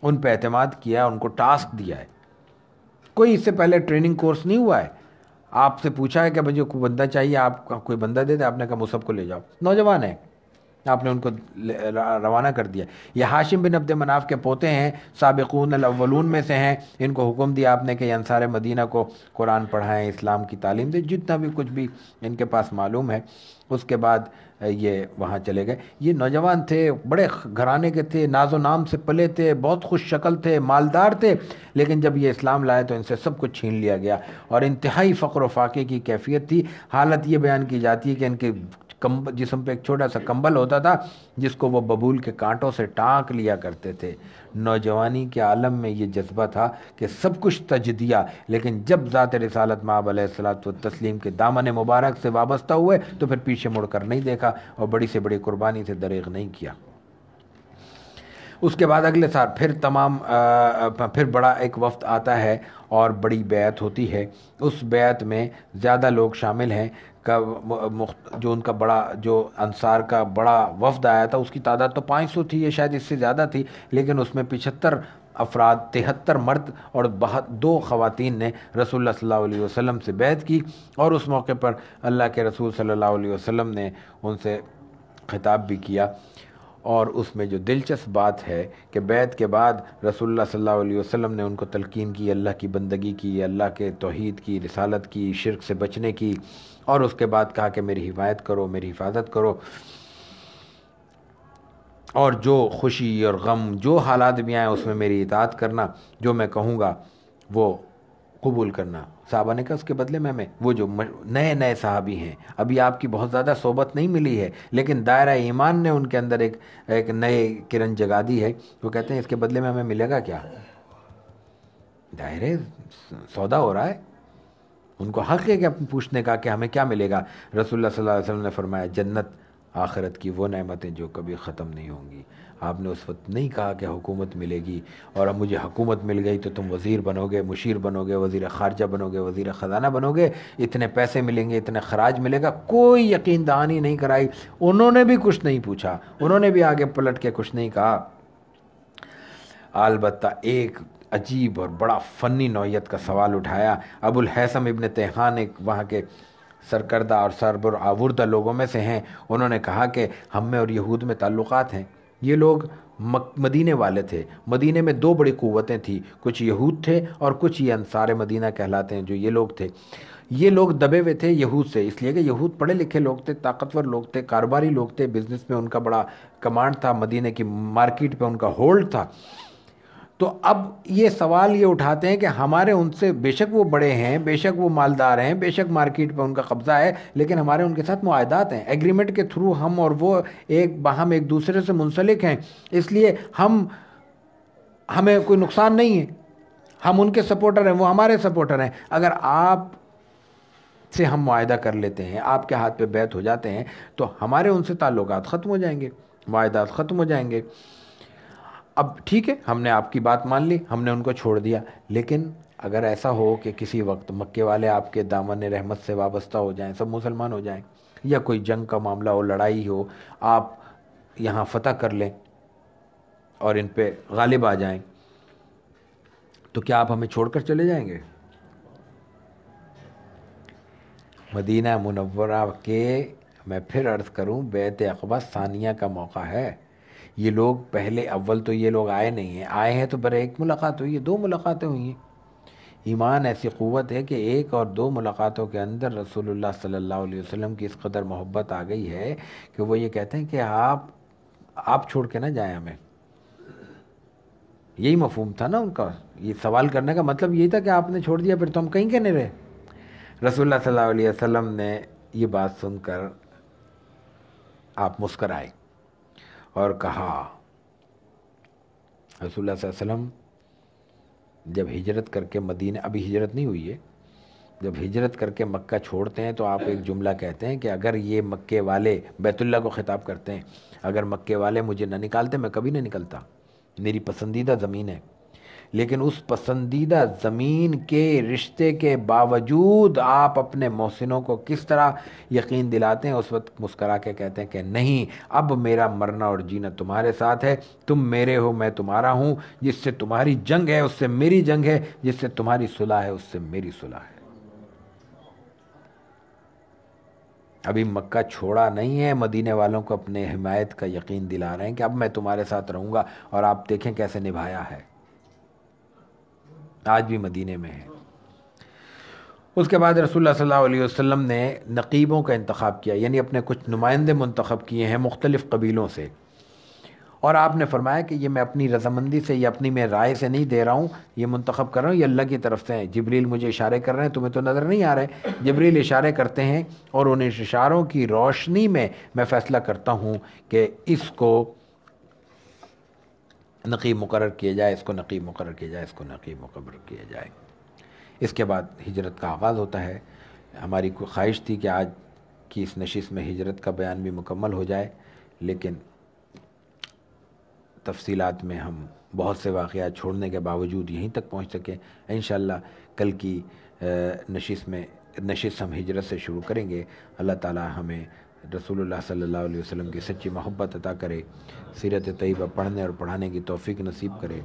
ان پہ اعتماد کیا، ان کو ٹاسک دیا ہے۔ کوئی اس سے پہلے ٹریننگ کورس نہیں ہوا ہے، آپ سے پوچھا ہے کہ مجھے کوئی بندہ چاہیے، آپ کا کوئی بندہ دے دے، آپ نے کہا مصعب کو لے جاؤ، نوجوان ہے، آپ نے ان کو روانہ کر دیا۔ یہ ہاشم بن عبد مناف کے پوتے ہیں، سابقون الاولون میں سے ہیں، ان کو حکم دیا آپ نے کہ یہ انصار مدینہ کو قرآن پڑھائیں، اسلام کی تعلیم دیں، جتنا بھی کچھ بھی ان کے پاس معلوم ہے۔ اس کے بعد یہ وہاں چلے گئے۔ یہ نوجوان تھے، بڑے گھرانے کے تھے، ناز و نام سے پلے تھے، بہت خوش شکل تھے، مالدار تھے، لیکن جب یہ اسلام لائے تو ان سے سب کچھ چھین لیا گیا، اور انتہائی فقر و فاقے کی کیفیت تھی۔ حالت یہ بیان کی جاتی ہے کہ ان کے جسم پہ ایک چھوٹا سا کمبل ہوتا تھا جس کو وہ ببول کے کانٹوں سے ٹانک لیا کرتے تھے۔ نوجوانی کے عالم میں یہ جذبہ تھا کہ سب کچھ تجدیہ، لیکن جب ذات رسالت مآب علیہ الصلوۃ والتسلیم کے دامن مبارک سے وابستہ ہوئے تو پھر پیچھے مڑ کر نہیں دیکھا، اور بڑی سے بڑی قربانی سے دریغ نہیں کیا۔ اس کے بعد اگلے سال پھر بڑا ایک وفد آتا ہے اور بڑی بیعت ہوتی ہے۔ اس بیعت میں زیادہ لوگ شامل ہیں، جو ان کا بڑا، جو انصار کا بڑا وفد آیا تھا اس کی تعداد تو 500 تھی، یہ شاید اس سے زیادہ تھی، لیکن اس میں 75 افراد، 73 مرد اور 2 خواتین نے رسول اللہ صلی اللہ علیہ وسلم سے بیعت کی، اور اس موقع پر اللہ کے رسول صلی اللہ علیہ وسلم نے ان سے خطاب بھی کیا۔ اور اس میں جو دلچسپ بات ہے کہ بیعت کے بعد رسول اللہ صلی اللہ علیہ وسلم نے ان کو تلقین کی، اللہ کی بندگی کی، اللہ کے توحید کی، رسالت کی، شرک سے بچنے کی، اور اس کے بعد کہا کہ میری حمایت کرو، میری حفاظت کرو، اور جو خوشی اور غم، جو حالات بھی آئیں اس میں میری اطاعت کرنا، جو میں کہوں گا وہ قبول کرنا۔ صحابہ نے کہا اس کے بدلے میں ہمیں، وہ جو نئے صحابی ہیں، ابھی آپ کی بہت زیادہ صحبت نہیں ملی ہے، لیکن دائرہ ایمان نے ان کے اندر ایک نئے کرن جگا دی ہے، وہ کہتے ہیں اس کے بدلے میں ہمیں ملے گا کیا؟ دائرے سودا ہو رہا ہے، ان کو حق ہے کہ پوچھنے کا کہ ہمیں کیا ملے گا۔ رسول اللہ صلی اللہ علیہ وسلم نے فرمایا جنت، آخرت کی وہ نعمتیں جو کبھی ختم نہیں ہوں گی۔ آپ نے اس وقت نہیں کہا کہ حکومت ملے گی اور اب مجھے حکومت مل گئی تو تم وزیر بنو گے، مشیر بنو گے، وزیر خارجہ بنو گے، وزیر خزانہ بنو گے، اتنے پیسے ملیں گے، اتنے خراج ملے گا۔ کوئی یقین دہانی نہیں کرائی، انہوں نے بھی کچھ نہیں پوچھا، انہوں نے بھی آگے پلٹ کے کچھ نہیں کہا۔ البتہ ایک عجیب اور بڑا فنی نوعیت کا سوال اٹھایا۔ ابو الحیثم ابن تیحان ایک وہاں کے سرکردہ اور سربر آوردہ لوگوں میں سے ہیں، انہوں نے کہا کہ ہم میں اور یہود میں تعلقات ہیں۔ یہ لوگ مدینے والے تھے، مدینے میں 2 بڑی قوتیں تھیں، کچھ یہود تھے اور کچھ یہ انصار مدینہ کہلاتے ہیں، جو یہ لوگ تھے۔ یہ لوگ دبے ہوئے تھے یہود سے، اس لیے کہ یہود پڑھے لکھے لوگ تھے، طاقتور لوگ تھے، کاروباری لوگ تھے، بزنس میں ان کا بڑا کمانڈ تھا، مدینے کی مارکیٹ پہ ان کا ہولڈ تھا۔ تو اب یہ سوال یہ اٹھاتے ہیں کہ ہمارے ان سے، بے شک وہ بڑے ہیں، بے شک وہ مالدار ہیں، بے شک مارکیٹ پہ ان کا قبضہ ہے، لیکن ہمارے ان کے ساتھ معاہدات ہیں، ایگریمنٹ کے تھرو ہم اور وہ باہم ایک دوسرے سے منسلک ہیں، اس لیے ہمیں کوئی نقصان نہیں ہے، ہم ان کے سپورٹر ہیں، وہ ہمارے سپورٹر ہیں۔ اگر آپ سے ہم معاہدہ کر لیتے ہیں، آپ کے ہاتھ پہ بیعت ہو جاتے ہیں، تو ہمارے ان سے تعلقات ختم ہو جائیں گے، معاہدات ختم ہو جائیں گے۔ اب ٹھیک ہے، ہم نے آپ کی بات مان لی، ہم نے ان کو چھوڑ دیا، لیکن اگر ایسا ہو کہ کسی وقت مکے والے آپ کے دامن رحمت سے وابستہ ہو جائیں، سب مسلمان ہو جائیں، یا کوئی جنگ کا معاملہ ہو، لڑائی ہو، آپ یہاں فتح کر لیں اور ان پہ غالب آ جائیں، تو کیا آپ ہمیں چھوڑ کر چلے جائیں گے؟ مدینہ منورہ کے، میں پھر عرض کروں، بیعت عقبہ ثانیہ کا موقع ہے۔ یہ لوگ پہلے اول تو یہ لوگ آئے نہیں ہیں، آئے ہیں تو برے ایک ملاقات ہوئی ہے، 2 ملاقاتیں ہوئی ہیں۔ ایمان ایسی قوت ہے کہ 1 اور 2 ملاقاتوں کے اندر رسول اللہ صلی اللہ علیہ وسلم کی اس قدر محبت آ گئی ہے کہ وہ یہ کہتے ہیں کہ آپ چھوڑ کے نہ جائیں ہمیں، یہی مفہوم تھا نا ان کا. یہ سوال کرنے کا مطلب یہی تھا کہ آپ نے چھوڑ دیا پھر تو ہم کہیں کہنے رہے. رسول اللہ صلی اللہ علیہ وسلم نے یہ بات سن کر آپ مسکرائے اور کہا، رسول اللہ صلی اللہ علیہ وسلم جب ہجرت کر کے مدینہ، ابھی ہجرت نہیں ہوئی ہے، جب ہجرت کر کے مکہ چھوڑتے ہیں تو آپ ایک جملہ کہتے ہیں کہ اگر یہ مکے والے، بیت اللہ کو خطاب کرتے ہیں، اگر مکے والے مجھے نہ نکالتے میں کبھی نہیں نکلتا، میری پسندیدہ زمین ہے. لیکن اس پسندیدہ زمین کے رشتے کے باوجود آپ اپنے محسنوں کو کس طرح یقین دلاتے ہیں؟ اس وقت مسکرا کے کہتے ہیں کہ نہیں، اب میرا مرنا اور جینا تمہارے ساتھ ہے، تم میرے ہو میں تمہارا ہوں، جس سے تمہاری جنگ ہے اس سے میری جنگ ہے، جس سے تمہاری صلح ہے اس سے میری صلح ہے. ابھی مکہ چھوڑا نہیں ہے، مدینے والوں کو اپنے حمایت کا یقین دلا رہے ہیں کہ اب میں تمہارے ساتھ رہوں گا، اور آپ دیکھیں کیسے نبھایا ہے، آج بھی مدینے میں ہے. اس کے بعد رسول اللہ صلی اللہ علیہ وسلم نے نقیبوں کا انتخاب کیا، یعنی اپنے کچھ نمائندے منتخب کیے ہیں مختلف قبیلوں سے، اور آپ نے فرمایا کہ یہ میں اپنی رضامندی سے یا اپنی میں رائے سے نہیں دے رہا ہوں، یہ منتخب کر رہا ہوں، یہ اللہ کی طرف سے ہیں. جبریل مجھے اشارے کر رہے ہیں، تمہیں تو نظر نہیں آ رہے، جبریل اشارے کرتے ہیں، اور ان اشاروں کی روشنی میں میں فیصلہ کرتا ہوں کہ اس کو نقیب مقرر کیا جائے، اس کو نقیب مقرر کیا جائے، اس کو نقیب مقرر کیا جائے. اس کے بعد ہجرت کا آغاز ہوتا ہے. ہماری کوئی خواہش تھی کہ آج کی اس نشست میں ہجرت کا بیان بھی مکمل ہو جائے، لیکن تفصیلات میں ہم بہت سے واقعات چھوڑنے کے باوجود یہیں تک پہنچ سکے. انشاءاللہ کل کی نشست ہم ہجرت سے شروع کریں گے. اللہ تعالی ہمیں رسول اللہ صلی اللہ علیہ وسلم کی سچی محبت عطا کرے، سیرت طیبہ پڑھنے اور پڑھانے کی توفیق نصیب کرے.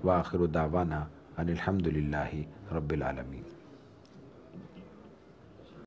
وآخر دعوانا ان الحمد للہ رب العالمین.